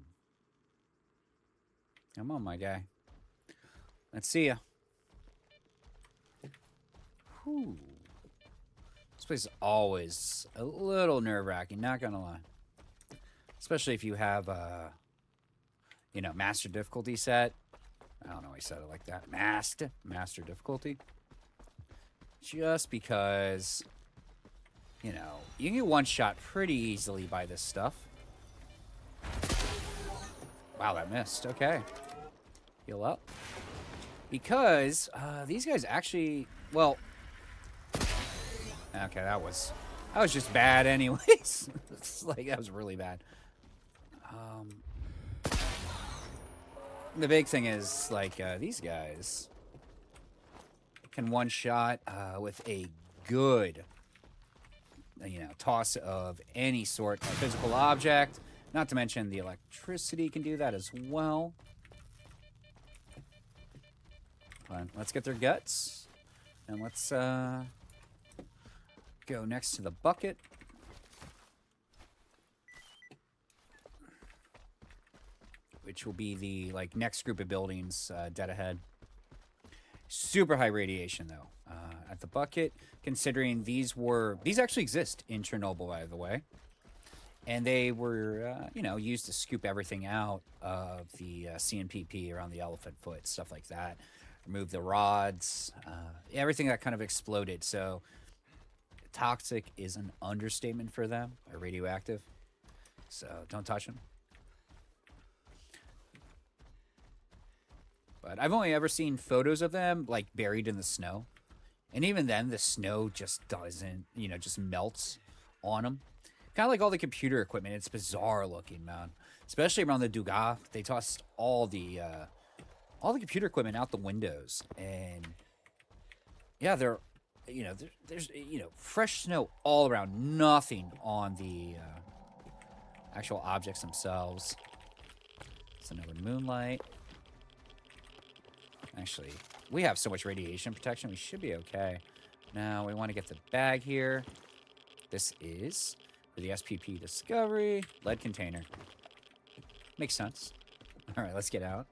Come on, my guy. Let's see ya. Whew. This place is always a little nerve-wracking, not gonna lie. Especially if you have, you know, master difficulty set. I don't know why I said it like that. Master difficulty. Just because, you know, you can get one shot pretty easily by this stuff. Wow, that missed. Okay. Heal up. Because these guys actually, well, okay, that was just bad anyways. It's like, that was really bad. The big thing is, like, these guys can one-shot with a good, you know, toss of any sort of physical object. Not to mention the electricity can do that as well. Fine. Let's get their guts. And let's go next to the bucket. Which will be the, like, next group of buildings dead ahead. Super high radiation, though, at the bucket, considering these actually exist in Chernobyl, by the way. And they were, you know, used to scoop everything out of the CNPP around the elephant foot, stuff like that. Remove the rods, everything that kind of exploded. So toxic is an understatement for them, or radioactive. So don't touch them. But I've only ever seen photos of them, like, buried in the snow. And even then, the snow just doesn't, you know, just melts on them. Kind of like all the computer equipment. It's bizarre looking, man. Especially around the Dugas. They tossed all the computer equipment out the windows. And, yeah, there's, you know, fresh snow all around. Nothing on the actual objects themselves. It's another moonlight. Actually, we have so much radiation protection, we should be okay. Now, we want to get the bag here. This is for the SPP Discovery. Lead container. Makes sense. All right, let's get out.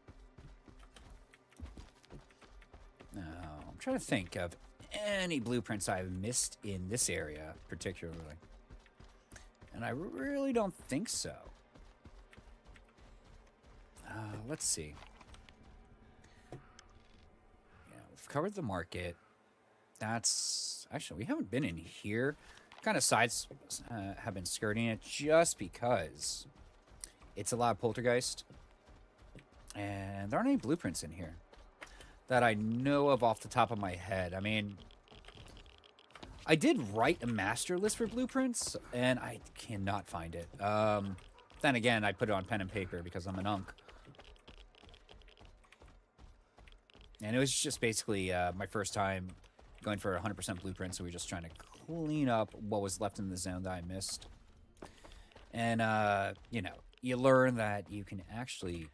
Now, I'm trying to think of any blueprints I've missed in this area, particularly. And I really don't think so. Let's see. Covered the market. That's actually, we haven't been in here. Kind of sides have been skirting it just because it's a lot of poltergeist, and there aren't any blueprints in here that I know of off the top of my head. I mean, I did write a master list for blueprints, and I cannot find it. Then again, I put it on pen and paper because I'm an unk. And it was just basically my first time going for 100% blueprint, so we were just trying to clean up what was left in the zone that I missed. And, you know, you learn that you can actually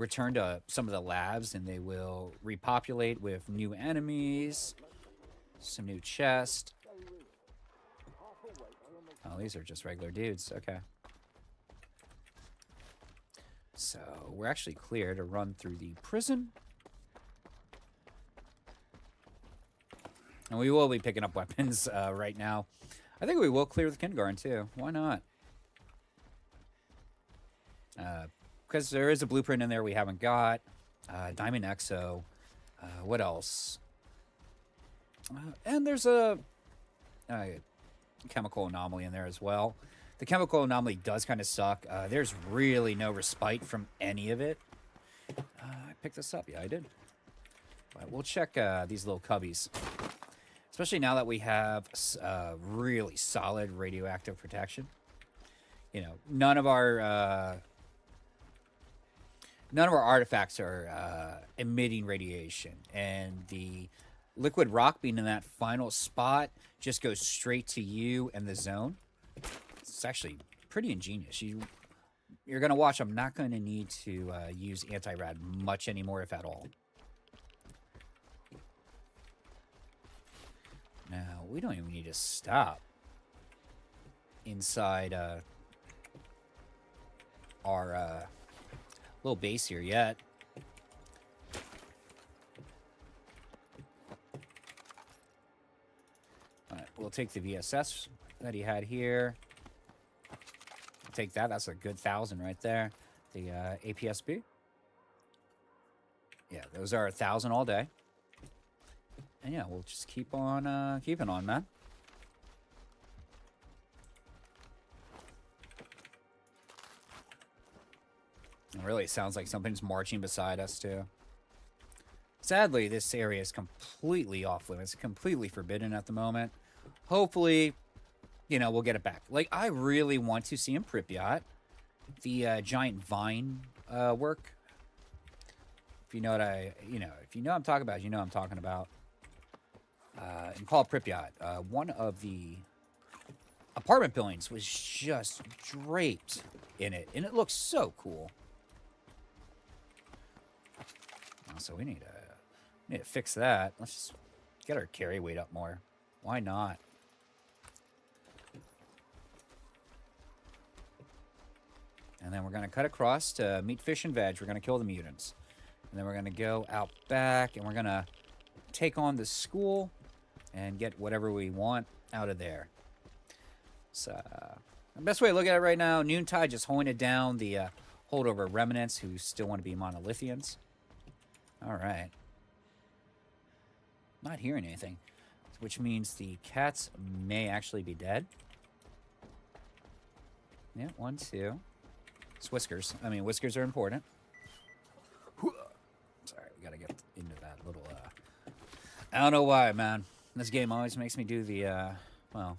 return to some of the labs, and they will repopulate with new enemies, some new chests. Oh, these are just regular dudes. Okay. So we're actually clear to run through the prison. And we will be picking up weapons right now. I think we will clear the kindergarten too. Why not? Because there is a blueprint in there we haven't got. Diamond Exo. What else? And there's a chemical anomaly in there as well. The chemical anomaly does kind of suck. There's really no respite from any of it. I picked this up. Yeah, I did. But we'll check these little cubbies. Especially now that we have really solid radioactive protection. You know, none of our artifacts are emitting radiation, and the liquid rock being in that final spot just goes straight to you and the zone. It's actually pretty ingenious. You're gonna watch. I'm not gonna need to use anti-rad much anymore, if at all. Now, we don't even need to stop inside our little base here yet. All right, we'll take the VSS that he had here. Take that. That's a good 1,000 right there. The APSB. Yeah, those are 1,000 all day. And yeah, we'll just keep on keeping on, man. It really sounds like something's marching beside us, too. Sadly, this area is completely off limits, completely forbidden at the moment. Hopefully, you know, we'll get it back. Like, I really want to see in Pripyat the giant vine work. If you know what if you know what I'm talking about, you know what I'm talking about. In Call of Pripyat, one of the apartment buildings was just draped in it, and it looks so cool. So we need to fix that. Let's just get our carry weight up more. Why not? And then we're going to cut across to meat, fish, and veg. We're going to kill the mutants. And then we're going to go out back, and we're going to take on the school and get whatever we want out of there. So, the best way to look at it right now, Noontide just holding it down the holdover remnants who still want to be monolithians. All right. Not hearing anything, which means the cats may actually be dead. Yeah, 1, 2. It's whiskers. I mean, whiskers are important. Sorry, we gotta get into that little, I don't know why, man. This game always makes me do the, well,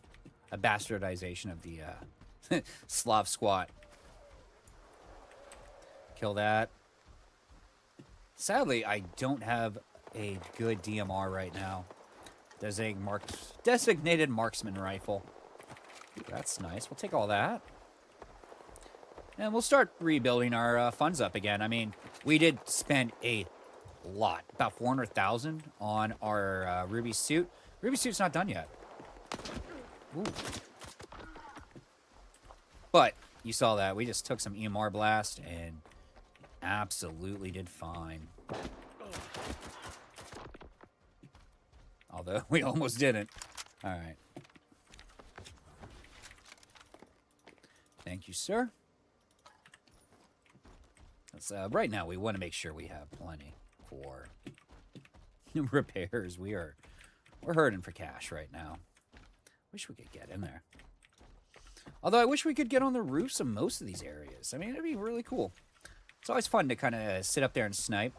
a bastardization of the, Slav squat. Kill that. Sadly, I don't have a good DMR right now. Designated marksman rifle. Ooh, that's nice. We'll take all that. And we'll start rebuilding our funds up again. I mean, we did spend a lot, about 400,000 on our Ruby suit. Ruby suit's not done yet. Ooh. But you saw that. We just took some EMR blast and absolutely did fine. Although we almost didn't. All right. Thank you, sir. Right now, we want to make sure we have plenty for repairs. We're hurting for cash right now. Wish we could get in there. Although I wish we could get on the roofs of most of these areas. I mean, it'd be really cool. It's always fun to kind of sit up there and snipe.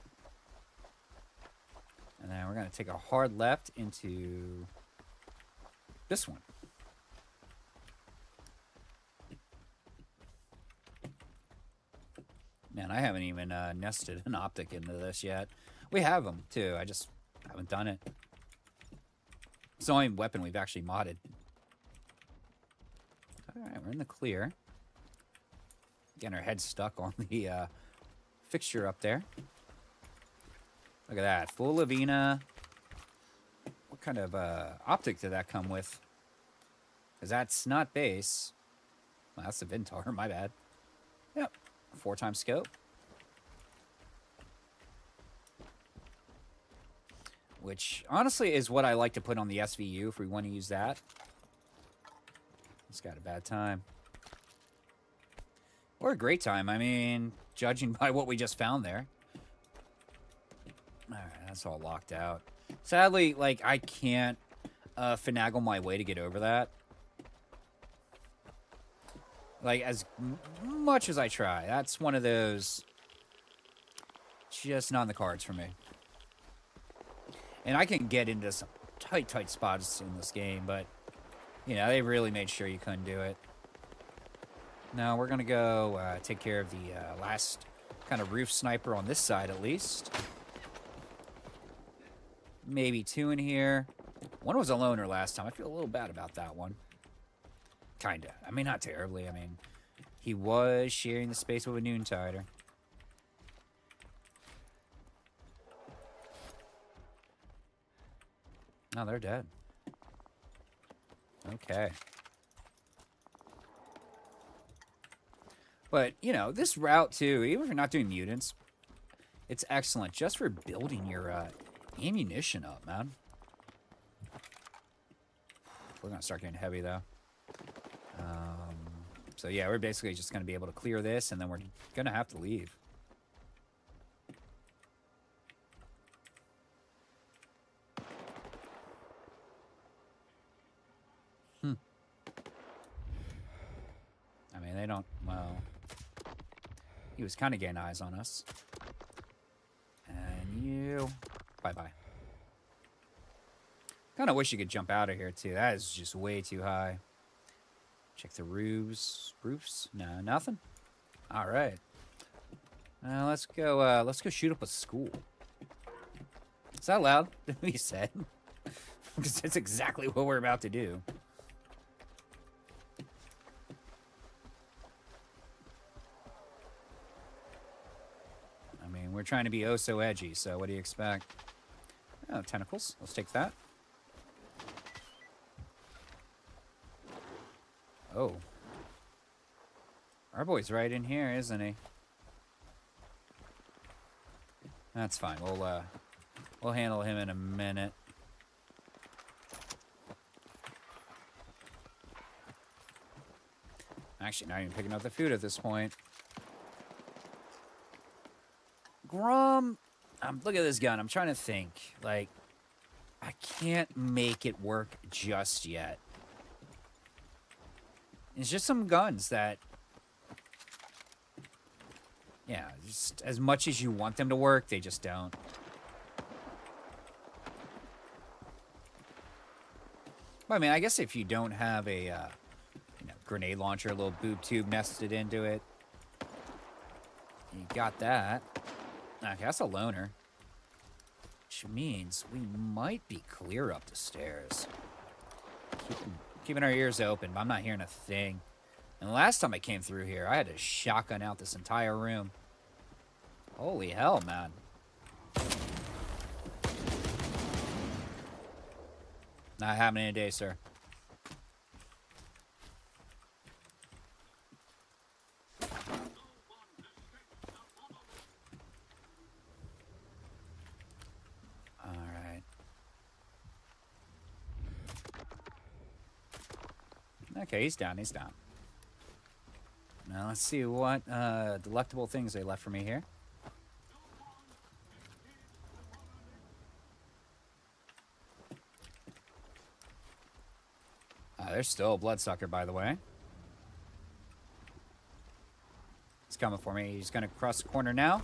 And then we're going to take a hard left into this one. Man, I haven't even nested an optic into this yet. We have them, too. I just haven't done it. It's the only weapon we've actually modded. All right, we're in the clear. Getting our head stuck on the fixture up there. Look at that. Full of Ina. What kind of optic did that come with? Because that's not base. Well, that's the Vintar. My bad. Yep. 4x scope. Which, honestly, is what I like to put on the SVU if we want to use that. It's got a bad time. Or a great time. I mean, judging by what we just found there. Alright, that's all locked out. Sadly, like, I can't finagle my way to get over that. Like, as much as I try. That's one of those... just not in the cards for me. And I can get into some tight spots in this game, but... you know, they really made sure you couldn't do it. Now, we're going to go take care of the last kind of roof sniper on this side, at least. Maybe 2 in here. One was a loner last time. I feel a little bad about that one. Kinda. I mean, not terribly. I mean, he was sharing the space with a Noontider. Oh, they're dead. Okay. But, you know, this route, too, even if you're not doing mutants, it's excellent just for building your ammunition up, man. We're going to start getting heavy, though. So, yeah, we're basically just going to be able to clear this, and then we're going to have to leave. I mean, they don't... well... he was kind of getting eyes on us. And you... bye-bye. Kind of wish you could jump out of here, too. That is just way too high. Check the roofs. Roofs? No, nothing? All right. Let's go shoot up a school. Is that loud? That we said? Because that's exactly what we're about to do. I mean, we're trying to be oh so edgy, so what do you expect? Oh, tentacles. Let's take that. Oh. Our boy's right in here, isn't he? That's fine. We'll handle him in a minute. Actually, not even picking up the food at this point. Grum, look at this gun. I'm trying to think. Like, I can't make it work just yet. It's just some guns that, yeah, just as much as you want them to work, they just don't. But, I mean, I guess if you don't have a, grenade launcher, a little boob tube nested into it, you got that. Okay, that's a loner. Which means we might be clear up the stairs. Keeping our ears open, but I'm not hearing a thing. And the last time I came through here, I had to shotgun out this entire room. Holy hell, man. Not happening today, sir. Okay, he's down, he's down. Now, let's see what delectable things they left for me here. There's still a bloodsucker, by the way. He's coming for me. He's going to cross the corner now.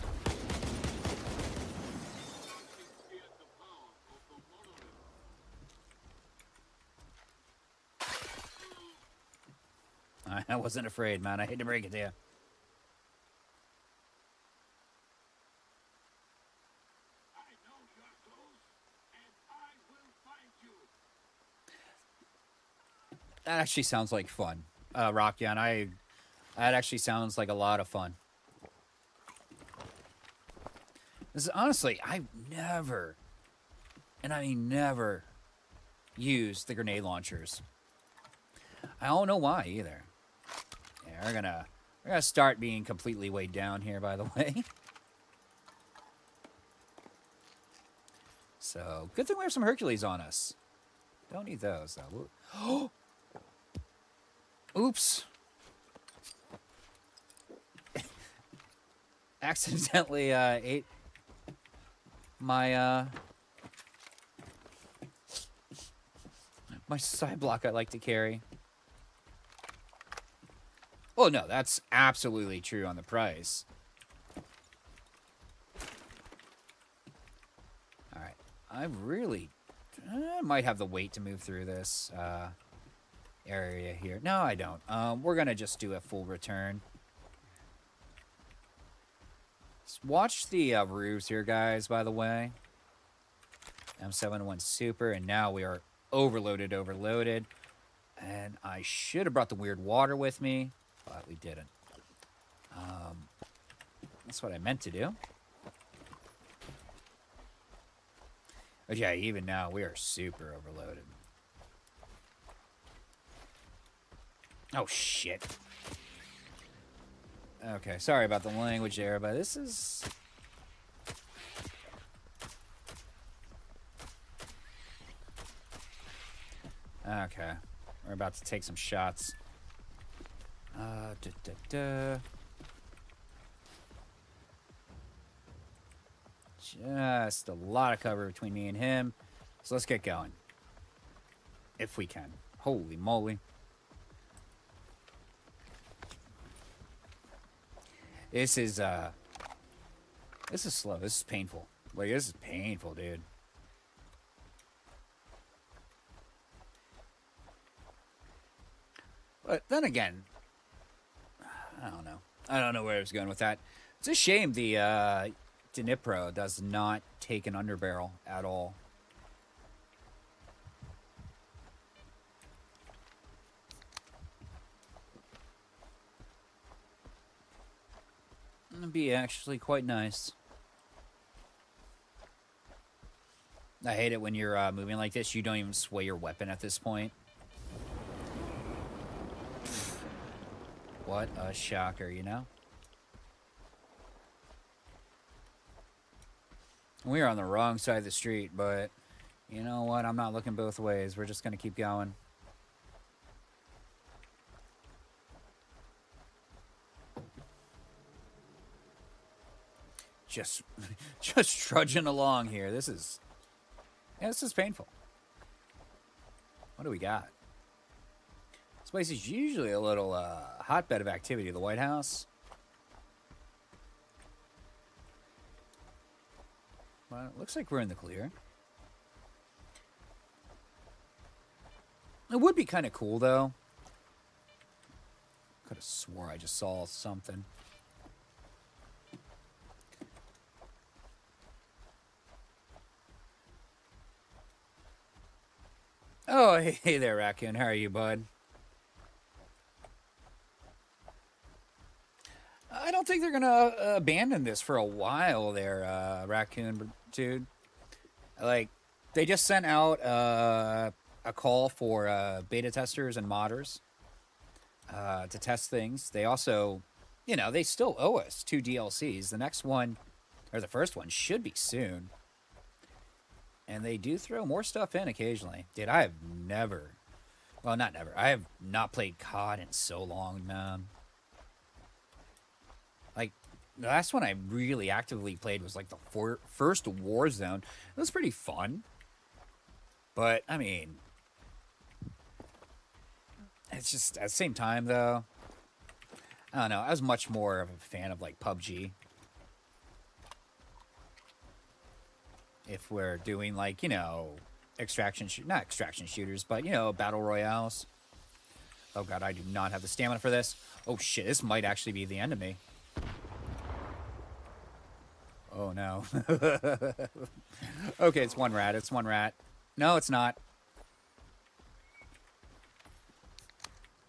I wasn't afraid, man. I hate to break it to you. I know you're close, and I will find you. That actually sounds like fun. Rockyan, that actually sounds like a lot of fun. This is honestly, I've never, and I mean never, used the grenade launchers. I don't know why either. Yeah, we're gonna start being completely weighed down here, by the way. So, good thing we have some Hercules on us. Don't need those, though. Oh! Oops. Accidentally ate my my side block I like to carry. Oh, no, that's absolutely true on the price. All right. I really might have the weight to move through this area here. No, I don't. We're going to just do a full return. Watch the roofs here, guys, by the way. M71 Super, and now we are overloaded. And I should have brought the weird water with me, but we didn't. That's what I meant to do. But yeah, even now, we are super overloaded. Oh, shit. Okay, sorry about the language there, but this is... Okay, we're about to take some shots. Just a lot of cover between me and him. So let's get going. If we can. Holy moly. This is slow. This is painful. Like, this is painful, dude. But then again, I don't know. I don't know where I was going with that. It's a shame the Dnipro does not take an underbarrel at all. It'd be actually quite nice. I hate it when you're moving like this. You don't even sway your weapon at this point. What a shocker, you know? We're on the wrong side of the street, but you know what? I'm not looking both ways. We're just going to keep going. Just trudging along here. This is painful. What do we got? This place is usually a little hotbed of activity, the White House. Well, it looks like we're in the clear. It would be kind of cool, though. Could have swore I just saw something. Oh, hey there, Raccoon. How are you, bud? I don't think they're gonna abandon this for a while there, Raccoon dude. Like, they just sent out a call for beta testers and modders to test things. They also, you know, they still owe us 2 DLCs. The next one, or the first one, should be soon. And they do throw more stuff in occasionally. Dude, I have never... Well, not never. I have not played COD in so long, man. Like, the last one I really actively played was, like, the first Warzone. It was pretty fun. But, I mean... It's just, at the same time, though... I don't know. I was much more of a fan of, like, PUBG. If we're doing, like, you know, not extraction shooters, but, you know, battle royales. Oh, God, I do not have the stamina for this. Oh, shit, this might actually be the end of me. Oh, no. Okay, it's one rat. It's one rat. No, it's not.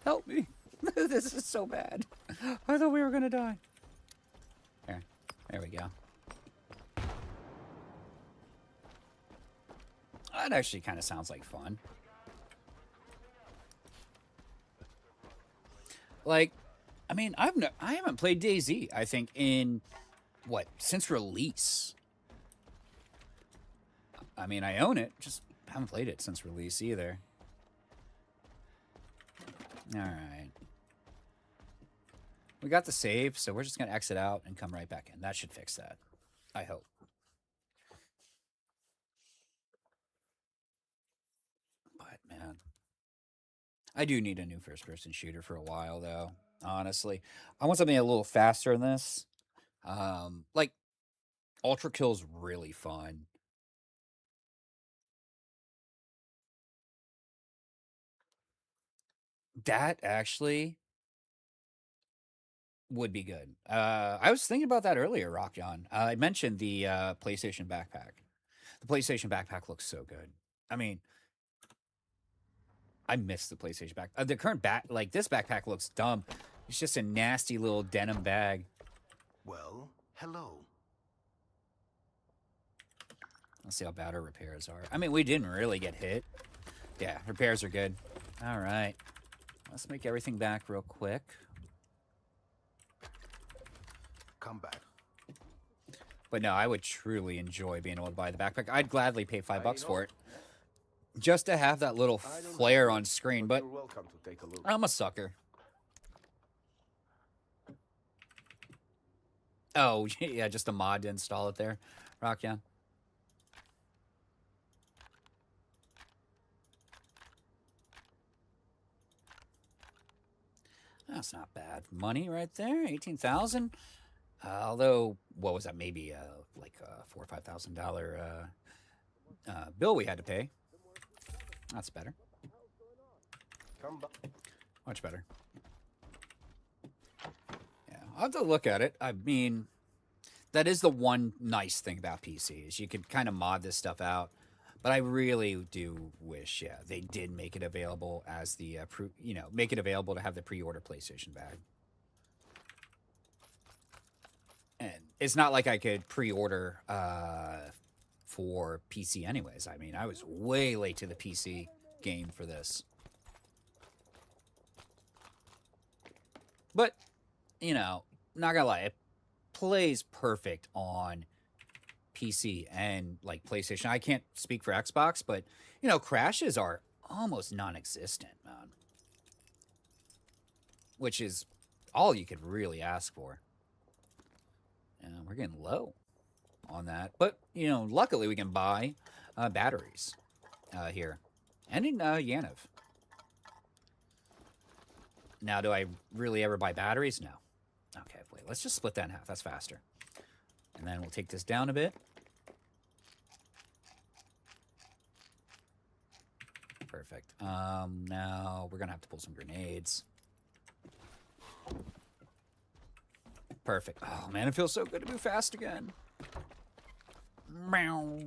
Help me. This is so bad. I thought we were going to die. There we go. That actually kind of sounds like fun. Like, I mean, I haven't played DayZ, I think, in what, since release. I mean, I own it, just haven't played it since release either. All right. We got the save, so we're just going to exit out and come right back in. That should fix that, I hope. But, man, I do need a new first-person shooter for a while, though, honestly. I want something a little faster than this. Like, Ultra Kill's really fun. That actually would be good. I was thinking about that earlier, Rock John. I mentioned the PlayStation backpack. The PlayStation backpack looks so good. I mean, I miss the PlayStation back. The current like this backpack looks dumb. It's just a nasty little denim bag. Well, hello. Let's see how bad our repairs are. I mean, we didn't really get hit. Yeah, repairs are good. All right. Let's make everything back real quick. Come back. But no, I would truly enjoy being able to buy the backpack. I'd gladly pay $5 for it. Just to have that little flare on screen, but You're welcome to take a look. I'm a sucker. Oh, yeah, just a mod to install it there. Rockyan. That's not bad money right there. 18,000. Although, what was that? Maybe like a $4,000 or $5,000 bill we had to pay. That's better. Come back. Much better. Yeah, I'll have to look at it. I mean, that is the one nice thing about PC is you could kind of mod this stuff out. But I really do wish, yeah, they did make it available as the, make it available to have the pre-order PlayStation bag. And it's not like I could pre-order for PC anyways. I mean, I was way late to the PC game for this. But, not gonna lie, it plays perfect on PC and, like, PlayStation. I can't speak for Xbox, but, crashes are almost non-existent, man. Which is all you could really ask for. And we're getting low on that. But, luckily we can buy batteries here. And in Yanov. Now, do I really ever buy batteries? No. Okay, wait, let's just split that in half. That's faster. And then we'll take this down a bit. Perfect. Now we're going to have to pull some grenades. Perfect. Oh, man, it feels so good to move fast again. Meow.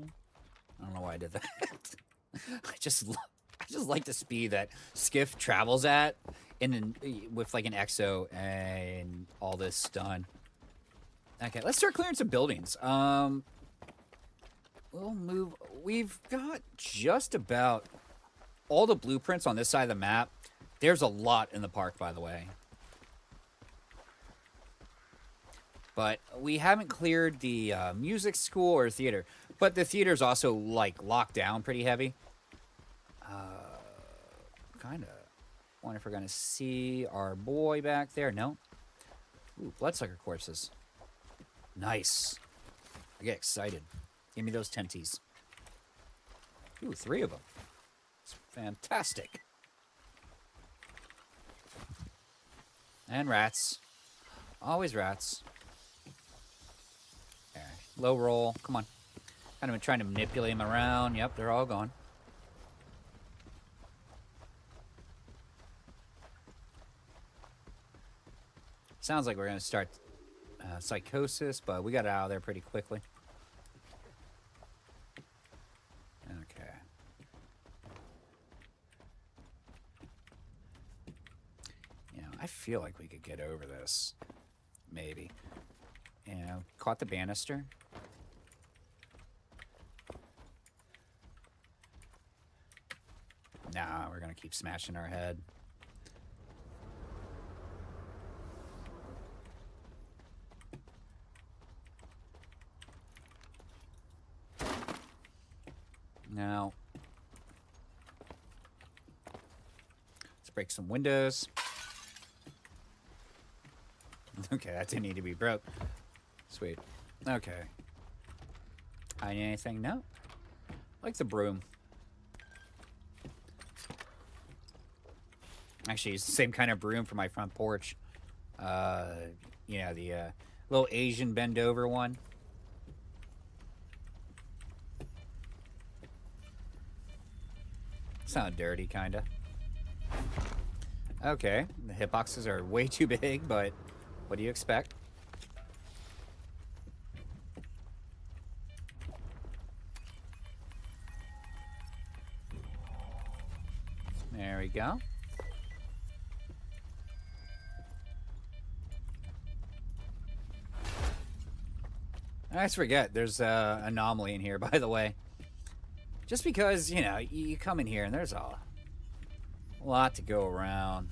I don't know why I did that. I just like the speed that Skiff travels at with like an EXO and all this done. Okay, let's start clearing some buildings. We'll move. We've got just about all the blueprints on this side of the map. There's a lot in the park, by the way. But we haven't cleared the music school or theater. But the theater's also, like, locked down pretty heavy. Kind of. Wonder if we're going to see our boy back there. No. Ooh, bloodsucker corpses. Nice. I get excited. Give me those tenties. Ooh, 3 of them. It's fantastic. And rats. Always rats. There. Low roll. Come on. Kind of been trying to manipulate them around. Yep, they're all gone. Sounds like we're going to start psychosis, but we got out of there pretty quickly. Okay. I feel like we could get over this. Maybe. Caught the banister. on, we're gonna keep smashing our head. Now, let's break some windows. Okay, that didn't need to be broke. Sweet. Okay. I need anything? No. Like the broom. Actually, it's the same kind of broom for my front porch. You know, the little Asian bend over one. Sound dirty, kinda. Okay, the hitboxes are way too big, but what do you expect? There we go. I always forget there's an anomaly in here, by the way. Just because, you know, you come in here and there's a lot to go around.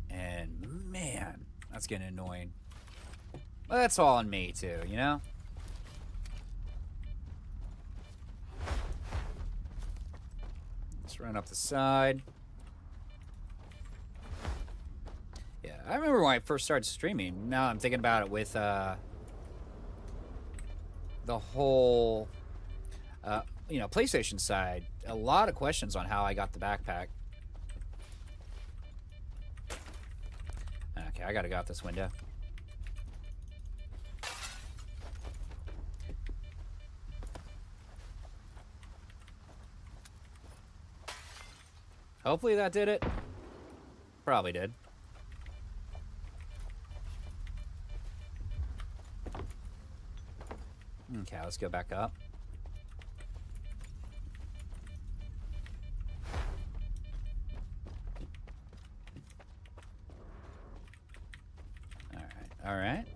And, man, that's getting annoying. But that's all on me, too, you know? Let's run up the side. Yeah, I remember when I first started streaming. Now I'm thinking about it with the whole... you know, PlayStation side, a lot of questions on how I got the backpack. Okay, I gotta go out this window. Hopefully that did it. Probably did. Okay, let's go back up. All right.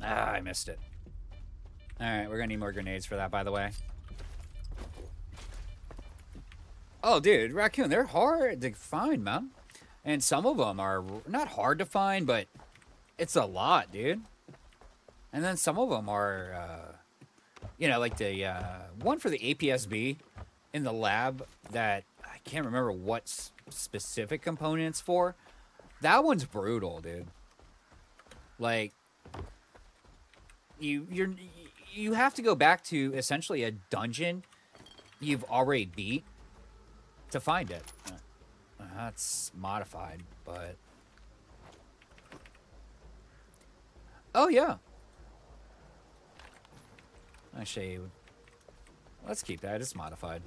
Ah, I missed it. All right, we're gonna need more grenades for that, by the way. Oh, dude, raccoon, they're hard to find, man. And some of them are not hard to find, but it's a lot, dude. And then some of them are, you know, like the one for the APSB in the lab that I can't remember what specific components for. That one's brutal, dude. Like, you have to go back to essentially a dungeon you've already beat to find it. That's modified, but... Oh, yeah. Actually, let's keep that. It's modified.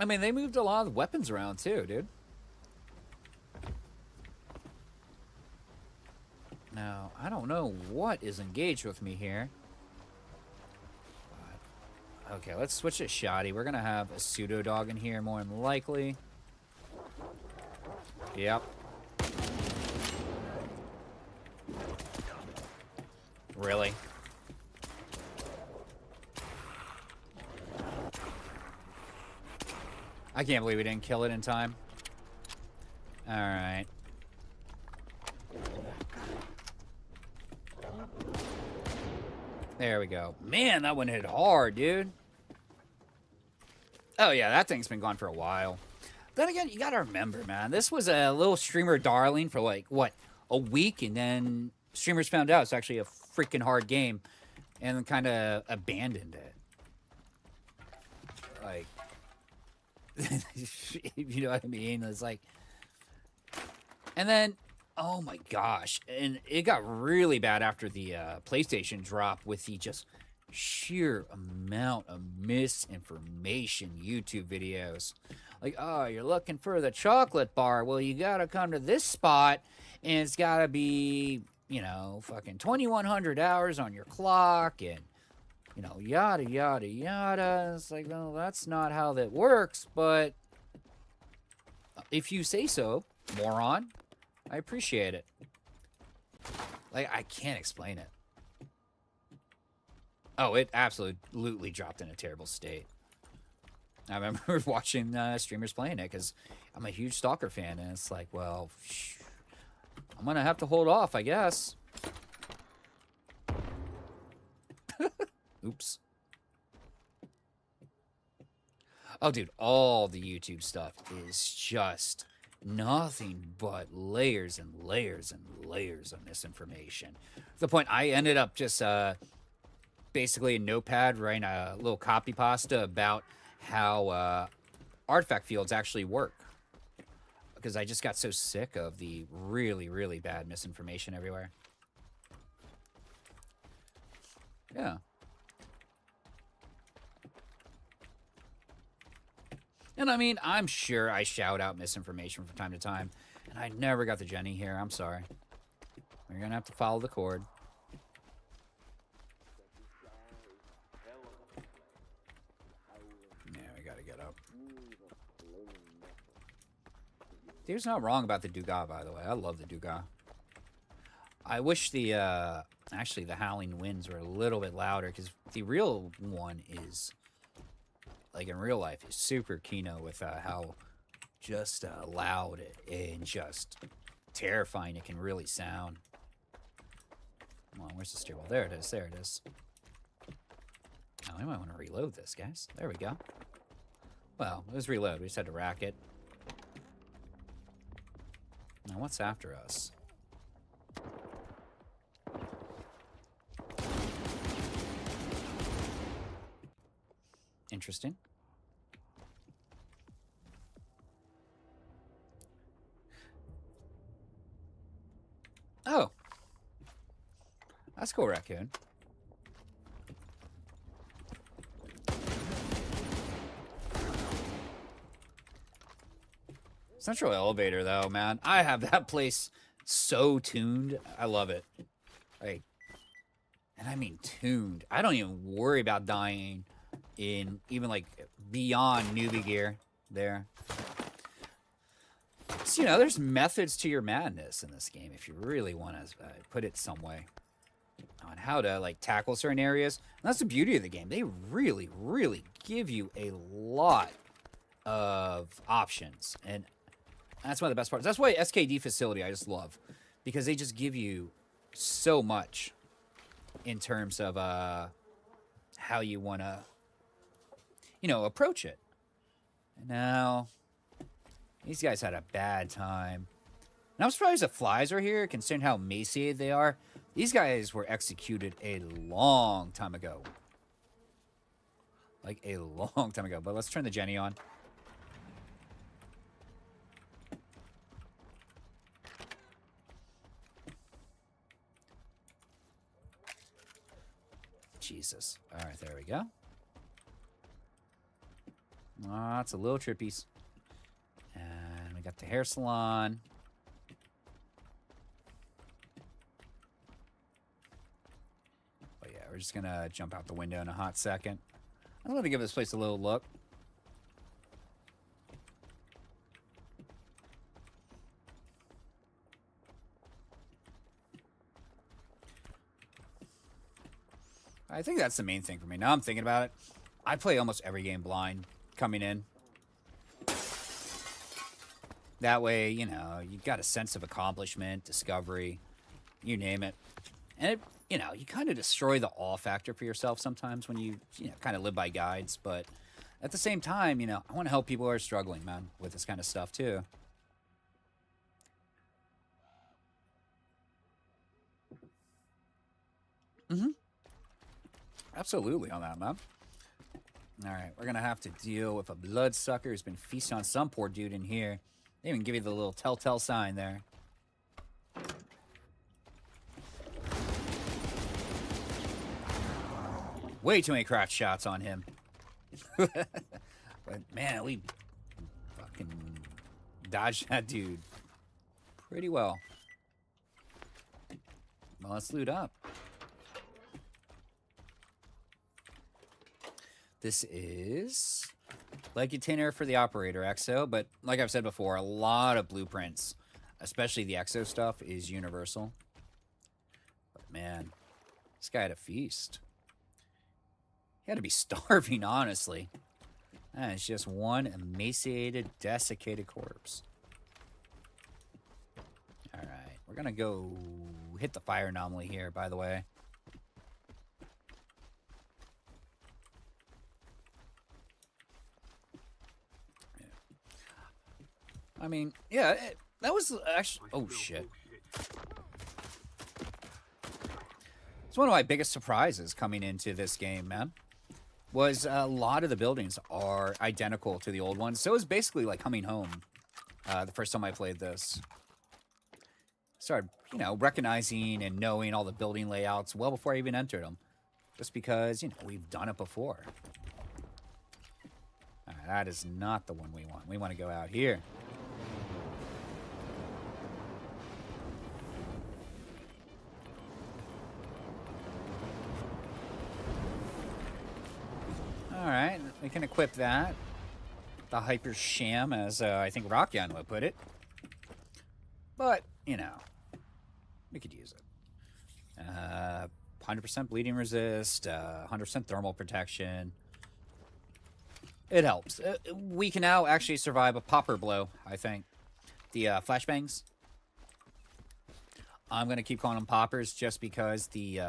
I mean, they moved a lot of weapons around, too, dude. Now, I don't know what is engaged with me here. But, okay, let's switch to Shoddy. We're going to have a pseudo dog in here, more than likely. Yep. Really? I can't believe we didn't kill it in time. Alright. There we go. Man, that one hit hard, dude. Oh, yeah, that thing's been gone for a while. Then again, you gotta remember, man, this was a little streamer darling for, like, what, a week? And then streamers found out it's actually a freaking hard game and then kind of abandoned it. Like... you know what I mean? It's like, and then, oh my gosh, and it got really bad after the PlayStation drop with the just sheer amount of misinformation YouTube videos. Like, oh, you're looking for the chocolate bar. Well, you gotta come to this spot, and it's gotta be, you know, fucking 2,100 hours on your clock, and you know, yada, yada, yada. It's like, no, that's not how that works, but if you say so, moron, I appreciate it. Like, I can't explain it. Oh, it absolutely dropped in a terrible state. I remember watching streamers playing it because I'm a huge S.T.A.L.K.E.R fan, and it's like, well, I'm gonna have to hold off, I guess. Oops. Oh, dude, all the YouTube stuff is just nothing but layers and layers and layers of misinformation. To the point I ended up just basically a notepad writing a little copy pasta about how artifact fields actually work. Because I just got so sick of the really, really bad misinformation everywhere. Yeah. And I mean, I'm sure I shout out misinformation from time to time, and I never got the Jenny here. I'm sorry. We're gonna have to follow the cord. Yeah, we gotta get up. Dude's not wrong about the Dugas, by the way. I love the Dugas. I wish the, actually the howling winds were a little bit louder, because the real one is, like in real life, is super keynote with how just loud and just terrifying it can really sound. Come on, where's the stairwell? There it is, there it is. Oh, I might want to reload this, guys. There we go. Well, it was reload. We just had to rack it. Now, what's after us? Interesting. Oh. That's cool, raccoon. Central elevator, though, man. I have that place so tuned. I love it. Like, and I mean tuned. I don't even worry about dying in even like beyond newbie gear there. So, you know, there's methods to your madness in this game if you really want to put it some way on how to like tackle certain areas. And that's the beauty of the game. They really, really give you a lot of options, and that's one of the best parts. That's why SKD facility I just love, because they just give you so much in terms of how you want to, you know, approach it. And now these guys had a bad time. And I'm surprised the flies are here, considering how emaciated they are. These guys were executed a long time ago. Like a long time ago. But let's turn the Jenny on. Jesus. All right, there we go. Ah, it's a little trippies. And we got the hair salon. But yeah, we're just gonna jump out the window in a hot second. I'm gonna give this place a little look. I think that's the main thing for me. Now I'm thinking about it. I play almost every game blind coming in. That way, you know, you've got a sense of accomplishment, discovery, you name it. And, it, you know, you kind of destroy the awe factor for yourself sometimes when you know, kind of live by guides. But at the same time, you know, I want to help people who are struggling, man, with this kind of stuff, too. Mm-hmm. Absolutely on that, man. All right, we're going to have to deal with a bloodsucker who's been feasting on some poor dude in here. They even give you the little telltale sign there. Way too many crouch shots on him. But, man, we fucking dodged that dude pretty well. Well, let's loot up. This is leg container for the operator exo, but like I've said before, a lot of blueprints, especially the exo stuff, is universal. But man, this guy had a feast. He had to be starving, honestly. And it's just one emaciated, desiccated corpse. Alright, we're gonna go hit the fire anomaly here, by the way. Yeah. I mean, yeah, that was actually... Oh, shit. It's one of my biggest surprises coming into this game, man. Was a lot of the buildings are identical to the old ones. So it was basically like coming home the first time I played this. Started, you know, recognizing and knowing all the building layouts well before I even entered them. Just because, you know, we've done it before. All right, that is not the one we want. We want to go out here. Alright, we can equip that. The Hyper Sham, as I think Rockyan would put it. But, you know, we could use it. 100% bleeding resist, 100% thermal protection. It helps. We can now actually survive a popper blow, I think. The flashbangs. I'm going to keep calling them poppers just because the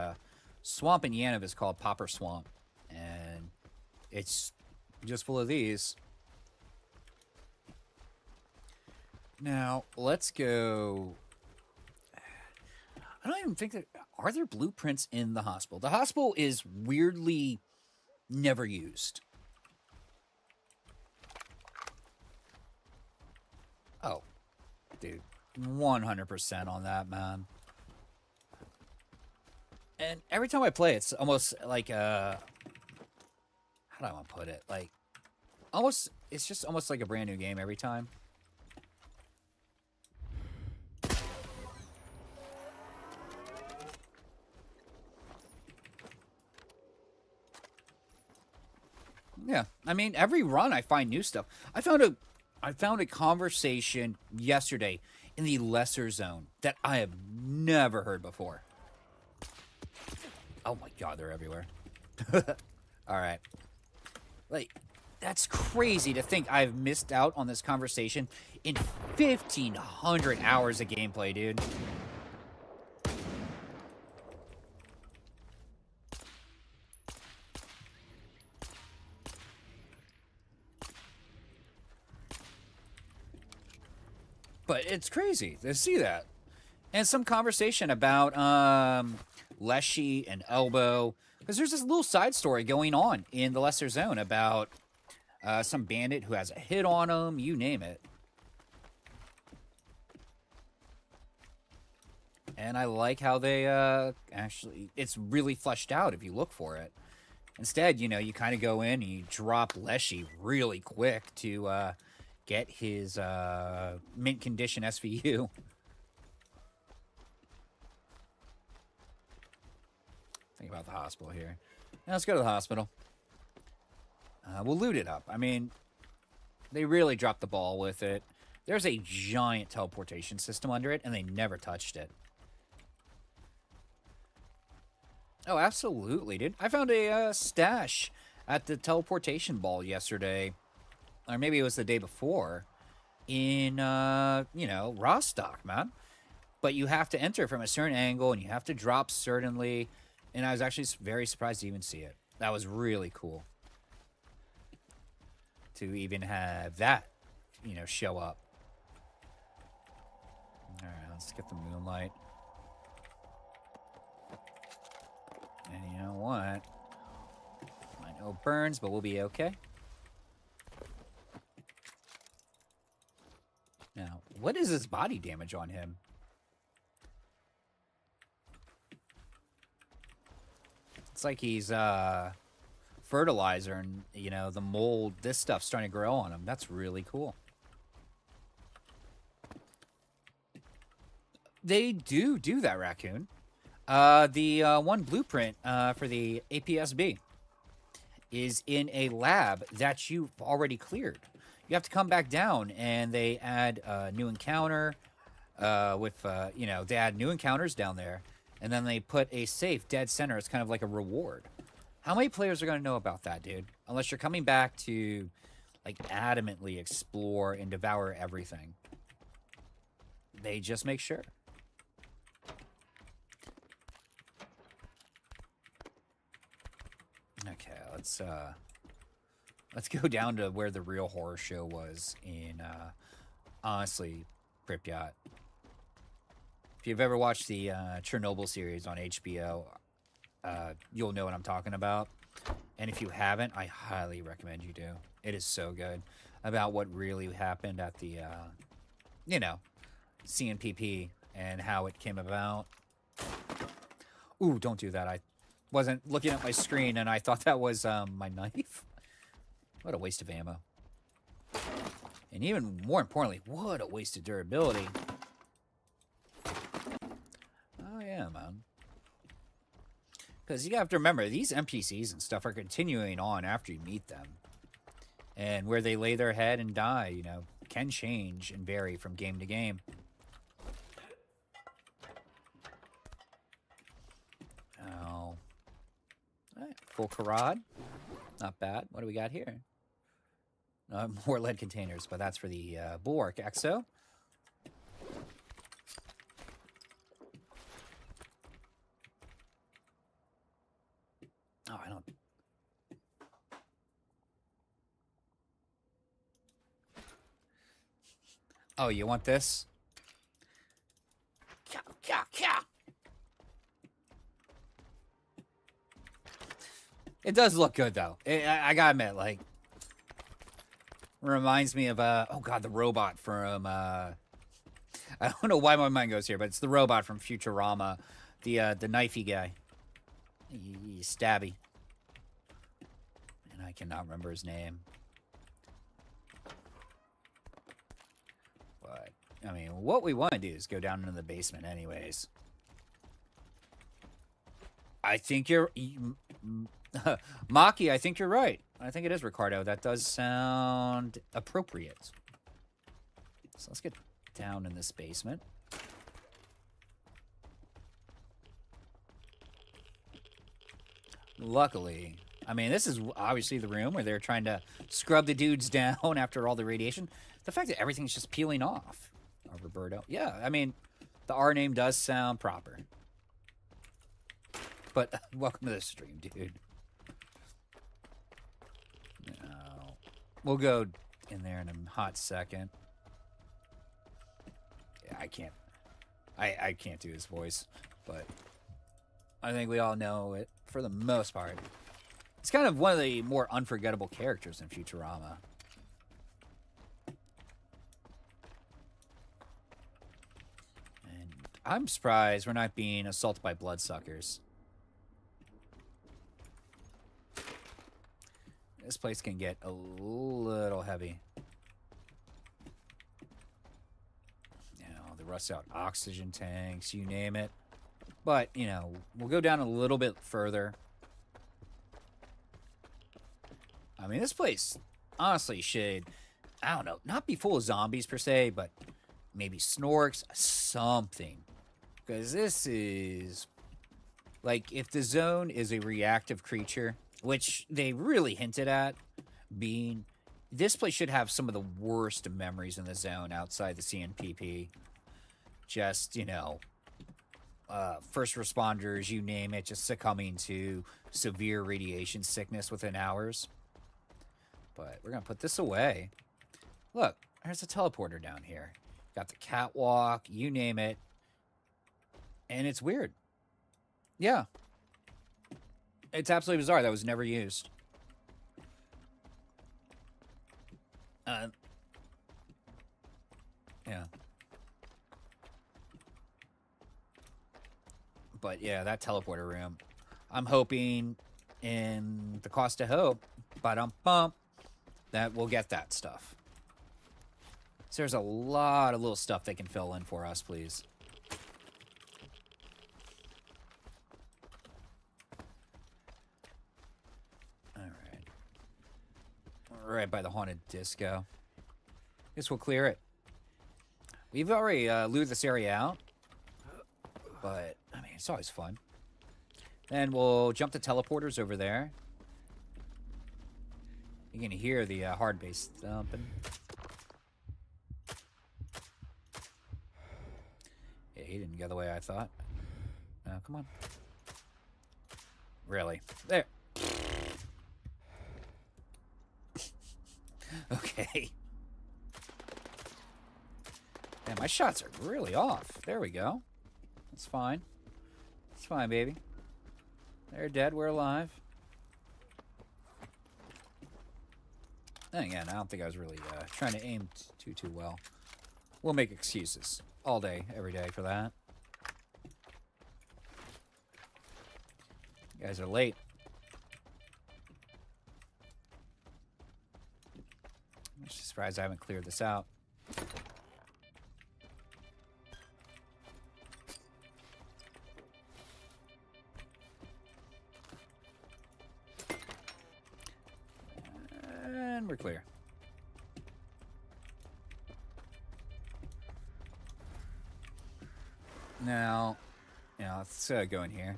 swamp in Yaniv is called Popper Swamp. And it's just full of these. Now, let's go... I don't even think that... Are there blueprints in the hospital? The hospital is weirdly never used. Oh. Dude. 100% on that, man. And every time I play, it's almost like... how do I want to put it? Like, almost... It's just almost like a brand new game every time. Yeah, I mean, every run I find new stuff. I found a conversation yesterday in the lesser zone that I have never heard before. Oh my god, they're everywhere. Alright. Like, that's crazy to think I've missed out on this conversation in 1,500 hours of gameplay, dude. But it's crazy to see that. And some conversation about Leshy and Elbow. Because there's this little side story going on in the Lesser Zone about some bandit who has a hit on him, you name it. And I like how they actually... It's really fleshed out if you look for it. Instead, you know, you kind of go in and you drop Leshy really quick to... get his mint condition SVU. Think about the hospital here. Now let's go to the hospital. We'll loot it up. I mean, they really dropped the ball with it. There's a giant teleportation system under it, and they never touched it. Oh, absolutely, dude. I found a stash at the teleportation ball yesterday. Or maybe it was the day before, in, you know, Rostock, man. But you have to enter from a certain angle, and you have to drop certainly. And I was actually very surprised to even see it. That was really cool. To even have that, you know, show up. Alright, let's get the moonlight. And you know what? I know it burns, but we'll be okay. Now, what is his body damage on him? It's like he's fertilizer and, you know, the mold, this stuff's starting to grow on him. That's really cool. They do that, Raccoon. The one blueprint for the APSB is in a lab that you've already cleared. You have to come back down, and they add a new encounter with, you know, they add new encounters down there, and then they put a safe dead center. It's kind of like a reward. How many players are going to know about that, dude? Unless you're coming back to, like, adamantly explore and devour everything. They just make sure. Okay, let's go down to where the real horror show was in, honestly, Pripyat. If you've ever watched the Chernobyl series on HBO, you'll know what I'm talking about. And if you haven't, I highly recommend you do. It is so good about what really happened at the, you know, CNPP and how it came about. Ooh, don't do that. I wasn't looking at my screen and I thought that was my knife. What a waste of ammo. And even more importantly, what a waste of durability. Oh, yeah, man. Because you have to remember, these NPCs and stuff are continuing on after you meet them. And where they lay their head and die, you know, can change and vary from game to game. Oh. All right, full Karad. Not bad. What do we got here? More lead containers, but that's for the Bulwark Exo. Oh, I don't... Oh, you want this? It does look good, though. I gotta admit, like... Reminds me of, oh god, the robot from, I don't know why my mind goes here, but it's the robot from Futurama. The knifey guy. Stabby. And I cannot remember his name. But, I mean, what we want to do is go down into the basement anyways. I think you're... Maki, I think you're right. I think it is Ricardo. That does sound appropriate. So let's get down in this basement. Luckily, I mean, this is obviously the room where they're trying to scrub the dudes down after all the radiation. The fact that everything's just peeling off. Oh, Roberto. Yeah, I mean, the R name does sound proper. But welcome to the stream, dude. No. We'll go in there in a hot second. Yeah, I can't. I can't do his voice, but I think we all know it for the most part. It's kind of one of the more unforgettable characters in Futurama. And I'm surprised we're not being assaulted by bloodsuckers. This place can get a little heavy. You know, the rust out oxygen tanks, you name it. But, you know, we'll go down a little bit further. I mean, this place honestly should, I don't know, not be full of zombies per se, but maybe snorks, something. Because this is, like, if the zone is a reactive creature, which they really hinted at being, this place should have some of the worst memories in the zone outside the CNPP. Just, you know, first responders, you name it, just succumbing to severe radiation sickness within hours. But we're going to put this away. Look, there's a teleporter down here. Got the catwalk, you name it. And it's weird. Yeah. It's absolutely bizarre. That was never used. Yeah. But yeah, that teleporter room. I'm hoping in the Cost of Hope, ba-dum-bum, that we'll get that stuff. So there's a lot of little stuff they can fill in for us, please. Right by the haunted disco. Guess we'll clear it. We've already looted this area out, but I mean, it's always fun. Then we'll jump the teleporters over there. You can hear the hard bass thumping. Yeah, he didn't go the way I thought. Come on. Really? There. Okay. Man, my shots are really off. There we go. That's fine. It's fine, baby. They're dead. We're alive. Then again, I don't think I was really trying to aim too well. We'll make excuses all day, every day for that. You guys are late. I'm just surprised I haven't cleared this out. And we're clear. Now, let's go in here.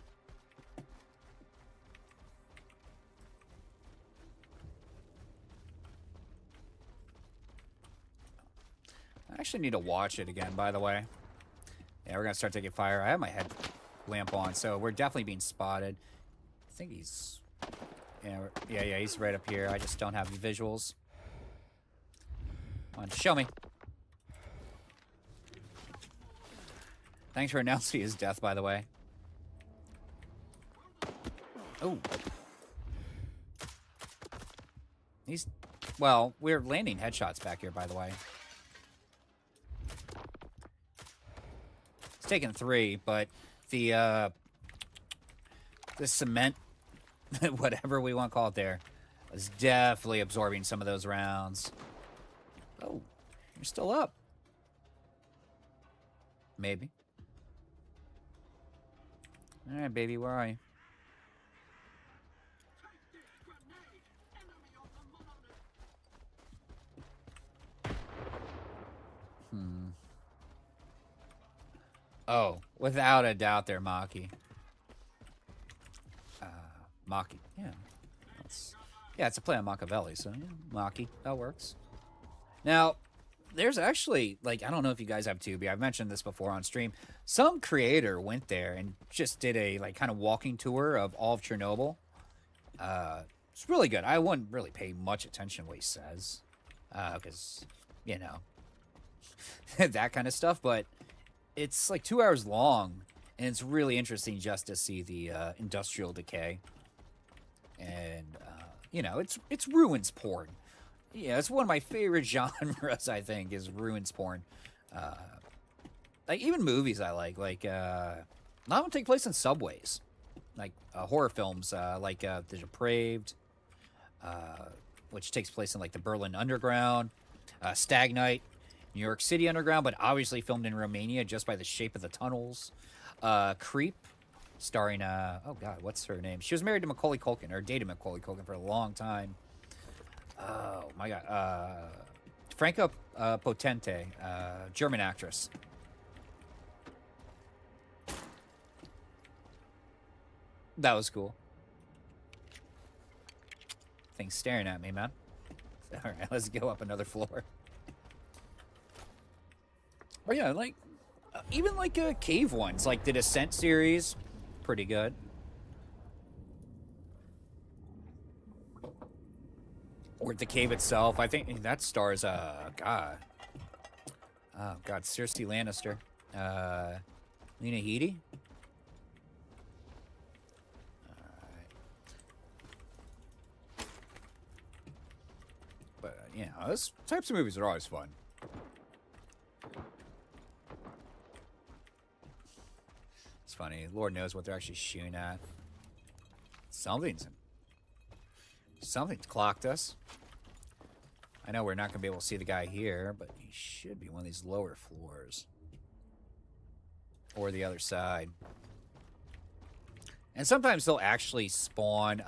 I actually need to watch it again, by the way. Yeah, we're gonna start taking fire. I have my head lamp on, so we're definitely being spotted. I think he's... Yeah, he's right up here. I just don't have the visuals. Come on, show me. Thanks for announcing his death, by the way. Oh. He's... Well, we're landing headshots back here, by the way. It's taken 3, but the cement, whatever we want to call it there, is definitely absorbing some of those rounds. Oh, you're still up. Maybe. All right, baby, where are you? Oh, without a doubt, they're Maki. Maki, yeah. It's a play on Machiavelli, so yeah, Maki, that works. Now, there's actually, like, I don't know if you guys have Tubi. I've mentioned this before on stream. Some creator went there and just did a, like, kind of walking tour of all of Chernobyl. It's really good. I wouldn't really pay much attention to what he says. Because, you know, that kind of stuff. But it's, like, 2 hours long. And it's really interesting just to see the industrial decay. And, you know, it's ruins porn. Yeah, it's one of my favorite genres, I think, is ruins porn. Like, even movies I like. Like, a lot of them take place in subways. Like, horror films, like The Depraved, which takes place in, like, the Berlin Underground. Stag Night, New York City Underground, but obviously filmed in Romania just by the shape of the tunnels. Creep, starring, oh, God, what's her name? She was married to Macaulay Culkin, or dated Macaulay Culkin for a long time. Oh, my God. Franca Potente, German actress. That was cool. Thing's staring at me, man. All right, let's go up another floor. Oh, yeah, like, even like cave ones, like the Descent series, pretty good. Or the cave itself. I think that stars, God. Oh, God, Cersei Lannister. Lena Headey? Alright. But, you know, those types of movies are always fun. It's funny. Lord knows what they're actually shooting at. Something's clocked us. I know we're not going to be able to see the guy here, but he should be one of these lower floors. Or the other side. And sometimes they'll actually spawn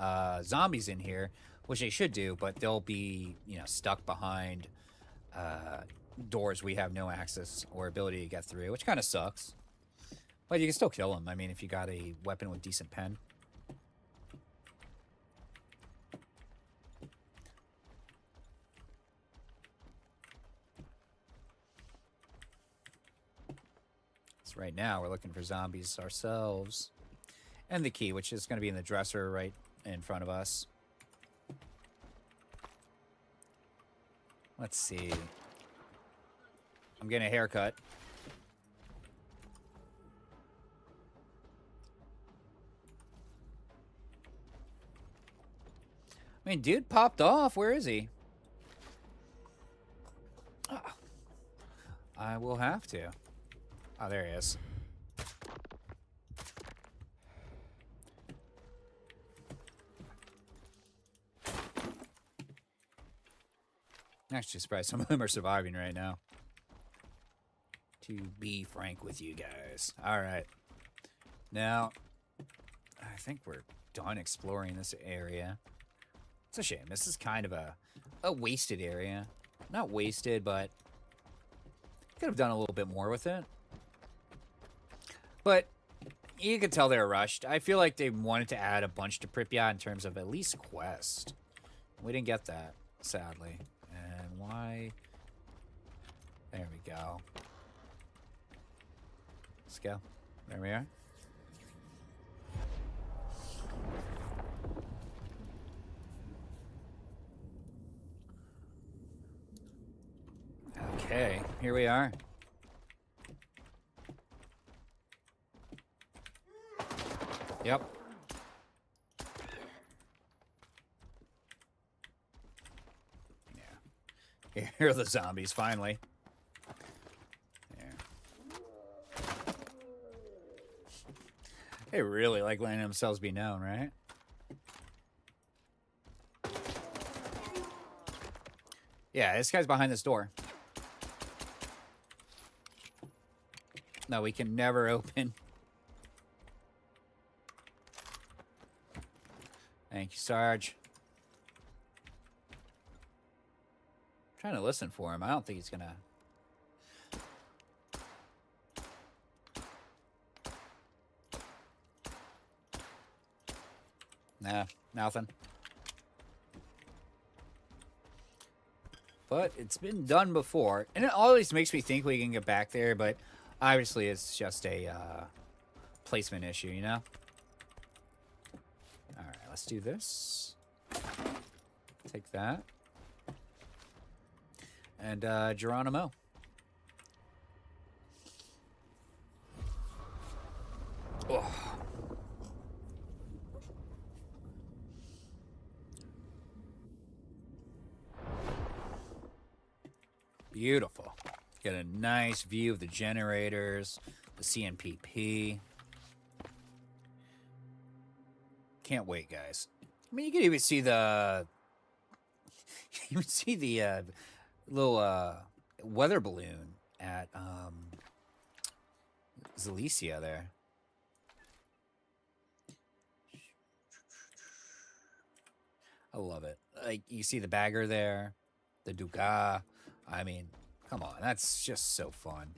zombies in here, which they should do, but they'll be, you know, stuck behind doors we have no access or ability to get through, which kind of sucks. But you can still kill them. I mean, if you got a weapon with decent pen. So right now, we're looking for zombies ourselves. And the key, which is going to be in the dresser right in front of us. Let's see. I'm getting a haircut. I mean, dude popped off. Where is he? Oh, I will have to. Oh, there he is. I'm actually surprised some of them are surviving right now. To be frank with you guys. All right. Now, I think we're done exploring this area. It's a shame. This is kind of a wasted area. Not wasted, but could have done a little bit more with it. But you could tell they were rushed. I feel like they wanted to add a bunch to Pripyat in terms of at least quest. We didn't get that, sadly. And why? There we go. Let's go. There we are. Okay, here we are. Yep. Yeah. Here are the zombies, finally. There. They really like letting themselves be known, right? Yeah, this guy's behind this door. No, we can never open. Thank you, Sarge. I'm trying to listen for him. I don't think he's gonna... Nah, nothing. But it's been done before. And it always makes me think we can get back there, but obviously it's just a placement issue, you know? Alright, let's do this. Take that. And Geronimo. Oh. Beautiful. Get a nice view of the generators, the CNPP. Can't wait, guys. I mean, you can even see the... You can see the little weather balloon at Zalicia there. I love it. Like, you see the bagger there, the Dugas. I mean, come on, that's just so fun.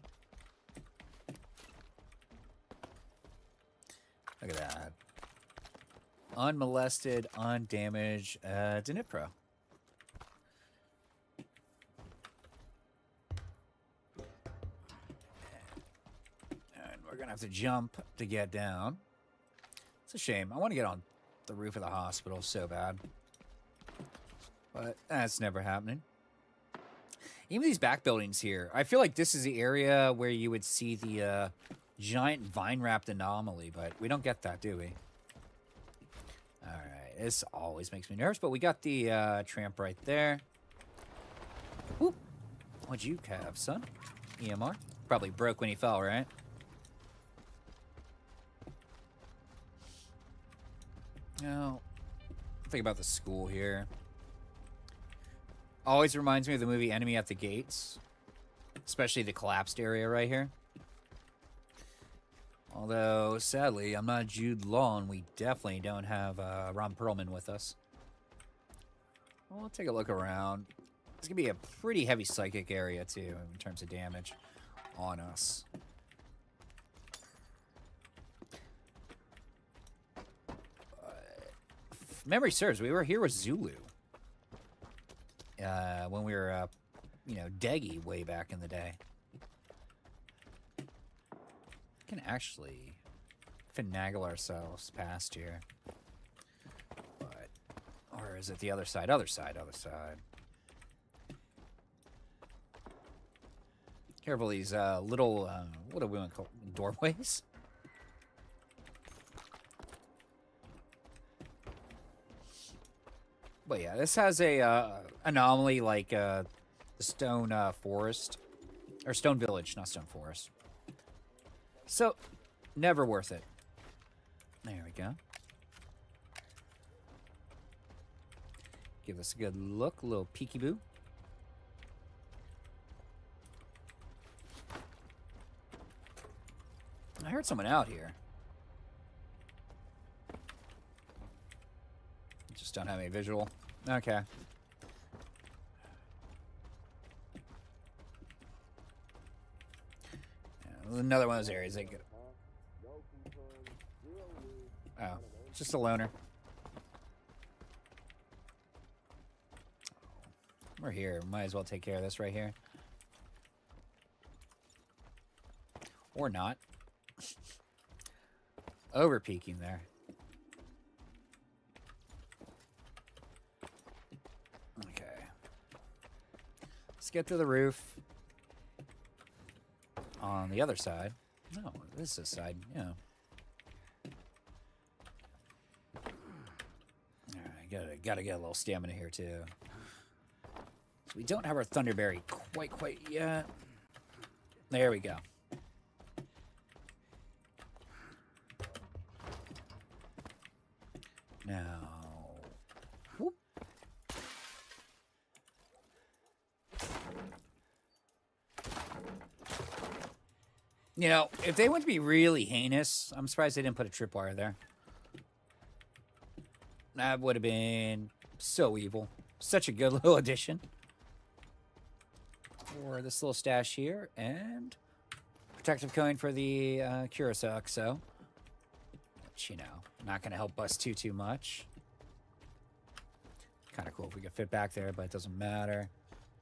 Look at that. Unmolested, undamaged Dnipro. And we're going to have to jump to get down. It's a shame. I want to get on the roof of the hospital so bad. But that's never happening. Even these back buildings here, I feel like this is the area where you would see the giant vine-wrapped anomaly, but we don't get that, do we? All right, this always makes me nervous, but we got the tramp right there. Whoop. What'd you have, son? EMR? Probably broke when he fell, right? Now, think about the school here. Always reminds me of the movie Enemy at the Gates. Especially the collapsed area right here. Although, sadly, I'm not Jude Law, and we definitely don't have Ron Perlman with us. Well, we'll take a look around. It's going to be a pretty heavy psychic area, too, in terms of damage on us. If memory serves, we were here with Zulu. When we were, you know, Deggy way back in the day. can actually finagle ourselves past here. But, or is it the other side? Other side, other side. Careful these little, what do we want to call them? Doorways? But yeah, this has a anomaly like the stone forest. Or stone village, not stone forest. So, never worth it. There we go. Give us a good look, a little peeky-boo. I heard someone out here. Just don't have any visual. Okay. Yeah, another one of those areas they get. Oh, just a loner. We're here. Might as well take care of this right here. Or not. Over peeking there. Okay. Let's get to the roof. On the other side. No, this is this side. Yeah. Alright, gotta get a little stamina here too. So we don't have our Thunderberry quite yet. There we go. Now, whoop. You know, if they want to be really heinous, I'm surprised they didn't put a tripwire there. That would have been so evil. Such a good little addition. For this little stash here, and protective coin for the curacao, so. Which, you know, not going to help us too much. Kind of cool if we could fit back there, but it doesn't matter.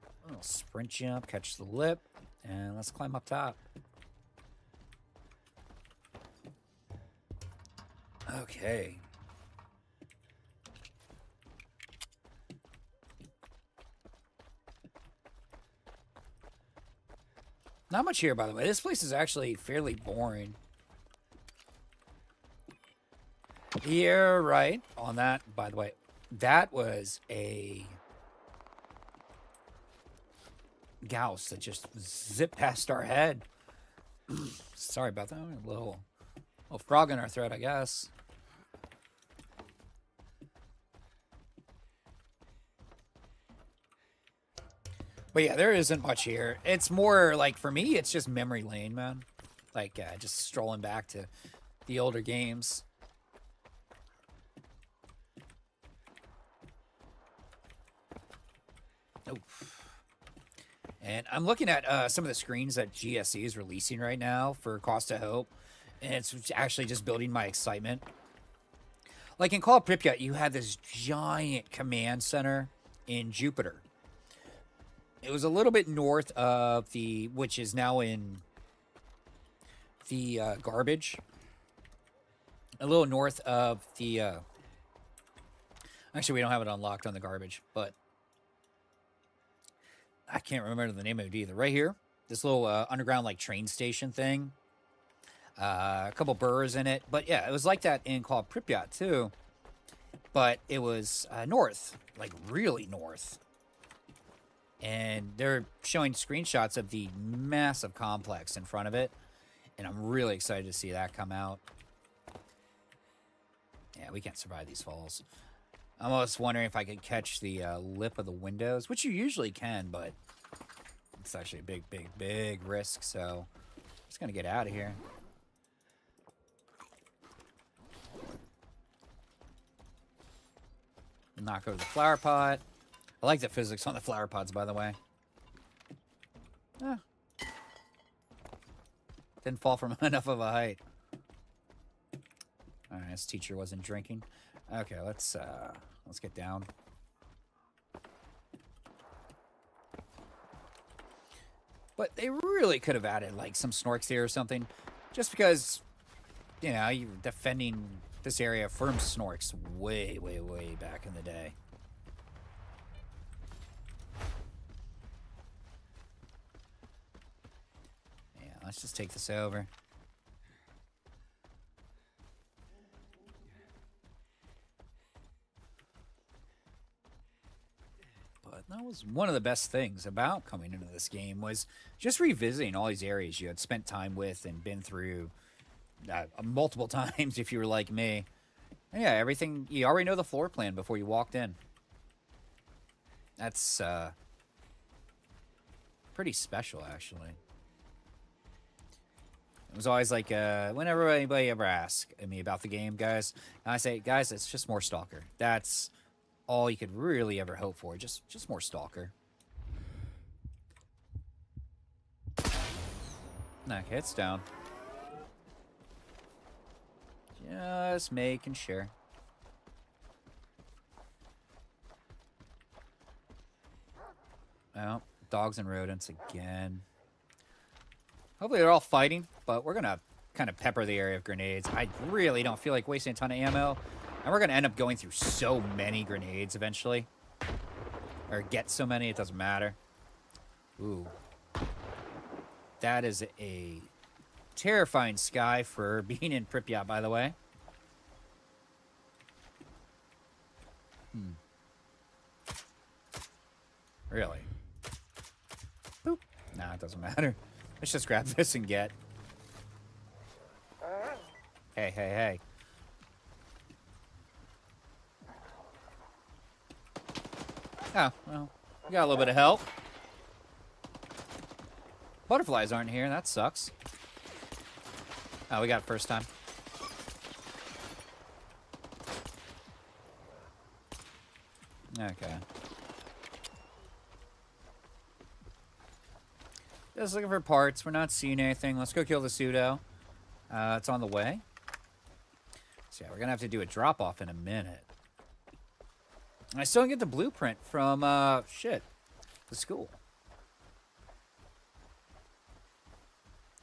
A little sprint jump, catch the lip, and let's climb up top. Okay. Not much here, by the way. This place is actually fairly boring. You're right on that, by the way. That was a Gauss that just zipped past our head. Sorry about that. A little frog in our throat, I guess. But yeah, there isn't much here. It's more like, for me, it's just memory lane, man. Like, just strolling back to the older games. Oh. And I'm looking at some of the screens that GSC is releasing right now for Cost of Hope. And it's actually just building my excitement. Like in Call of Pripyat, you had this giant command center in Jupiter. It was a little bit north of the, which is now in the garbage. A little north of the, actually we don't have it unlocked on the garbage, but I can't remember the name of it either. Right here, this little underground like train station thing. A couple burrs in it, but yeah, it was like that in Call of Pripyat too. But it was north, like really north. And they're showing screenshots of the massive complex in front of it. And I'm really excited to see that come out. Yeah, we can't survive these falls. I'm almost wondering if I could catch the lip of the windows, which you usually can, but it's actually a big risk. So I'm just going to get out of here. Knock over the flower pot. I like the physics on the flower pots, by the way. Ah. Didn't fall from enough of a height. Alright, this teacher wasn't drinking. Okay, let's get down. But they really could have added like some snorks here or something. Just because, you know, you're defending this area from snorks way, way, way back in the day. Yeah, let's just take this over. But that was one of the best things about coming into this game was just revisiting all these areas you had spent time with and been through multiple times if you were like me. And yeah, everything, you already know the floor plan before you walked in. That's pretty special, actually. It was always like, whenever anybody ever asks me about the game, guys, I say, guys, it's just more Stalker. That's all you could really ever hope for. Just more Stalker. Okay, it's down. Just making sure. Well, dogs and rodents again. Hopefully they're all fighting, but we're going to kind of pepper the area of grenades. I really don't feel like wasting a ton of ammo. And we're going to end up going through so many grenades eventually. Or get so many, it doesn't matter. Ooh. That is a terrifying sky for being in Pripyat, by the way. Really? Boop. Nah, it doesn't matter. Let's just grab this and get. Hey, hey, hey. Oh, well, we got a little bit of help. Butterflies aren't here. That sucks. Oh, we got it first time. Okay. Just looking for parts. We're not seeing anything. Let's go kill the pseudo. It's on the way. So yeah, we're gonna have to do a drop-off in a minute. I still don't get the blueprint from, the school.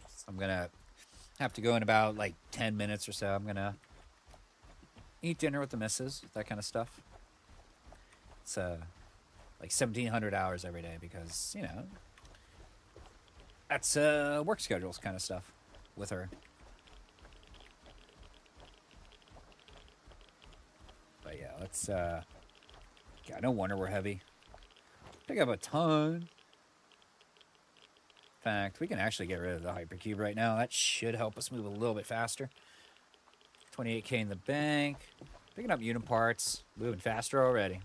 So I'm gonna have to go in about, like, 10 minutes or so. I'm gonna eat dinner with the missus, that kind of stuff. It's, like 1,700 hours every day because, you know, that's, work schedules kind of stuff with her. But yeah, let's, God, no wonder we're heavy. Pick up a ton. In fact, we can actually get rid of the hypercube right now. That should help us move a little bit faster. 28K in the bank. Picking up unit parts. Moving faster already.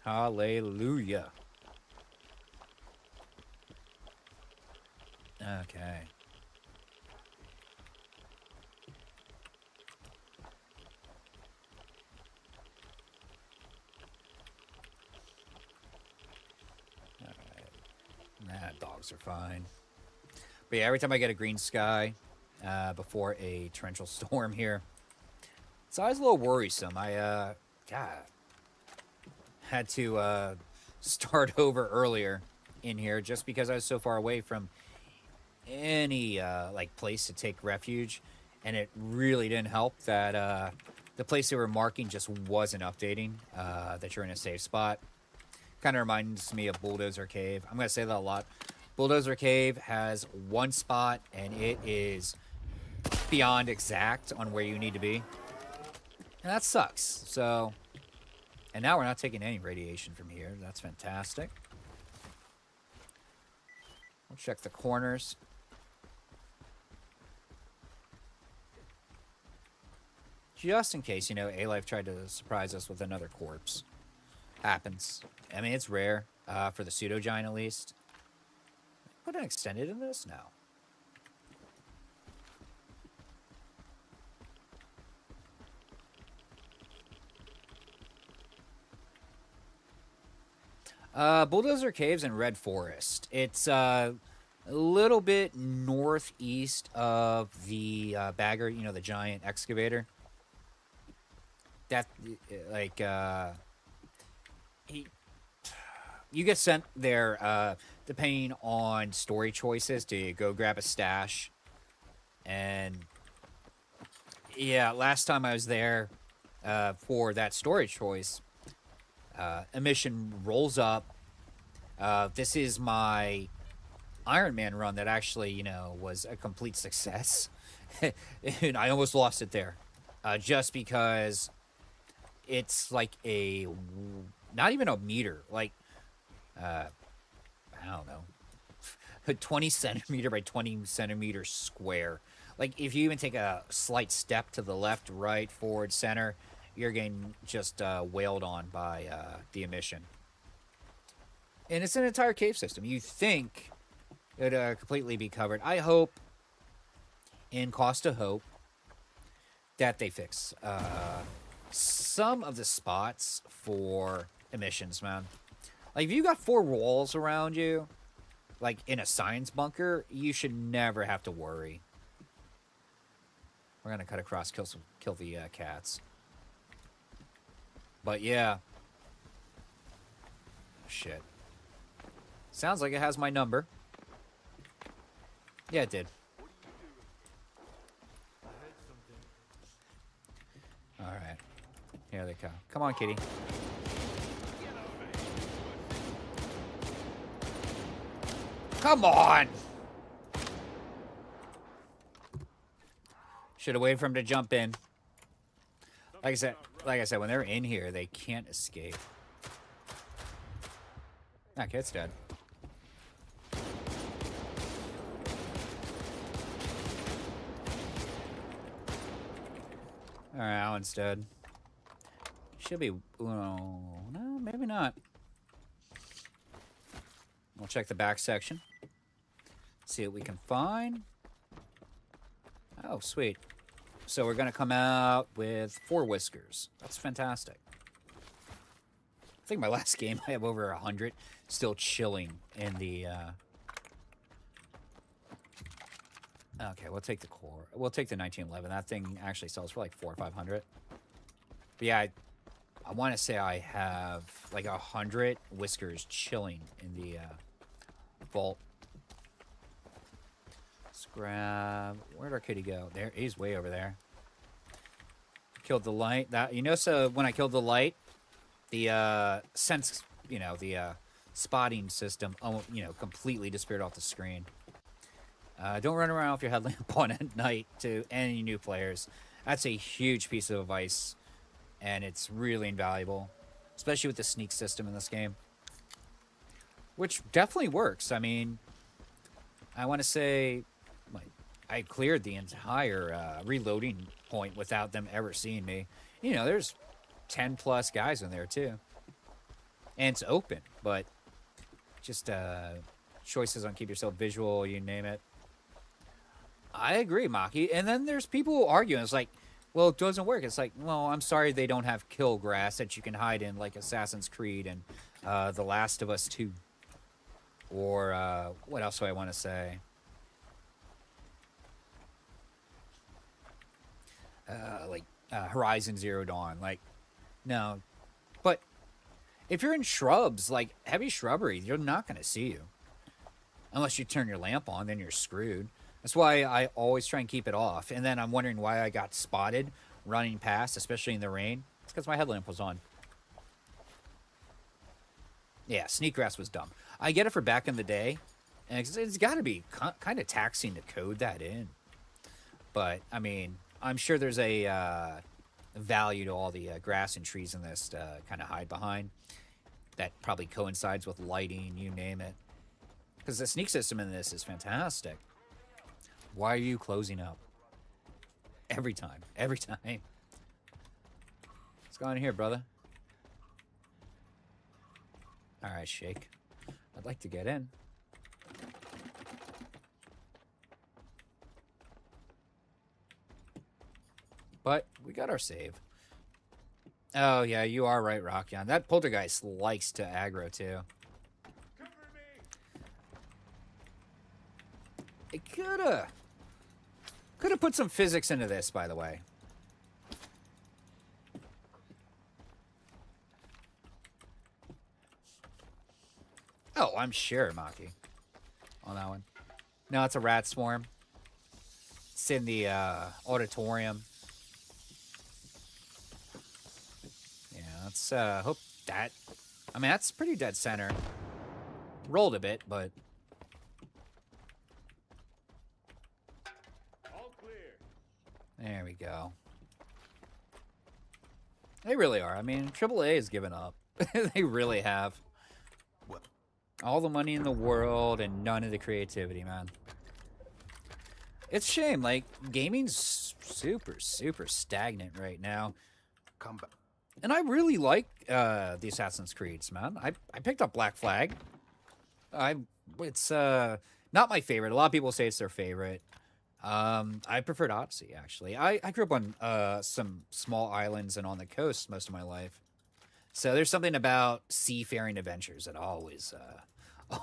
Hallelujah. Okay. Nah, dogs are fine. But yeah, every time I get a green sky before a torrential storm here, it's always a little worrisome. I, God, had to start over earlier in here just because I was so far away from any, like, place to take refuge. And it really didn't help that the place they were marking just wasn't updating that you're in a safe spot. Kind of reminds me of Bulldozer Cave. I'm going to say that a lot. Bulldozer Cave has one spot, and it is beyond exact on where you need to be. And that sucks. So, and now we're not taking any radiation from here. That's fantastic. We'll check the corners. Just in case, you know, A-Life tried to surprise us with another corpse. Happens. I mean, it's rare, for the pseudo-giant at least. Put an extended in this? No. Bulldozer Caves and Red Forest. It's a little bit northeast of the bagger, you know, the giant excavator. That, like, you get sent there depending on story choices to go grab a stash And yeah, last time I was there for that storage choice, a mission rolls up. This is my Ironman run that actually, you know, was a complete success. And I almost lost it there. Just because it's like not even a meter, like, I don't know, a 20 centimeter by 20 centimeter square. Like, if you even take a slight step to the left, right, forward, center, you're getting just wailed on by the emission. And it's an entire cave system. You think it would completely be covered. I hope, in Cost of Hope, that they fix some of the spots for emissions, man. Like, if you got 4 walls around you, like in a science bunker, you should never have to worry. We're gonna cut across, kill the cats. But yeah. Shit. Sounds like it has my number. Yeah, it did. Alright. Here they come. Come on, kitty. Come on! Should have waited for him to jump in. Like I said, when they're in here, they can't escape. Okay, it's dead. Alright, Alan's dead. Should be... Oh, no, maybe not. We'll check the back section. See what we can find. Oh, sweet. So we're going to come out with 4 whiskers. That's fantastic. I think my last game I have over 100. Still chilling in the... Okay, we'll take the core. We'll take the 1911. That thing actually sells for like 400 or 500. But yeah, I want to say I have like 100 whiskers chilling in the vault. Let's grab... Where'd our kitty go? There, he's way over there. Killed the light. That, you know, so when I killed the light, the sense, you know, the spotting system, you know, completely disappeared off the screen. Don't run around with your headlamp on at night to any new players. That's a huge piece of advice, and it's really invaluable, especially with the sneak system in this game, which definitely works. I mean, I want to say I cleared the entire reloading point without them ever seeing me. You know, there's 10 plus guys in there too, and it's open, but just choices on keep yourself visual, you name it. I agree, Maki. And then there's people arguing. It's like, well, it doesn't work. It's like, well, I'm sorry they don't have kill grass that you can hide in like Assassin's Creed and The Last of Us 2. Or what else do I want to say? Horizon Zero Dawn. Like, no. But if you're in shrubs, like heavy shrubbery, you're not going to see you. Unless you turn your lamp on, then you're screwed. That's why I always try and keep it off. And then I'm wondering why I got spotted running past, especially in the rain. It's because my headlamp was on. Yeah, sneak grass was dumb. I get it for back in the day. And it's got to be kind of taxing to code that in. But, I mean, I'm sure there's a value to all the grass and trees in this to kind of hide behind. That probably coincides with lighting, you name it. Because the sneak system in this is fantastic. Why are you closing up? Every time. Every time. What's going on here, brother? Alright, Shake. I'd like to get in. But we got our save. Oh, yeah, you are right, Rockyon. That poltergeist likes to aggro, too. It could have put some physics into this, by the way. Oh, I'm sure, Maki. On that one. No, it's a rat swarm. It's in the auditorium. Yeah, let's hope that... I mean, that's pretty dead center. Rolled a bit, but... All clear. There we go. They really are. I mean, AAA has given up. They really have. All the money in the world and none of the creativity, man. It's a shame. Like, gaming's super, super stagnant right now. Combat. And I really like the Assassin's Creeds, man. I picked up Black Flag. It's not my favorite. A lot of people say it's their favorite. I preferred Odyssey, actually. I grew up on some small islands and on the coast most of my life. So there's something about seafaring adventures that always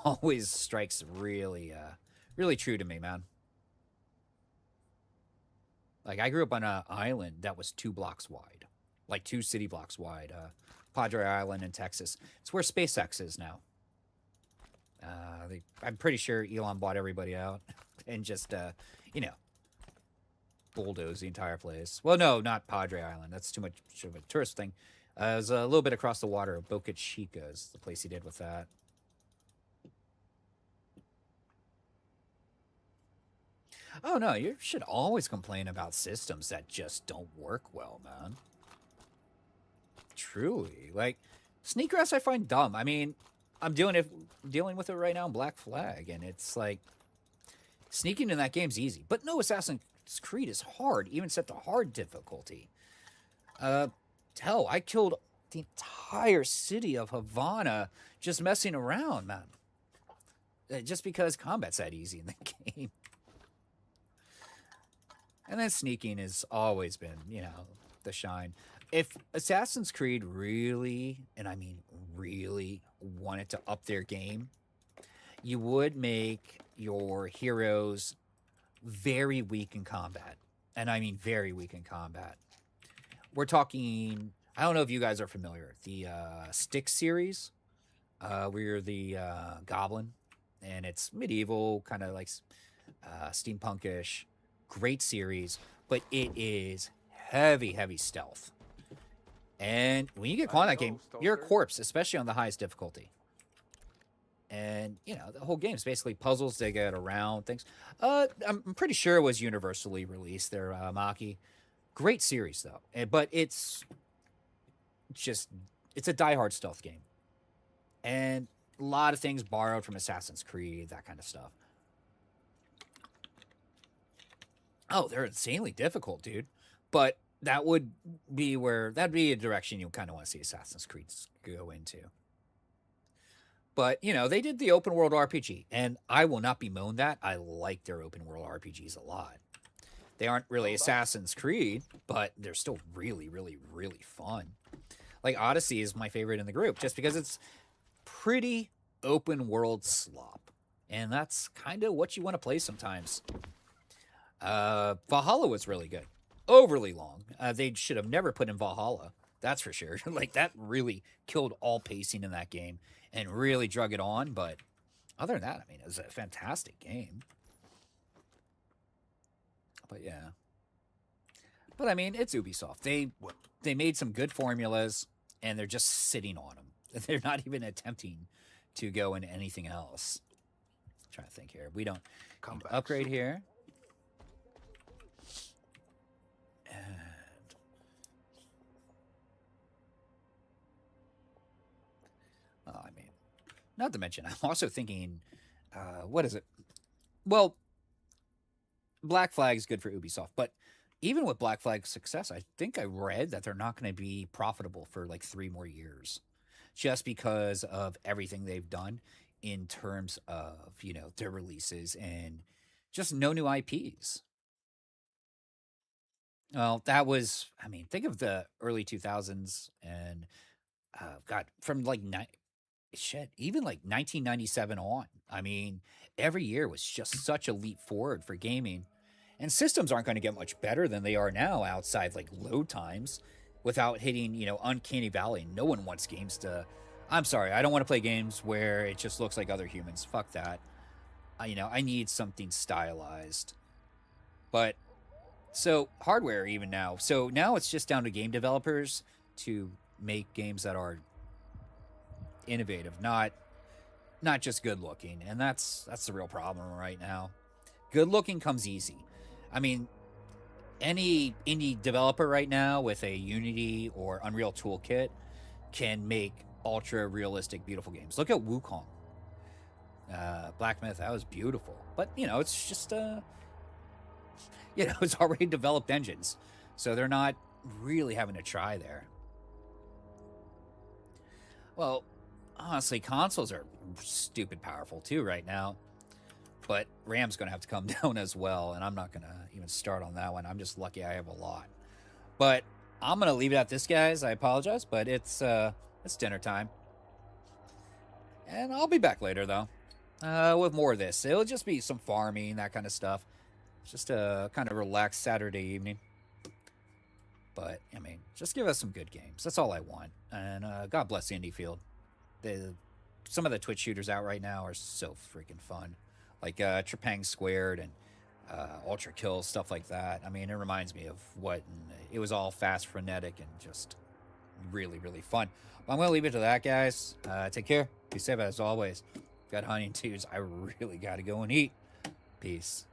always strikes really really true to me, man. Like, I grew up on an island that was 2 blocks wide. Like 2 city blocks wide. Padre Island in Texas. It's where SpaceX is now. I'm pretty sure Elon bought everybody out and just, you know, bulldoze the entire place. Well, no, not Padre Island. That's too much of a tourist thing. It was a little bit across the water. Boca Chica is the place he did with that. Oh, no, you should always complain about systems that just don't work well, man. Truly. Like, Sneakgrass I find dumb. I mean, I'm dealing with it right now in Black Flag, and it's like, sneaking in that game's easy. But no, Assassin's Creed is hard, even set to hard difficulty. Hell, I killed the entire city of Havana just messing around, man. Just because combat's that easy in the game. And then sneaking has always been, you know, the shine. If Assassin's Creed really, and I mean really, wanted to up their game, you would make your heroes very weak in combat. And I mean very weak in combat. We're talking, I don't know if you guys are familiar, the Stick series, where you're the goblin, and it's medieval, kind of like steampunkish. Great series, but it is heavy, heavy stealth. And when you get caught in that game, you're a corpse, especially on the highest difficulty. And, you know, the whole game is basically puzzles to get around things. I'm pretty sure it was universally released there, Maki. Great series, though. But it's a diehard stealth game. And a lot of things borrowed from Assassin's Creed, that kind of stuff. Oh, they're insanely difficult, dude. But that'd be a direction you kind of want to see Assassin's Creed go into. But, you know, they did the open world RPG, and I will not bemoan that. I like their open world RPGs a lot. They aren't really Assassin's Creed, but they're still really, really, really fun. Like, Odyssey is my favorite in the group, just because it's pretty open world slop. And that's kind of what you want to play sometimes. Valhalla was really good. Overly long. They should have never put in Valhalla. That's for sure. Like, that really killed all pacing in that game and really drug it on. But other than that, I mean, it was a fantastic game. But yeah. But I mean, it's Ubisoft. They made some good formulas, and they're just sitting on them. They're not even attempting to go into anything else. I'm trying to think here. We don't upgrade here. I mean, not to mention, I'm also thinking, what is it? Well, Black Flag is good for Ubisoft, but even with Black Flag's success, I think I read that they're not going to be profitable for like 3 more years, just because of everything they've done in terms of, you know, their releases and just no new IPs. Well, that was, I mean, think of the early 2000s and, God, from like, even like 1997 on. I mean, every year was just such a leap forward for gaming. And systems aren't going to get much better than they are now outside like load times without hitting, you know, uncanny valley. No one wants games to, I'm sorry, I don't want to play games where it just looks like other humans. Fuck that. You know, I need something stylized. But So hardware even now. So now it's just down to game developers to make games that are innovative, not just good looking. And that's the real problem right now. Good looking comes easy. I mean, any indie developer right now with a Unity or Unreal Toolkit can make ultra realistic, beautiful games. Look at Wukong. Black Myth, that was beautiful. But, it's just, it's already developed engines. So they're not really having to try there. Well, honestly, consoles are stupid powerful too right now. But RAM's going to have to come down as well, and I'm not going to even start on that one. I'm just lucky I have a lot. But I'm going to leave it at this, guys. I apologize, but it's dinner time. And I'll be back later, though, with more of this. It'll just be some farming, that kind of stuff. Just a kind of relaxed Saturday evening. But, I mean, just give us some good games. That's all I want. And God bless Indie Field. Some of the Twitch shooters out right now are so freaking fun. Like Trepang Squared and Ultra Kill, stuff like that. I mean, it reminds me of what it was all fast, frenetic, and just really, really fun. But I'm going to leave it to that, guys. Take care. Be safe as always. Got hunting twos. I really got to go and eat. Peace.